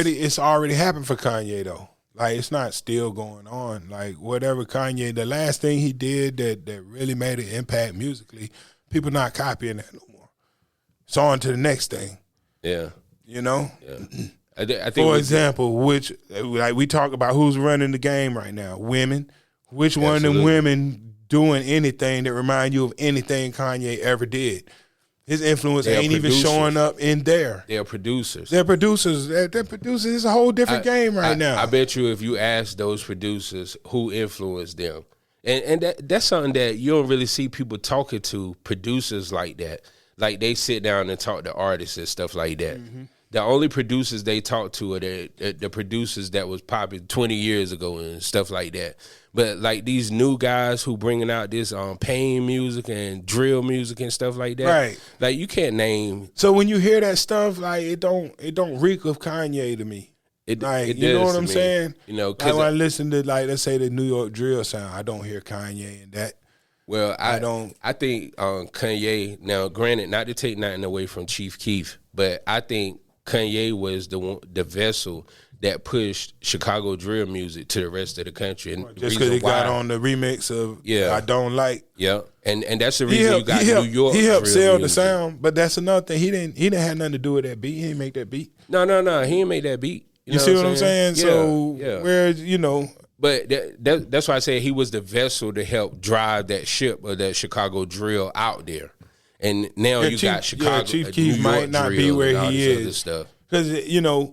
[SPEAKER 1] it's already happened for Kanye though. Like, it's not still going on. Like, whatever Kanye, the last thing he did that really made an impact musically, people not copying that no more. It's on to the next thing.
[SPEAKER 2] Yeah.
[SPEAKER 1] Yeah.
[SPEAKER 2] I think
[SPEAKER 1] for example, we talk about who's running the game right now. Women. Which one of them women doing anything that remind you of anything Kanye ever did? His influence ain't even showing up in there.
[SPEAKER 2] They're producers.
[SPEAKER 1] They're producers. It's a whole different game right now.
[SPEAKER 2] I bet you if you ask those producers who influenced them, and that's something that you don't really see people talking to producers like that. Like, they sit down and talk to artists and stuff like that. Mm-hmm. The only producers they talk to are the producers that was popular 20 years ago and stuff like that. But like these new guys who bringing out this pain music and drill music and stuff like that,
[SPEAKER 1] right?
[SPEAKER 2] Like, you can't name.
[SPEAKER 1] So when you hear that stuff, like, it don't reek of Kanye to me.
[SPEAKER 2] It
[SPEAKER 1] you know what I'm saying?
[SPEAKER 2] Like,
[SPEAKER 1] when I listen to, like, let's say the New York drill sound, I don't hear Kanye in that.
[SPEAKER 2] Well, I think Kanye. Now, granted, not to take nothing away from Chief Keef, but I think Kanye was the vessel that pushed Chicago drill music to the rest of the country. And
[SPEAKER 1] just because he got on the remix of I Don't Like.
[SPEAKER 2] Yeah, and that's the reason you got New York.
[SPEAKER 1] He helped
[SPEAKER 2] sell
[SPEAKER 1] the sound, but that's another thing. He didn't have nothing to do with that beat. He didn't make that beat.
[SPEAKER 2] No, he didn't make that beat.
[SPEAKER 1] You see what I'm saying?
[SPEAKER 2] Yeah,
[SPEAKER 1] so whereas
[SPEAKER 2] But that's why I said he was the vessel to help drive that ship of that Chicago drill out there. And now you got Chicago.
[SPEAKER 1] Chief Keef might not be where he is. Because,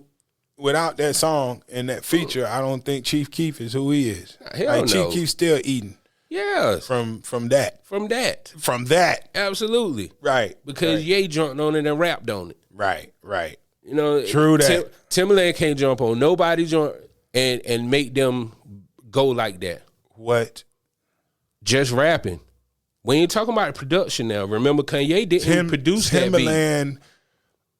[SPEAKER 1] without that song and that feature, I don't think Chief Keef is who he is.
[SPEAKER 2] Hell no.
[SPEAKER 1] Chief Keef's still eating.
[SPEAKER 2] Yeah.
[SPEAKER 1] From that.
[SPEAKER 2] From that.
[SPEAKER 1] Absolutely. Right.
[SPEAKER 2] Because Ye jumped on it and rapped on it.
[SPEAKER 1] Right.
[SPEAKER 2] True
[SPEAKER 1] that.
[SPEAKER 2] Timberland can't jump on nobody joint and make them go like that.
[SPEAKER 1] What? Just
[SPEAKER 2] rapping. We ain't talking about production now. Remember, Kanye didn't produce that beat.
[SPEAKER 1] Timberland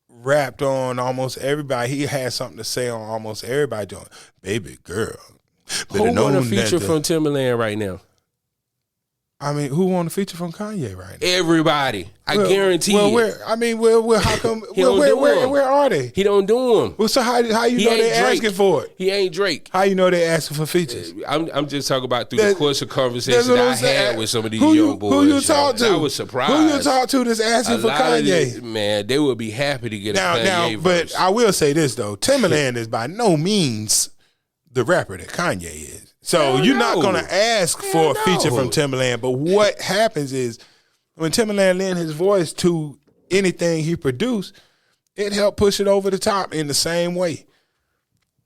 [SPEAKER 1] rapped on almost everybody. He had something to say on almost everybody joint. Baby girl.
[SPEAKER 2] Who want a feature from Timberland right now?
[SPEAKER 1] I mean, who want a feature from Kanye right now?
[SPEAKER 2] Everybody. I guarantee you.
[SPEAKER 1] How come? Where are they?
[SPEAKER 2] He don't do them.
[SPEAKER 1] Well, so how you know they asking for it?
[SPEAKER 2] He ain't Drake.
[SPEAKER 1] How you know they asking for features?
[SPEAKER 2] I'm just talking about through the course of conversations that I had with some of these young boys.
[SPEAKER 1] Who you talk to?
[SPEAKER 2] I was surprised.
[SPEAKER 1] Who you talk to that's asking for Kanye?
[SPEAKER 2] Man, they would be happy to get a Kanye verse.
[SPEAKER 1] But I will say this, though. Timberland is by no means the rapper that Kanye is. So you're not going to ask for a feature from Timberland. But what happens is when Timberland lend his voice to anything he produced, it helped push it over the top in the same way.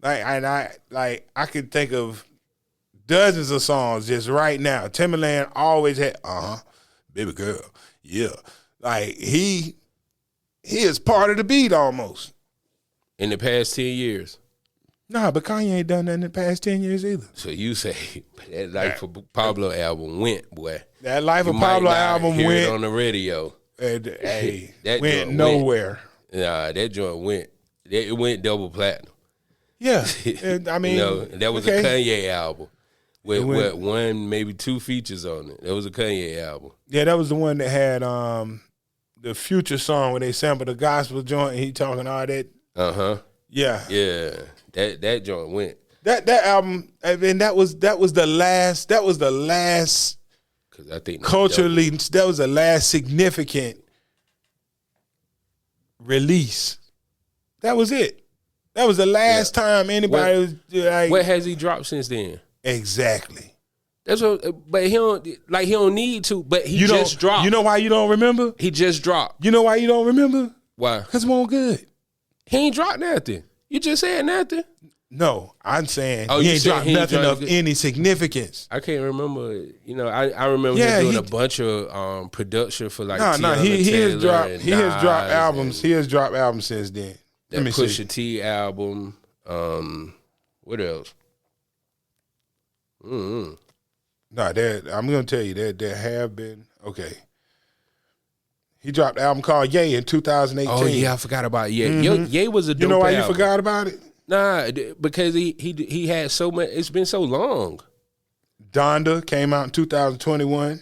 [SPEAKER 1] I could think of dozens of songs just right now. Timberland always had, baby girl, yeah. Like he is part of the beat almost.
[SPEAKER 2] In the past 10 years.
[SPEAKER 1] Nah, but Kanye ain't done that in the past 10 years either.
[SPEAKER 2] So you say that Life of Pablo album went, boy.
[SPEAKER 1] That Life of Pablo album
[SPEAKER 2] went.
[SPEAKER 1] It
[SPEAKER 2] on the radio.
[SPEAKER 1] Hey, that went nowhere.
[SPEAKER 2] Nah, that joint went. It went double platinum.
[SPEAKER 1] Yeah. I mean.
[SPEAKER 2] That was a Kanye album. With one, maybe two features on it. That was a Kanye album.
[SPEAKER 1] Yeah, that was the one that had the Future song where they sampled the gospel joint and he talking all that.
[SPEAKER 2] Uh-huh.
[SPEAKER 1] Yeah.
[SPEAKER 2] Yeah. That joint went.
[SPEAKER 1] That album, I mean, that was the last.
[SPEAKER 2] Because I think
[SPEAKER 1] culturally, that was the last significant release. That was it. That was the last time anybody was like.
[SPEAKER 2] What has he dropped since then?
[SPEAKER 1] Exactly.
[SPEAKER 2] That's what. But he don't need to. But he just dropped.
[SPEAKER 1] You know why you don't remember?
[SPEAKER 2] He just dropped.
[SPEAKER 1] You know why you don't remember?
[SPEAKER 2] Why?
[SPEAKER 1] Because it won't good.
[SPEAKER 2] He ain't dropped nothing. You just said nothing.
[SPEAKER 1] No, I'm saying he ain't dropped nothing of any significance.
[SPEAKER 2] I can't remember. I remember him doing a bunch of production for like
[SPEAKER 1] he has dropped albums. He has dropped albums since then.
[SPEAKER 2] That Pusha T album. What else?
[SPEAKER 1] No, I'm gonna tell you there have been He dropped an album called Ye in 2018. Oh
[SPEAKER 2] yeah, I forgot about Ye. Mm-hmm. Ye was a dope album.
[SPEAKER 1] You know why you forgot about it?
[SPEAKER 2] Nah, because he had so much. It's been so long.
[SPEAKER 1] Donda came out in 2021.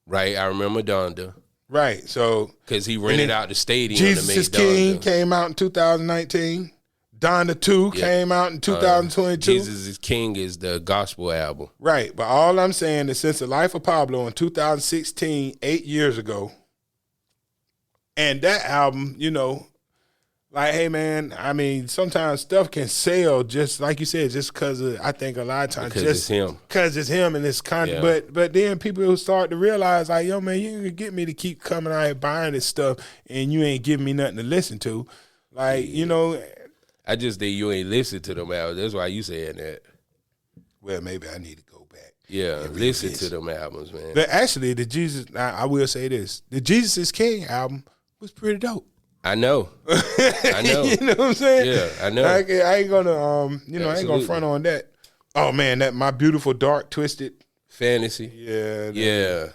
[SPEAKER 2] Right, I remember Donda.
[SPEAKER 1] Right, so
[SPEAKER 2] because he rented out the stadium.
[SPEAKER 1] Jesus
[SPEAKER 2] to make
[SPEAKER 1] is King
[SPEAKER 2] Donda.
[SPEAKER 1] Came out in 2019. Donda 2 came out in 2022.
[SPEAKER 2] Jesus is King is the gospel album.
[SPEAKER 1] Right, but all I'm saying is since the Life of Pablo in 2016, 8 years ago. And that album, like, hey, man, I mean, sometimes stuff can sell just, like you said, just because I think a lot of times
[SPEAKER 2] because it's him.
[SPEAKER 1] Because it's him and it's but then people will start to realize, like, yo, man, you can get me to keep coming out here buying this stuff and you ain't giving me nothing to listen to. Like,
[SPEAKER 2] I just think you ain't listen to them albums. That's why you saying that.
[SPEAKER 1] Well, maybe I need to go back.
[SPEAKER 2] Yeah, listen to them albums, man.
[SPEAKER 1] But actually, I will say this. The Jesus is King album was pretty dope.
[SPEAKER 2] I know.
[SPEAKER 1] You know what I'm saying?
[SPEAKER 2] Yeah, I know.
[SPEAKER 1] I ain't gonna, I ain't gonna front on that. Oh man, that My Beautiful Dark Twisted
[SPEAKER 2] Fantasy.
[SPEAKER 1] Yeah.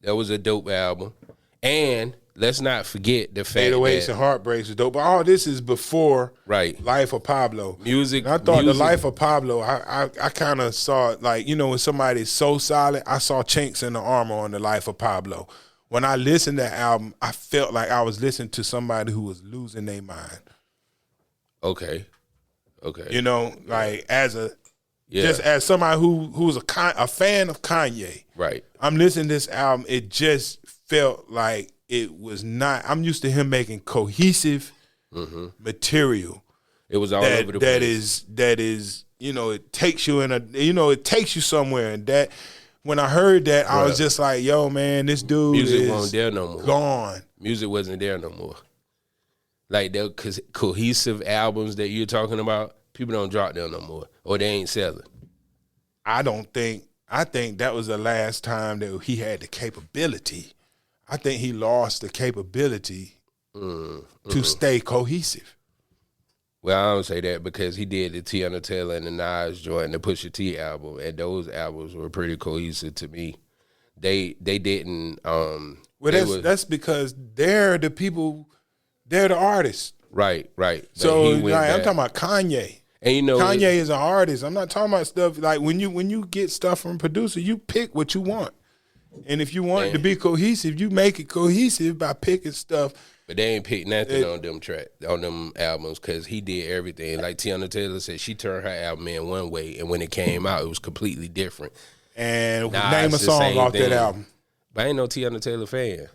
[SPEAKER 2] That was a dope album. And let's not forget the fact
[SPEAKER 1] 808s
[SPEAKER 2] that
[SPEAKER 1] and Heartbreaks is dope. But all this is before Life of Pablo.
[SPEAKER 2] Music.
[SPEAKER 1] And I thought the Life of Pablo, I kind of saw it like, when somebody's so solid, I saw chinks in the armor on the Life of Pablo. When I listened to that album, I felt like I was listening to somebody who was losing their mind.
[SPEAKER 2] Okay.
[SPEAKER 1] Like just as somebody who's a fan of Kanye.
[SPEAKER 2] Right.
[SPEAKER 1] I'm listening to this album. It just felt like it was not. I'm used to him making cohesive material.
[SPEAKER 2] It was all over the place.
[SPEAKER 1] That is, it takes you it takes you somewhere, and that when I heard that, I was just like, yo, man, this dude
[SPEAKER 2] music wasn't there no more.
[SPEAKER 1] Gone.
[SPEAKER 2] Music wasn't there no more. Like the cohesive albums that you're talking about, people don't drop them no more, or they ain't selling.
[SPEAKER 1] I think that was the last time that he had the capability. I think he lost the capability to stay cohesive.
[SPEAKER 2] Well, I don't say that because he did the Tiana Taylor and the Nas joint and the Pusha T album, and those albums were pretty cohesive to me. They didn't. Well,
[SPEAKER 1] that's because they're the people. They're the artists.
[SPEAKER 2] Right.
[SPEAKER 1] So I'm talking about Kanye.
[SPEAKER 2] And you know,
[SPEAKER 1] Kanye is an artist. I'm not talking about stuff like when you get stuff from a producer, you pick what you want. And if you want it to be cohesive, you make it cohesive by picking stuff.
[SPEAKER 2] But they ain't picked nothing on them albums because he did everything. Like Tiana Taylor said, she turned her album in one way, and when it came out, it was completely different.
[SPEAKER 1] And name a song off that album.
[SPEAKER 2] But I ain't no Tiana Taylor fan.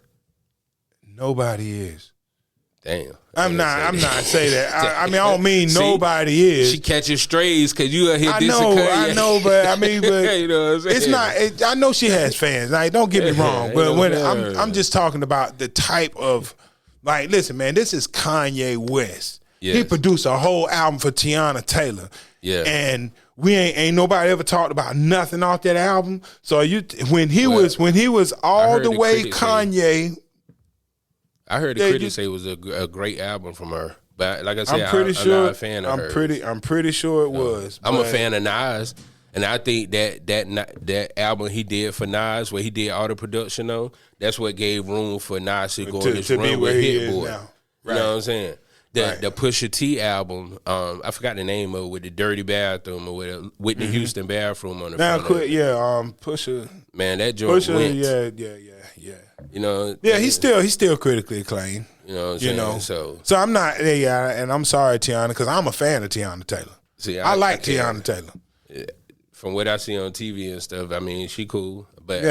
[SPEAKER 1] Nobody is.
[SPEAKER 2] Damn.
[SPEAKER 1] I'm not saying that. I mean, I don't mean nobody is.
[SPEAKER 2] She catches strays because you are here.
[SPEAKER 1] I know, but I mean, but
[SPEAKER 2] you know what I'm saying?
[SPEAKER 1] It's not. I know she has fans. Like, don't get me wrong, but when I'm just talking about the type of, like, listen, man, this is Kanye West. Yes. He produced a whole album for Tiana Taylor.
[SPEAKER 2] Yeah,
[SPEAKER 1] and we ain't nobody ever talked about nothing off that album. So when he was all the way Kanye.
[SPEAKER 2] I heard the critics say it was a great album from her, but like I said,
[SPEAKER 1] I'm
[SPEAKER 2] not a fan of her.
[SPEAKER 1] I'm pretty sure it was.
[SPEAKER 2] I'm a fan of Nas, and I think that album he did for Nas, where he did all the production on, that's what gave room for Nas to go on this run with Hit Boy. Right. You know what I'm saying? The Pusha T album, I forgot the name of it, with the dirty bathroom or with a Whitney Houston bathroom on the front.
[SPEAKER 1] Pusha.
[SPEAKER 2] Man, that joint went.
[SPEAKER 1] Yeah.
[SPEAKER 2] You know.
[SPEAKER 1] Yeah, he's still critically acclaimed.
[SPEAKER 2] You know what I'm saying?
[SPEAKER 1] So I'm not. And I'm sorry, Tiana, because I'm a fan of Tiana Taylor. See, I like Tiana Taylor.
[SPEAKER 2] Yeah. From what I see on TV and stuff, I mean, she cool. But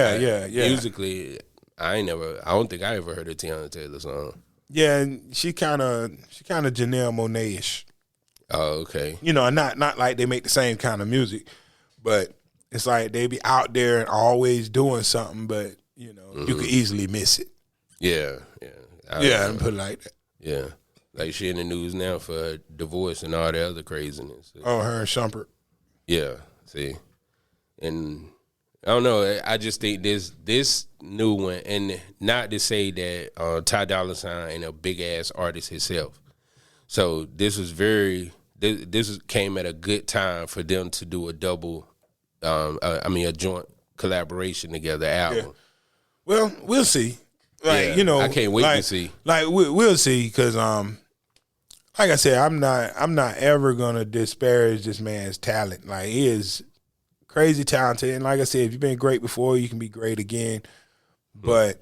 [SPEAKER 2] musically, I don't think I ever heard a Tiana Taylor song.
[SPEAKER 1] Yeah, and she kind of Janelle Monáe-ish.
[SPEAKER 2] Oh, okay.
[SPEAKER 1] You know, not like they make the same kind of music, but it's like they be out there and always doing something, but you know, you could easily miss it.
[SPEAKER 2] Yeah.
[SPEAKER 1] And put it like that.
[SPEAKER 2] Yeah, like she in the news now for divorce and all the other craziness.
[SPEAKER 1] Oh, her and Shumpert.
[SPEAKER 2] Yeah, see, and I don't know. I just think this new one, and not to say that Ty Dolla $ign ain't a big ass artist himself. So this came at a good time for them to do a double, a joint collaboration together album. Yeah.
[SPEAKER 1] Well, we'll see. Like, you know,
[SPEAKER 2] I can't wait to see.
[SPEAKER 1] Like we'll see, because like I said, I'm not ever gonna disparage this man's talent. Like, he is crazy talented, and like I said, if you've been great before, you can be great again. But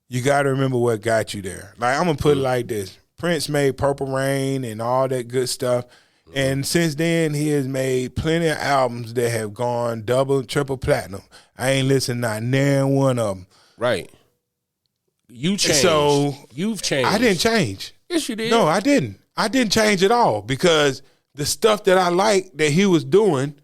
[SPEAKER 1] you got to remember what got you there. Like, I'm gonna put it like this: Prince made Purple Rain and all that good stuff, and since then he has made plenty of albums that have gone double, triple platinum. I ain't listened to not one of them.
[SPEAKER 2] Right. You changed.
[SPEAKER 1] So
[SPEAKER 2] you've changed.
[SPEAKER 1] I didn't change.
[SPEAKER 2] Yes, you did.
[SPEAKER 1] No, I didn't. I didn't change at all, because the stuff that I like that he was doing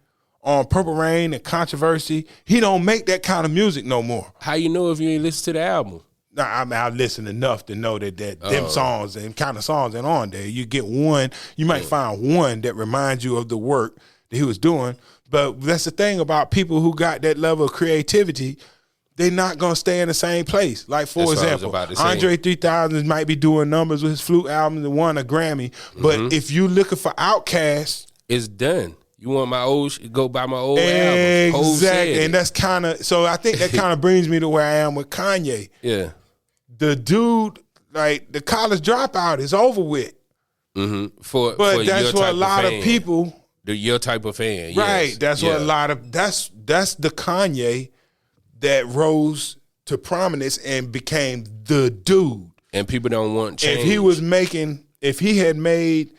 [SPEAKER 1] on Purple Rain and Controversy, he don't make that kind of music no more.
[SPEAKER 2] How you know if you ain't listen to the album?
[SPEAKER 1] Nah, I mean, I listened enough to know that them songs and kind of songs ain't on there. You get one, you might find one that reminds you of the work that he was doing. But that's the thing about people who got that level of creativity. They're not going to stay in the same place. Like, for example, Andre 3000 might be doing numbers with his flute album and won a Grammy. But if you looking for Outkast,
[SPEAKER 2] it's done. You want my old, go buy my old album.
[SPEAKER 1] Exactly. And that's kind of, so I think that kind of brings me to where I am with Kanye.
[SPEAKER 2] Yeah.
[SPEAKER 1] The dude, like, the college dropout is over with.
[SPEAKER 2] But
[SPEAKER 1] that's what a lot of people.
[SPEAKER 2] Your type of fan.
[SPEAKER 1] Right.
[SPEAKER 2] Yes.
[SPEAKER 1] That's what a lot of, that's the Kanye that rose to prominence and became the dude.
[SPEAKER 2] And people don't want change.
[SPEAKER 1] If he had made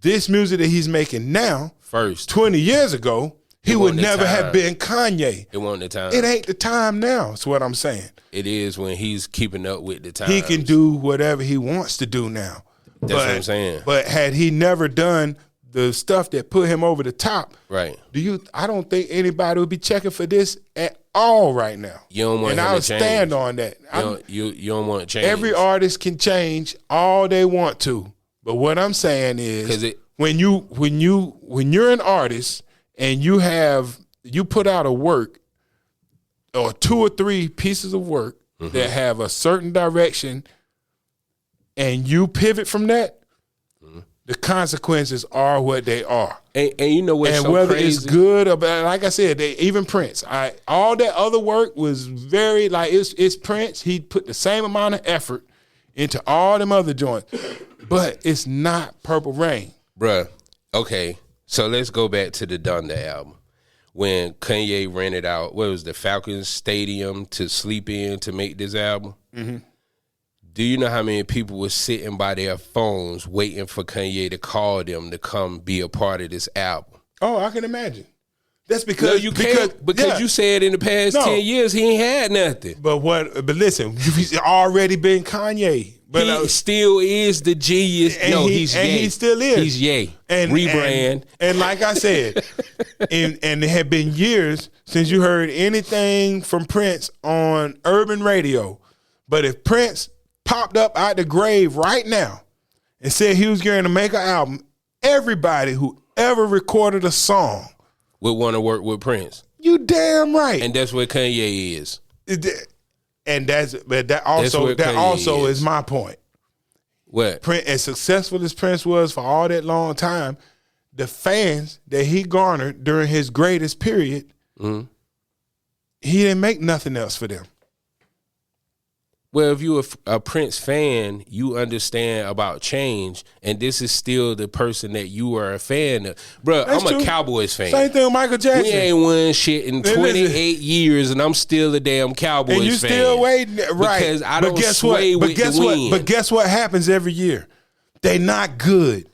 [SPEAKER 1] this music that he's making now, first 20 years ago, he would never have been Kanye.
[SPEAKER 2] It wasn't the time.
[SPEAKER 1] It ain't the time now, is what I'm saying.
[SPEAKER 2] It is when he's keeping up with the time.
[SPEAKER 1] He can do whatever he wants to do now.
[SPEAKER 2] That's what I'm saying.
[SPEAKER 1] But had he never done the stuff that put him over the top.
[SPEAKER 2] Right.
[SPEAKER 1] I don't think anybody would be checking for this at all right now.
[SPEAKER 2] You don't want
[SPEAKER 1] and
[SPEAKER 2] him
[SPEAKER 1] I'll
[SPEAKER 2] to change.
[SPEAKER 1] stand on that.
[SPEAKER 2] You don't want to change.
[SPEAKER 1] Every artist can change all they want to. But what I'm saying is when you're an artist and you put out a work or 2 or 3 pieces of work that have a certain direction and you pivot from that, the consequences are what they are.
[SPEAKER 2] And you know what's so
[SPEAKER 1] whether
[SPEAKER 2] crazy?
[SPEAKER 1] It's good or bad, like I said, even Prince, all that other work was very, like, it's Prince. He put the same amount of effort into all them other joints, but it's not Purple Rain.
[SPEAKER 2] Bruh, okay, so let's go back to the Donda album. When Kanye rented out, what was the Falcons Stadium to sleep in to make this album? Mm-hmm. Do you know how many people were sitting by their phones waiting for Kanye to call them to come be a part of this album?
[SPEAKER 1] Oh, I can imagine. That's because
[SPEAKER 2] because you said in the past 10 years he ain't had nothing.
[SPEAKER 1] But listen, he's already been Kanye. But
[SPEAKER 2] he still is the genius.
[SPEAKER 1] He still is.
[SPEAKER 2] He's yay.
[SPEAKER 1] And
[SPEAKER 2] Rebrand.
[SPEAKER 1] And like I said, and it had been years since you heard anything from Prince on urban radio. But if Prince popped up out the grave right now and said he was going to make an album, everybody who ever recorded a song
[SPEAKER 2] would want to work with Prince.
[SPEAKER 1] You damn right.
[SPEAKER 2] And that's what Kanye is.
[SPEAKER 1] And that also is my point.
[SPEAKER 2] What?
[SPEAKER 1] Prince, as successful as Prince was for all that long time, the fans that he garnered during his greatest period, he didn't make nothing else for them.
[SPEAKER 2] Well, if you're a Prince fan, you understand about change, and this is still the person that you are a fan of. Bruh, I'm a Cowboys fan.
[SPEAKER 1] Same thing with Michael Jackson.
[SPEAKER 2] We ain't won shit in 28 years, and I'm still a damn Cowboys fan.
[SPEAKER 1] And you still waiting, right.
[SPEAKER 2] Because I don't sway with the wind.
[SPEAKER 1] But guess what happens every year? They not good.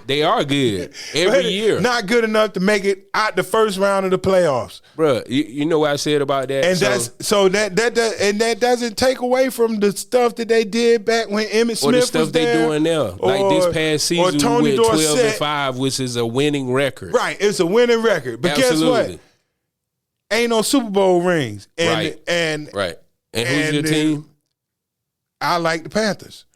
[SPEAKER 2] They are good every year.
[SPEAKER 1] Not good enough to make it out the first round of the playoffs.
[SPEAKER 2] Bruh, you know what I said about that?
[SPEAKER 1] And that doesn't take away from the stuff that they did back when Emmitt Smith was there. Or the stuff
[SPEAKER 2] they doing now. Like this past season we went 12-5, which is a winning record.
[SPEAKER 1] Right, it's a winning record. But
[SPEAKER 2] Absolutely.
[SPEAKER 1] Guess what? Ain't no Super Bowl rings.
[SPEAKER 2] Right. And who's your team?
[SPEAKER 1] I like the Panthers.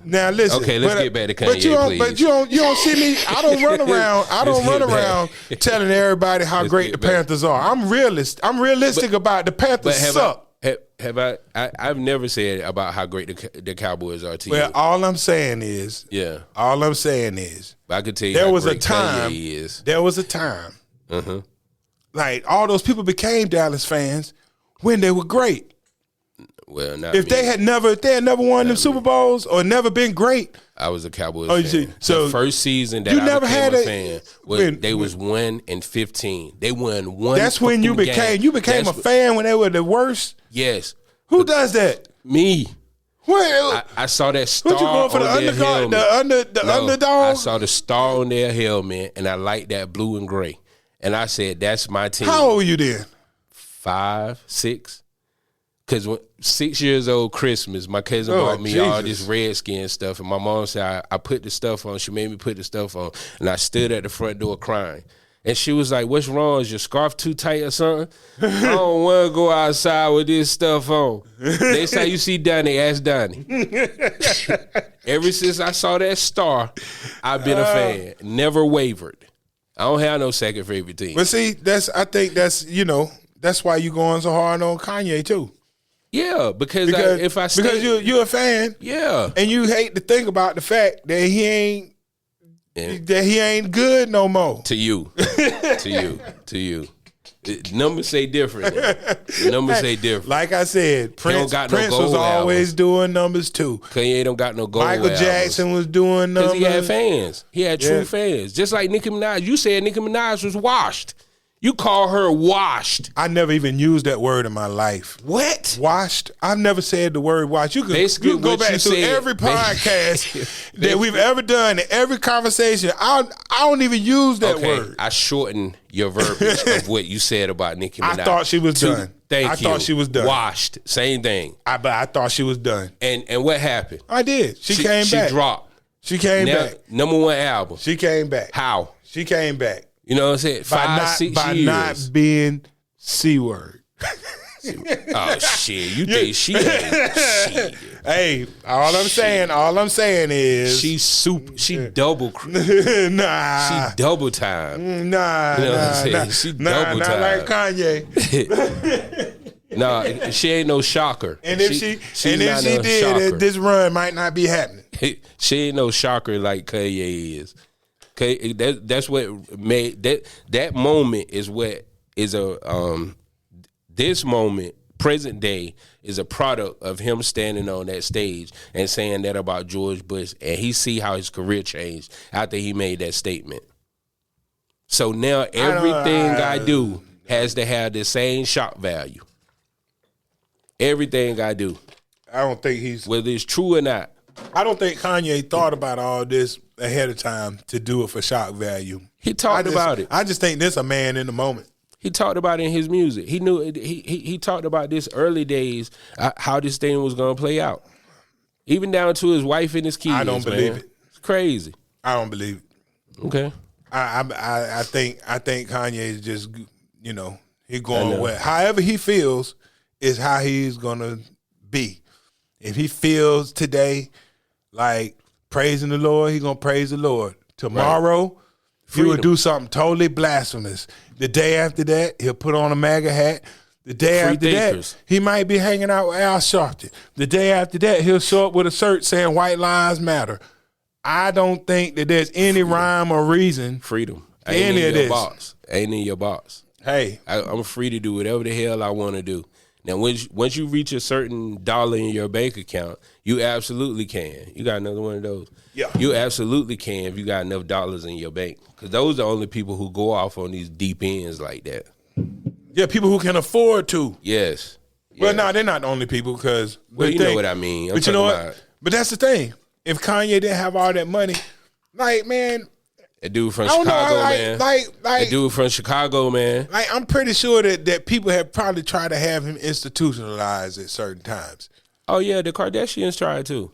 [SPEAKER 1] Now listen.
[SPEAKER 2] Okay, let's get back to Kanye, please.
[SPEAKER 1] But you don't see me. I don't run around. I don't run around telling everybody how great the Panthers are. I'm realistic. I'm realistic about the Panthers suck.
[SPEAKER 2] I've never said about how great the Cowboys are to you.
[SPEAKER 1] Well, all I'm saying is,
[SPEAKER 2] I could tell you
[SPEAKER 1] there
[SPEAKER 2] how
[SPEAKER 1] was
[SPEAKER 2] great
[SPEAKER 1] a time.
[SPEAKER 2] Kanye is.
[SPEAKER 1] There was a time. Like all those people became Dallas fans when they were great.
[SPEAKER 2] Well, not
[SPEAKER 1] if
[SPEAKER 2] me.
[SPEAKER 1] they had never won them Super Bowls or never been great.
[SPEAKER 2] I was a Cowboys fan.
[SPEAKER 1] So
[SPEAKER 2] the first season that I became a fan was they was 1-15. They won one.
[SPEAKER 1] That's when you became a fan when they were the worst.
[SPEAKER 2] Yes.
[SPEAKER 1] Who does that?
[SPEAKER 2] Me.
[SPEAKER 1] Well,
[SPEAKER 2] I saw that star
[SPEAKER 1] what you going for
[SPEAKER 2] on
[SPEAKER 1] the
[SPEAKER 2] their helmet.
[SPEAKER 1] The underdog?
[SPEAKER 2] I saw the star on their helmet, and I liked that blue and gray. And I said, "That's my team."
[SPEAKER 1] How old were you then?
[SPEAKER 2] 5, 6. Because 6 years old Christmas, my cousin bought me all this Redskin stuff, and my mom said I put the stuff on. She made me put the stuff on, and I stood at the front door crying. And she was like, "What's wrong? Is your scarf too tight or something?" I don't want to go outside with this stuff on. Next time you see Donnie, ask Donnie. Ever since I saw that star, I've been a fan. Never wavered. I don't have no second favorite team.
[SPEAKER 1] But see, I think that's why you going so hard on Kanye too.
[SPEAKER 2] Yeah, because
[SPEAKER 1] you're a fan.
[SPEAKER 2] Yeah.
[SPEAKER 1] And you hate to think about the fact that he ain't good no more.
[SPEAKER 2] To you. Numbers say different. Numbers say different.
[SPEAKER 1] Like I said, Prince was always doing numbers too.
[SPEAKER 2] Kanye don't got no gold
[SPEAKER 1] Michael Jackson was doing numbers.
[SPEAKER 2] Because he had fans. He had true fans. Just like Nicki Minaj. You said Nicki Minaj was washed. You call her washed.
[SPEAKER 1] I never even used that word in my life.
[SPEAKER 2] What?
[SPEAKER 1] Washed? I've never said the word washed. You can go back to every podcast that we've ever done, every conversation. I don't even use that word.
[SPEAKER 2] I shortened your verbiage of what you said about Nicki Minaj.
[SPEAKER 1] I thought she was done.
[SPEAKER 2] Thank you.
[SPEAKER 1] I thought she was done.
[SPEAKER 2] Washed. Same thing.
[SPEAKER 1] But I thought she was done.
[SPEAKER 2] And what happened?
[SPEAKER 1] I did. She came back.
[SPEAKER 2] She dropped.
[SPEAKER 1] She came back.
[SPEAKER 2] Number one album.
[SPEAKER 1] She came back.
[SPEAKER 2] How?
[SPEAKER 1] She came back.
[SPEAKER 2] You know what I'm saying? 5-6 years.
[SPEAKER 1] By not being C-word.
[SPEAKER 2] Oh shit! You think she ain't shit?
[SPEAKER 1] Hey, all I'm saying is
[SPEAKER 2] she's super. She double.
[SPEAKER 1] Nah,
[SPEAKER 2] she double time.
[SPEAKER 1] Nah,
[SPEAKER 2] you know
[SPEAKER 1] what
[SPEAKER 2] I'm saying? She double
[SPEAKER 1] not
[SPEAKER 2] time.
[SPEAKER 1] like Kanye.
[SPEAKER 2] Nah, she ain't no shocker.
[SPEAKER 1] And if she did, this run might not be happening.
[SPEAKER 2] She ain't no shocker like Kanye is. Okay, that's what made that moment is what is a this moment, present day, is a product of him standing on that stage and saying that about George Bush, and he see how his career changed after he made that statement. So now everything I do has to have the same shock value. Everything I do.
[SPEAKER 1] I don't think he's...
[SPEAKER 2] Whether it's true or not.
[SPEAKER 1] I don't think Kanye thought about all this ahead of time to do it for shock value.
[SPEAKER 2] He talked about it.
[SPEAKER 1] I just think this a man in the moment.
[SPEAKER 2] He talked about it in his music. He knew he talked about this early days, how this thing was going to play out. Even down to his wife and his kids.
[SPEAKER 1] I don't believe it.
[SPEAKER 2] It's crazy.
[SPEAKER 1] I don't believe it.
[SPEAKER 2] Okay.
[SPEAKER 1] I think Kanye is just, you know, he going where however he feels is how he's gonna be. If he feels today like praising the Lord, he's gonna praise the Lord. Tomorrow, he will do something totally blasphemous. The day after that, he'll put on a MAGA hat. The day after that, he might be hanging out with Al Sharpton. The day after that, he'll show up with a shirt saying "White Lives Matter." I don't think that there's any rhyme or reason.
[SPEAKER 2] Freedom.
[SPEAKER 1] Any of this.
[SPEAKER 2] Box. Ain't in your box.
[SPEAKER 1] Hey,
[SPEAKER 2] I'm free to do whatever the hell I want to do. Now, once you reach a certain dollar in your bank account, you absolutely can. You got another one of those?
[SPEAKER 1] Yeah.
[SPEAKER 2] You absolutely can if you got enough dollars in your bank. Because those are the only people who go off on these deep ends like that.
[SPEAKER 1] Yeah, people who can afford to.
[SPEAKER 2] Yes.
[SPEAKER 1] Well, no, they're not the only people because...
[SPEAKER 2] Well, you know what I mean.
[SPEAKER 1] But you know what? But that's the thing. If Kanye didn't have all that money, like, man...
[SPEAKER 2] That dude from Chicago, man. That dude from Chicago, man.
[SPEAKER 1] Like, I'm pretty sure that people have probably tried to have him institutionalized at certain times.
[SPEAKER 2] Oh, yeah, the Kardashians tried too.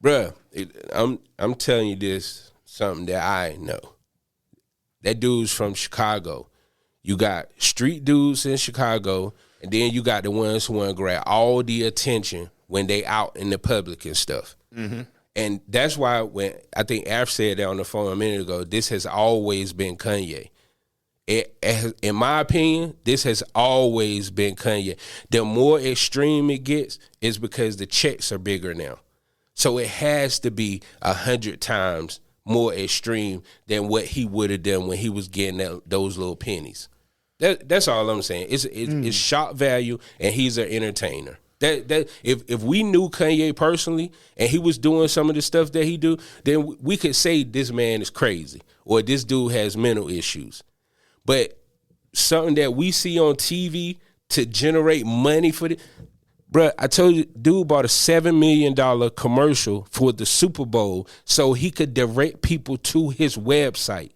[SPEAKER 2] Bruh, I'm telling you this, something that I know. That dude's from Chicago. You got street dudes in Chicago, and then you got the ones who want to grab all the attention when they out in the public and stuff. Mm-hmm. And that's why when I think Af said that on the phone a minute ago, this has always been Kanye. In my opinion, this has always been Kanye. The more extreme it gets is because the checks are bigger now. So it has to be 100 times more extreme than what he would have done when he was getting those little pennies. That's all I'm saying. It's shock value, and he's an entertainer. That if we knew Kanye personally and he was doing some of the stuff that he do, then we could say this man is crazy or this dude has mental issues. But something that we see on TV to generate money for it, bruh, I told you, dude bought a $7 million commercial for the Super Bowl so he could direct people to his website.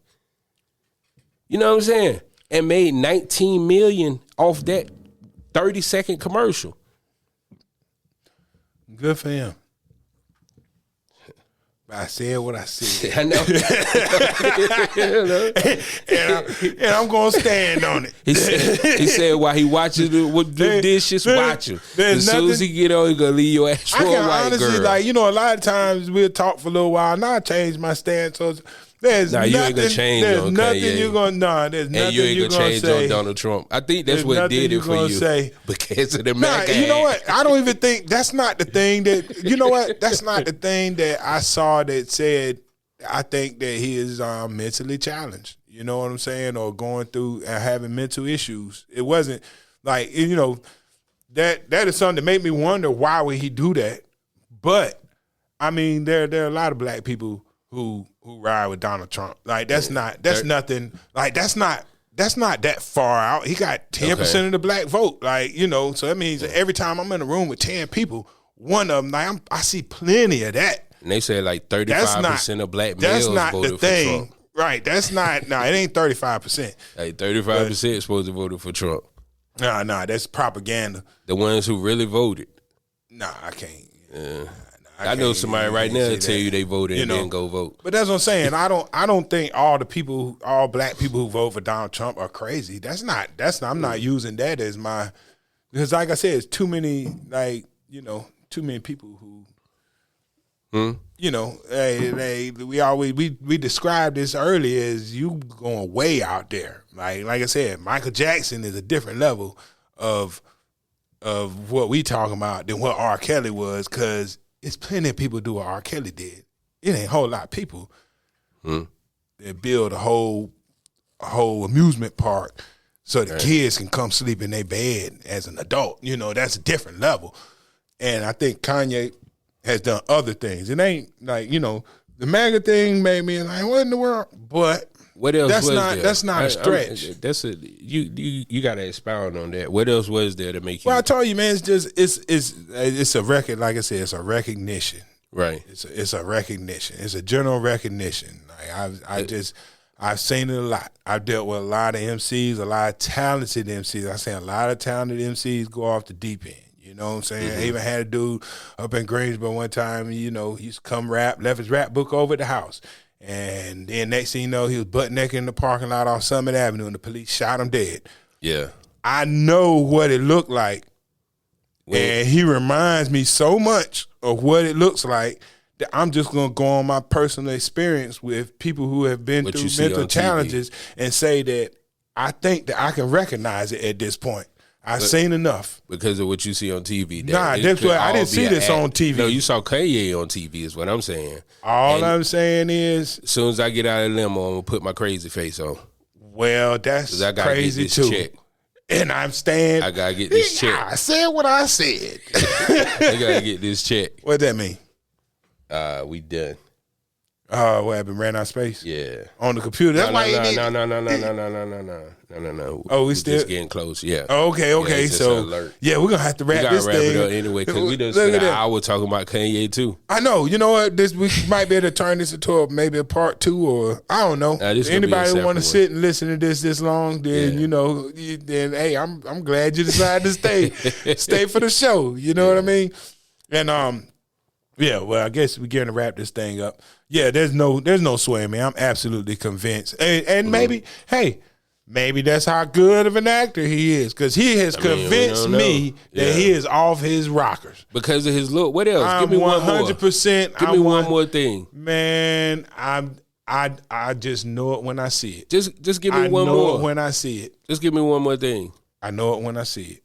[SPEAKER 2] You know what I'm saying? And made $19 million off that 30-second commercial.
[SPEAKER 1] Good for him. I said what I said.
[SPEAKER 2] I know.
[SPEAKER 1] and I'm going to stand on it.
[SPEAKER 2] He said while he watches the dishes, watch him. As soon as he get on, he going to leave your ass for a white girl. I can honestly,
[SPEAKER 1] like, you know, a lot of times we'll talk for a little while, and I change my stance. So there's nothing,
[SPEAKER 2] you ain't gonna change
[SPEAKER 1] there's
[SPEAKER 2] on
[SPEAKER 1] nothing
[SPEAKER 2] Kanye.
[SPEAKER 1] You're gonna there's nothing
[SPEAKER 2] and you ain't gonna change
[SPEAKER 1] say.
[SPEAKER 2] on Donald Trump. I think that's what did it for you.
[SPEAKER 1] Say.
[SPEAKER 2] Because of the MAGA.
[SPEAKER 1] You know what? I don't even think that's not the thing that you know what? That's not the thing that I saw that said I think that he is mentally challenged. You know what I'm saying? Or going through and having mental issues. It wasn't like, you know, that is something that made me wonder why would he do that. But I mean, there are a lot of black people who ride with Donald Trump. Like that's not that far out. He got 10% of the black vote. Like, you know, so that means every time I'm in a room with 10 people, one of them, like I see plenty of that.
[SPEAKER 2] And they say like 35% of black males voted for Trump.
[SPEAKER 1] Right. That's not it ain't 35%.
[SPEAKER 2] Like 35% is supposed to vote for Trump.
[SPEAKER 1] Nah, that's propaganda.
[SPEAKER 2] The ones who really voted.
[SPEAKER 1] Nah, I can't.
[SPEAKER 2] I know somebody right now that tell you they voted and then go vote.
[SPEAKER 1] But that's what I'm saying. I don't think all black people who vote for Donald Trump are crazy. I'm not using that as my, because like I said, it's too many too many people who we described this earlier as you going way out there. Like I said, Michael Jackson is a different level of what we talking about than what R. Kelly was, because it's plenty of people do what R. Kelly did. It ain't a whole lot of people that build a whole amusement park so the kids can come sleep in their bed as an adult. That's a different level. And I think Kanye has done other things. It ain't like, the MAGA thing made me like, what in the world? But
[SPEAKER 2] what else
[SPEAKER 1] that's not a stretch.
[SPEAKER 2] You got to expound on that. What else was there to make you?
[SPEAKER 1] Well, I told you, man, it's a record. Like I said, it's a recognition.
[SPEAKER 2] Right.
[SPEAKER 1] It's a recognition. It's a general recognition. Like I've seen it a lot. I've dealt with a lot of MCs, a lot of talented MCs. I've seen a lot of talented MCs go off the deep end. You know what I'm saying? I even had a dude up in Greensboro one time, he used to come rap, left his rap book over at the house. And then next thing you know, he was butt naked in the parking lot off Summit Avenue and the police shot him dead.
[SPEAKER 2] Yeah.
[SPEAKER 1] I know what it looked like. And he reminds me so much of what it looks like that I'm just going to go on my personal experience with people who have been through mental challenges and say that I think that I can recognize it at this point. I've seen enough.
[SPEAKER 2] Because of what you see on TV.
[SPEAKER 1] That's what I didn't see this on TV.
[SPEAKER 2] No, you saw Kanye on TV is what I'm saying.
[SPEAKER 1] All I'm saying is,
[SPEAKER 2] as soon as I get out of the limo, I'm going to put my crazy face on.
[SPEAKER 1] Well, that's crazy too.
[SPEAKER 2] Check.
[SPEAKER 1] And I'm staying.
[SPEAKER 2] I got to get this check.
[SPEAKER 1] I said what I said.
[SPEAKER 2] I got to get this check.
[SPEAKER 1] What that mean?
[SPEAKER 2] We done.
[SPEAKER 1] What happened? Ran out of space?
[SPEAKER 2] Yeah.
[SPEAKER 1] On the computer. That's why you need.
[SPEAKER 2] No.
[SPEAKER 1] Oh, we still
[SPEAKER 2] just getting close. Yeah.
[SPEAKER 1] Okay.
[SPEAKER 2] Yeah,
[SPEAKER 1] so we're gonna have to wrap this thing.
[SPEAKER 2] We gotta wrap it up anyway, because we done spent an hour talking about Kanye too.
[SPEAKER 1] I know. You know what? We might be able to turn this into maybe a part 2, or I don't know. Anybody want to sit and listen to this long? Then then hey, I'm glad you decided to stay for the show. You know what I mean? And yeah, well, I guess we're going to wrap this thing up. Yeah, there's no swaying, man. I'm absolutely convinced. And maybe that's how good of an actor he is, because he has convinced me that he is off his rockers.
[SPEAKER 2] Because of his look. What else? Give me
[SPEAKER 1] 100%.
[SPEAKER 2] Give me one more thing.
[SPEAKER 1] Man, I just know it when I see it.
[SPEAKER 2] Just give me one more.
[SPEAKER 1] I know it when I see it.
[SPEAKER 2] Just give me one more thing.
[SPEAKER 1] I know it when I see it.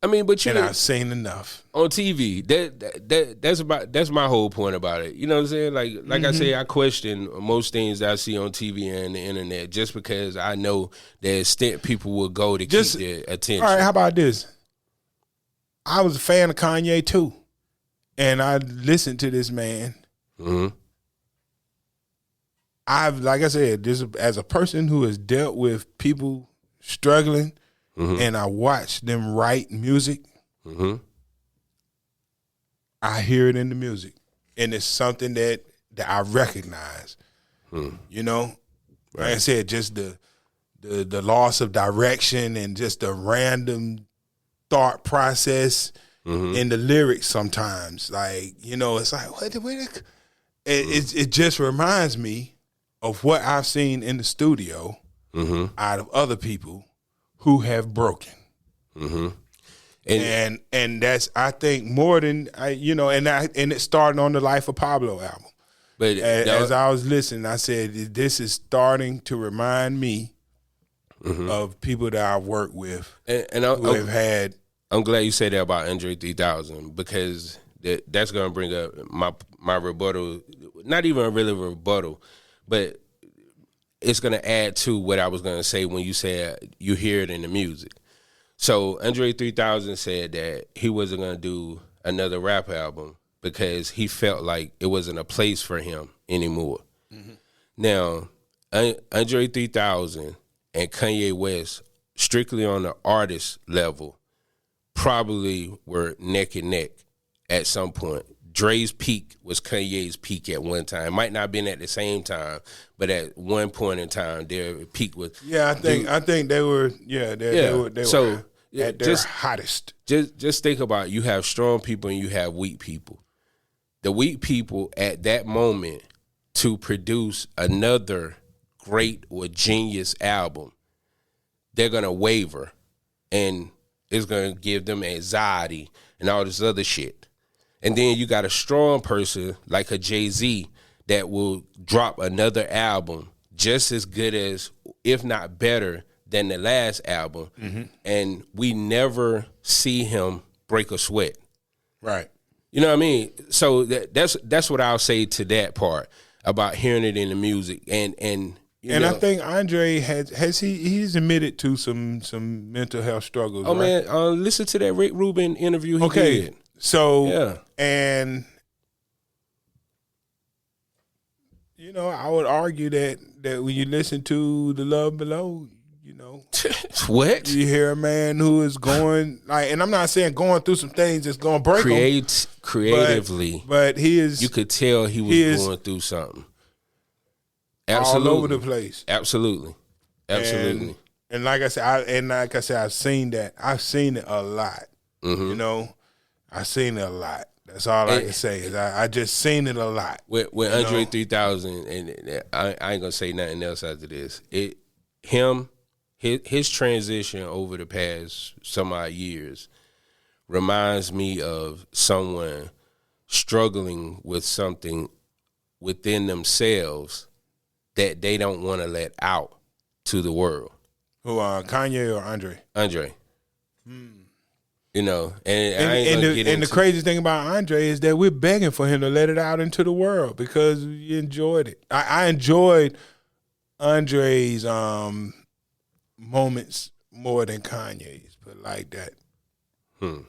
[SPEAKER 2] I mean, but
[SPEAKER 1] I've seen enough
[SPEAKER 2] on TV. That's my whole point about it. You know what I'm saying? Like I say, I question most things that I see on TV and the internet just because I know the extent people will go to keep their attention.
[SPEAKER 1] All right, how about this? I was a fan of Kanye too, and I listened to this man.
[SPEAKER 2] Mm-hmm.
[SPEAKER 1] Like I said, as a person who has dealt with people struggling. Mm-hmm. And I watch them write music.
[SPEAKER 2] Mm-hmm.
[SPEAKER 1] I hear it in the music, and it's something that I recognize. You know, like I said, just the loss of direction and just the random thought process in the lyrics. Sometimes, it's like it just reminds me of what I've seen in the studio out of other people who have broken. And that's, I think, more than and it started on the Life of Pablo album. But as I was listening, I said, this is starting to remind me of people that I've worked with and who have had.
[SPEAKER 2] I'm glad you said that about Andre 3000, because that's going to bring up my rebuttal. Not even really a rebuttal, but it's going to add to what I was going to say when you said you hear it in the music. So Andre 3000 said that he wasn't going to do another rap album because he felt like it wasn't a place for him anymore. Now, Andre 3000 and Kanye West, strictly on the artist level, probably were neck and neck at some point. Dre's peak was Kanye's peak at one time. Might not have been at the same time, but at one point in time, their peak was.
[SPEAKER 1] Yeah, I think they were. Yeah, they were at their hottest.
[SPEAKER 2] Just think about it. You have strong people and you have weak people. the weak people at that moment to produce another great or genius album, they're going to waver, and it's going to give them anxiety and all this other shit. And then you got a strong person like a Jay-Z that will drop another album just as good as, if not better than the last album, and we never see him break a sweat.
[SPEAKER 1] Right.
[SPEAKER 2] You know what I mean? So that's what I'll say to that part about hearing it in the music. And you know,
[SPEAKER 1] I think Andre he's admitted to some mental health struggles.
[SPEAKER 2] Oh
[SPEAKER 1] right?
[SPEAKER 2] man, listen to that Rick Rubin interview he did.
[SPEAKER 1] So
[SPEAKER 2] yeah,
[SPEAKER 1] and you know, I would argue that when you listen to The Love Below, you know,
[SPEAKER 2] what
[SPEAKER 1] you hear a man who is going like, and I'm not saying going through some things that's going to break him,
[SPEAKER 2] creatively,
[SPEAKER 1] but he is.
[SPEAKER 2] You could tell he was going through something. Absolutely.
[SPEAKER 1] All over the place.
[SPEAKER 2] Absolutely.
[SPEAKER 1] And like I said, I've seen that. I've seen it a lot.
[SPEAKER 2] Mm-hmm.
[SPEAKER 1] You know, I've seen it a lot. That's all I can say is I just seen it a lot.
[SPEAKER 2] With Andre 3000, and I ain't gonna say nothing else after this. His transition over the past some odd years reminds me of someone struggling with something within themselves that they don't want to let out to the world.
[SPEAKER 1] Who, Kanye or Andre?
[SPEAKER 2] Andre. You know, and I ain't gonna get into
[SPEAKER 1] the crazy thing about Andre is that we're begging for him to let it out into the world because we enjoyed it. I enjoyed Andre's moments more than Kanye's, but like that. You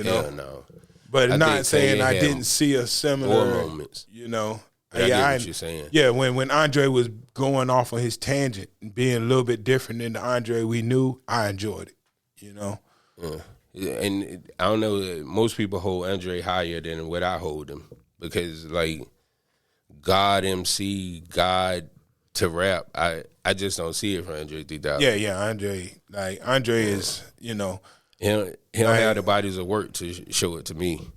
[SPEAKER 1] know?
[SPEAKER 2] Hell no.
[SPEAKER 1] But
[SPEAKER 2] I
[SPEAKER 1] not saying I didn't see a similar
[SPEAKER 2] moments.
[SPEAKER 1] You know.
[SPEAKER 2] But I get what you're saying.
[SPEAKER 1] Yeah, when Andre was going off on his tangent and being a little bit different than the Andre we knew, I enjoyed it. You know.
[SPEAKER 2] Yeah. And I don't know, most people hold Andre higher than what I hold him because, like, God MC, God to rap, I just don't see it for Andre 3000.
[SPEAKER 1] Yeah, Andre is, you know.
[SPEAKER 2] He don't have the bodies of work to show it to me.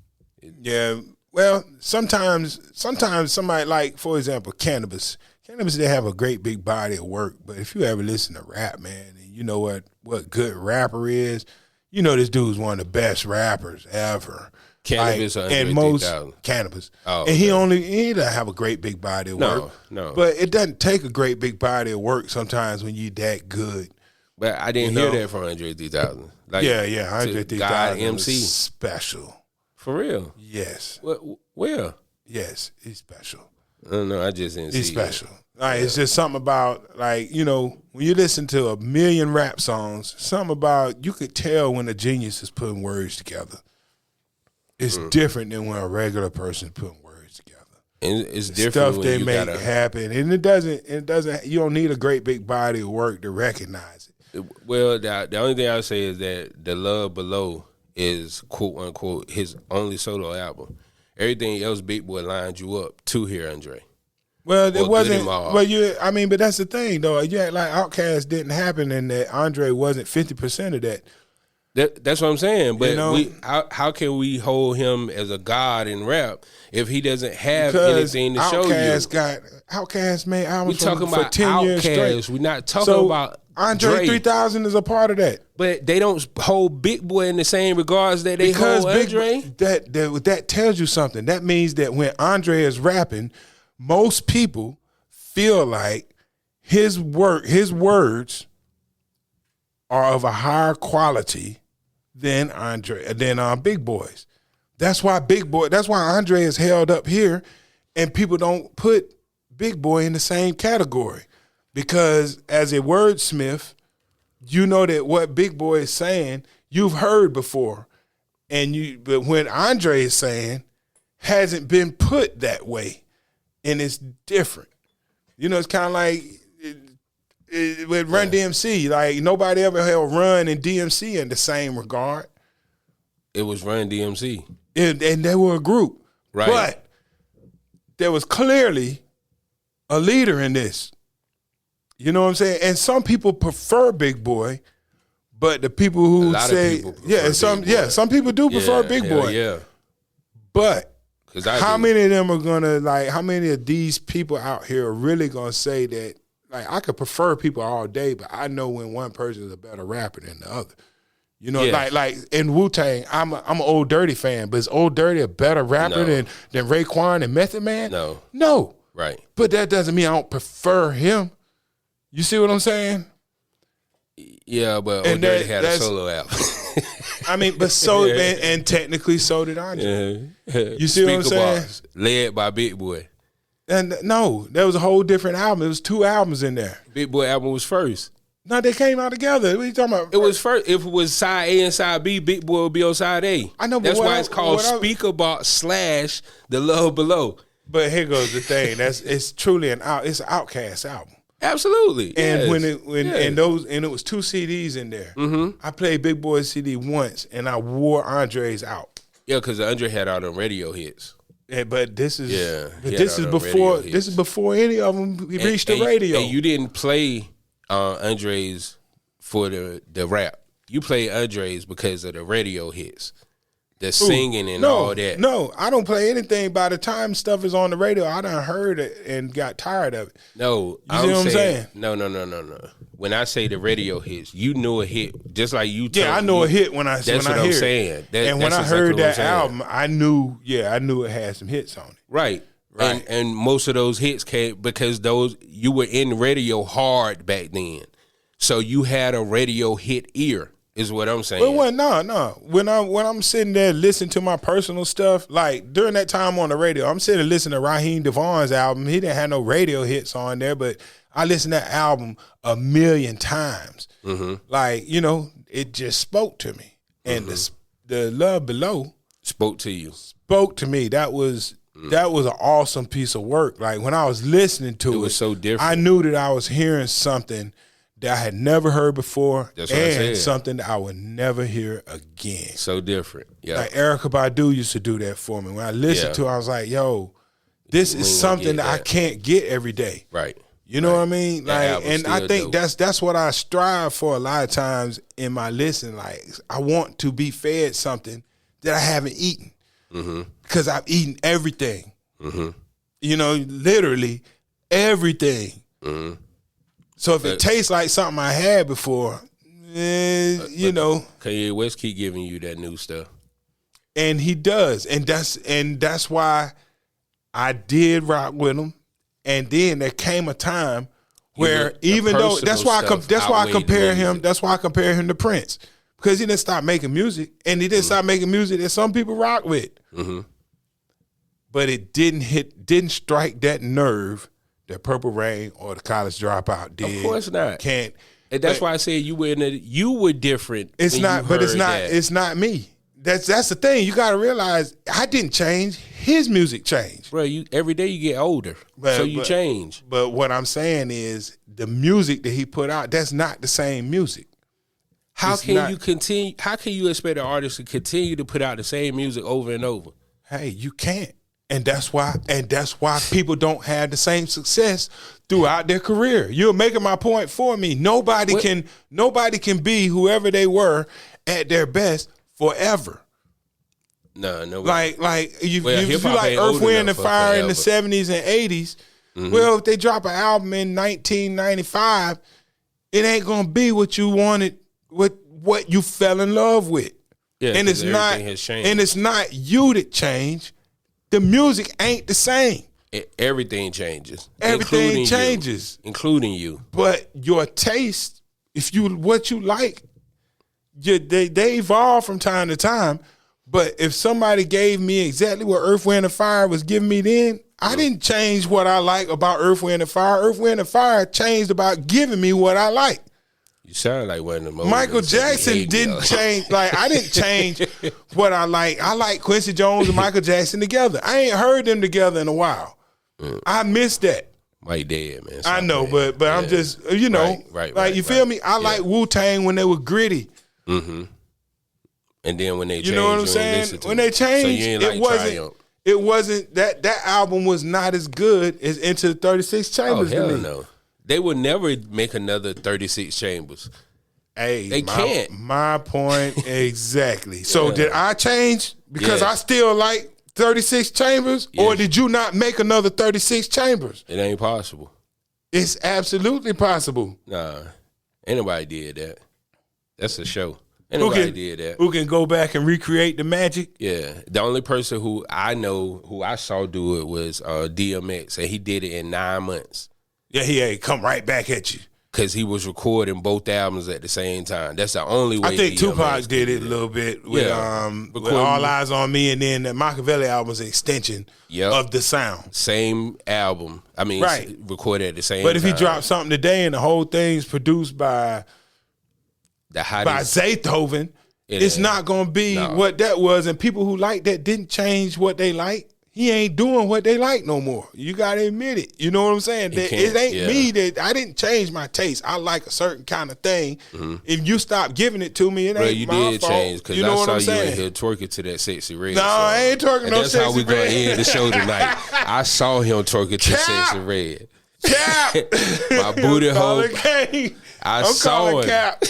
[SPEAKER 1] Yeah, well, sometimes somebody, like, for example, Cannabis, they have a great big body of work, but if you ever listen to rap, man, and you know what good rapper is, you know this dude's one of the best rappers ever.
[SPEAKER 2] Cannabis
[SPEAKER 1] like,
[SPEAKER 2] or
[SPEAKER 1] and most
[SPEAKER 2] 3000?
[SPEAKER 1] Cannabis.
[SPEAKER 2] Oh,
[SPEAKER 1] and he doesn't have a great big body of work.
[SPEAKER 2] No.
[SPEAKER 1] But it doesn't take a great big body of work sometimes when you're that good.
[SPEAKER 2] But I didn't hear that from Andre 3000. Like,
[SPEAKER 1] yeah, Andre 3000
[SPEAKER 2] God MC
[SPEAKER 1] was special.
[SPEAKER 2] For real?
[SPEAKER 1] Yes.
[SPEAKER 2] Where?
[SPEAKER 1] Yes, he's special.
[SPEAKER 2] I don't know. I just didn't see
[SPEAKER 1] He's special. Like, it's just something about, like, you know, when you listen to a million rap songs, something about, you could tell when a genius is putting words together. It's different than when a regular person is putting words together.
[SPEAKER 2] And it's
[SPEAKER 1] the
[SPEAKER 2] different
[SPEAKER 1] stuff
[SPEAKER 2] when
[SPEAKER 1] they
[SPEAKER 2] you
[SPEAKER 1] make
[SPEAKER 2] gotta,
[SPEAKER 1] happen, and it doesn't. You don't need a great big body of work to recognize it.
[SPEAKER 2] Well, the only thing I'll say is that The Love Below is, quote unquote, his only solo album. Everything else, Big Boy lined you up to hear Andre.
[SPEAKER 1] Well, it wasn't. Well, but that's the thing, though. Yeah, like Outkast didn't happen, and that Andre wasn't 50% of that.
[SPEAKER 2] That's what I'm saying. But
[SPEAKER 1] you know?
[SPEAKER 2] how can we hold him as a god in rap if he doesn't have anything to show you?
[SPEAKER 1] Outkast made albums
[SPEAKER 2] we talking
[SPEAKER 1] for
[SPEAKER 2] about
[SPEAKER 1] 10 years straight.
[SPEAKER 2] We're not talking about
[SPEAKER 1] Andre 3000 is a part of that.
[SPEAKER 2] But they don't hold Big Boy in the same regards that they hold Andre.
[SPEAKER 1] That tells you something. That means that when Andre is rapping, most people feel like his words are of a higher quality than Big Boy's. That's why Andre is held up here, and people don't put Big Boy in the same category. Because as a wordsmith, you know that what Big Boy is saying, you've heard before. But when Andre is saying, hasn't been put that way. And it's different. You know, it's kind of like with Run DMC. Like, nobody ever held Run and DMC in the same regard.
[SPEAKER 2] It was Run DMC.
[SPEAKER 1] And they were a group.
[SPEAKER 2] Right.
[SPEAKER 1] But there was clearly a leader in this. You know what I'm saying? And some people prefer Big Boy, but the people who say, some people do prefer Big Boy.
[SPEAKER 2] Yeah.
[SPEAKER 1] But
[SPEAKER 2] Cause
[SPEAKER 1] how many of them are gonna how many of these people out here are really gonna say that? Like, I could prefer people all day, but I know when one person is a better rapper than the other. You know, like in Wu-Tang, I'm an Old Dirty fan, but is Old Dirty a better rapper than Raekwon and Method Man? No.
[SPEAKER 2] Right.
[SPEAKER 1] But that doesn't mean I don't prefer him. You see what I'm saying?
[SPEAKER 2] Yeah, but Old Dirty had a solo album.
[SPEAKER 1] I mean, but and technically so did Andre. You see what I'm saying?
[SPEAKER 2] Box, led by Big Boy.
[SPEAKER 1] And no, there was a whole different album. It was 2 albums in there.
[SPEAKER 2] Big Boy album was first.
[SPEAKER 1] No, they came out together. What are you talking about?
[SPEAKER 2] It was first. If it was side A and side B, Big Boy would be on side A.
[SPEAKER 1] I know, but
[SPEAKER 2] that's why it's called Speaker Box / The Love Below.
[SPEAKER 1] But here goes the thing. It's truly it's an Outkast album.
[SPEAKER 2] Absolutely.
[SPEAKER 1] And and it was 2 CDs in there. Mm-hmm. I played Big Boy's CD once, and I wore Andre's out.
[SPEAKER 2] Yeah, because Andre had all them radio hits.
[SPEAKER 1] Yeah, but this is before any of them reached the radio.
[SPEAKER 2] And you didn't play Andre's for the rap. You play Andre's because of the radio hits, the singing and all that.
[SPEAKER 1] No, I don't play anything. By the time stuff is on the radio, I done heard it and got tired of it.
[SPEAKER 2] No,
[SPEAKER 1] you see what I'm saying?
[SPEAKER 2] No. When I say the radio hits, you knew a hit just like you.
[SPEAKER 1] I know a hit when I
[SPEAKER 2] that's
[SPEAKER 1] when
[SPEAKER 2] what
[SPEAKER 1] I
[SPEAKER 2] I'm
[SPEAKER 1] hear
[SPEAKER 2] saying.
[SPEAKER 1] And when I heard that album, I knew it had some hits on it.
[SPEAKER 2] Right. And most of those hits came because you were in radio hard back then, so you had a radio hit ear. Is what I'm saying.
[SPEAKER 1] Well, no. When I'm sitting there listening to my personal stuff, like during that time on the radio, I'm sitting listening to Raheem DeVaugh's album. He didn't have no radio hits on there, but I listened to that album a million times. Mm-hmm. Like, it just spoke to me. And the Love Below
[SPEAKER 2] spoke to you.
[SPEAKER 1] Spoke to me. That was an awesome piece of work. Like when I was listening to it,
[SPEAKER 2] was so different.
[SPEAKER 1] I knew that I was hearing something that I had never heard before,
[SPEAKER 2] that's what I said.
[SPEAKER 1] Something that I would never hear again.
[SPEAKER 2] So different. Yeah.
[SPEAKER 1] Like Erykah Badu used to do that for me. When I listened to it, I was like, yo, this is something that I can't get every day.
[SPEAKER 2] Right.
[SPEAKER 1] You know what I mean? Like, and I think that's what I strive for a lot of times in my listening. Like, I want to be fed something that I haven't eaten. Because I've eaten everything. Literally everything. So if it tastes like something I had before,
[SPEAKER 2] Kanye West keep giving you that new stuff,
[SPEAKER 1] and he does, and that's why I did rock with him. And then there came a time where even though that's why I compare him to Prince, because he didn't stop making music, and he didn't stop making music that some people rock with, but it didn't strike that nerve that Purple Rain or the College Dropout did.
[SPEAKER 2] Of course not.
[SPEAKER 1] And
[SPEAKER 2] that's why I said you were different.
[SPEAKER 1] It's not me. That's the thing. You got to realize I didn't change. His music changed.
[SPEAKER 2] Bro, every day you get older, so you change.
[SPEAKER 1] But what I'm saying is the music that he put out, that's not the same music.
[SPEAKER 2] How can you expect an artist to continue to put out the same music over and over?
[SPEAKER 1] Hey, you can't. And that's why people don't have the same success throughout their career. You're making my point for me. Nobody can be whoever they were at their best forever.
[SPEAKER 2] No.
[SPEAKER 1] Like if you like Earth, Wind, and Fire in the 70s and 80s, well, if they drop an album in 1995, it ain't gonna be what you wanted, what you fell in love with.
[SPEAKER 2] Yeah,
[SPEAKER 1] and it's not you that changed. The music ain't the same.
[SPEAKER 2] Everything changes.
[SPEAKER 1] Everything changes,
[SPEAKER 2] including you.
[SPEAKER 1] But your taste, what you like, they evolve from time to time. But if somebody gave me exactly what Earth, Wind, and Fire was giving me then, I didn't change what I like about Earth, Wind, and Fire. Earth, Wind, and Fire changed about giving me what I like.
[SPEAKER 2] You sound like one of the most.
[SPEAKER 1] Michael Jackson didn't change. Like, I didn't change what I like. I like Quincy Jones and Michael Jackson together. I ain't heard them together in a while. I missed that.
[SPEAKER 2] Mike dead, man.
[SPEAKER 1] I know, but I'm just, right, you feel me? I like Wu-Tang when they were gritty.
[SPEAKER 2] Mm-hmm. And then when they changed,
[SPEAKER 1] you know what I'm saying? When they changed, it wasn't that album was not as good as Into the 36 Chambers to me.
[SPEAKER 2] No. They would never make another 36 Chambers.
[SPEAKER 1] Hey,
[SPEAKER 2] they can't.
[SPEAKER 1] My point exactly. So did I change because I still like 36 chambers, or did you not make another 36 chambers?
[SPEAKER 2] It ain't possible.
[SPEAKER 1] It's absolutely possible.
[SPEAKER 2] Nah, ain't nobody did that. That's a show. Ain't nobody did that.
[SPEAKER 1] Who can go back and recreate the magic?
[SPEAKER 2] Yeah. The only person who I know, who I saw do it was DMX, and he did it in 9 months.
[SPEAKER 1] Yeah, he ain't come right back at you.
[SPEAKER 2] Because he was recording both albums at the same time. That's the only way.
[SPEAKER 1] I think Tupac did it a little bit with All Eyes on Me, and then the Machiavelli album was an extension of the sound.
[SPEAKER 2] Same album. I mean, recorded at the same time.
[SPEAKER 1] But if he dropped something today and the whole thing's produced by Zaytoven, it's not going to be what that was. And people who like that didn't change what they like. He ain't doing what they like no more. You got to admit it. You know what I'm saying? It ain't me that I didn't change my taste. I like a certain kind of thing. Mm-hmm. If you stop giving it to me, it ain't my fault. You did change,
[SPEAKER 2] because I saw you in here twerking to that Sexy Red.
[SPEAKER 1] No, I ain't twerking no Sexy Red.
[SPEAKER 2] That's how we going to end the show tonight. I saw him twerking to Sexy Red.
[SPEAKER 1] Cap.
[SPEAKER 2] My booty hole. I'm saw it.
[SPEAKER 1] Cap.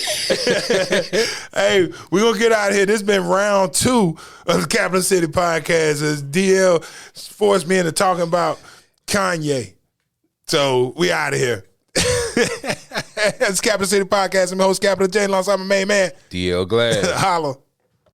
[SPEAKER 1] Hey, we're going to get out of here. This has been round 2 of the Capital City Podcast as DL forced me into talking about Kanye. So we out of here. It's Capital City Podcast. I'm your host, Capital J, alongside my main man,
[SPEAKER 2] DL Glad.
[SPEAKER 1] Holla.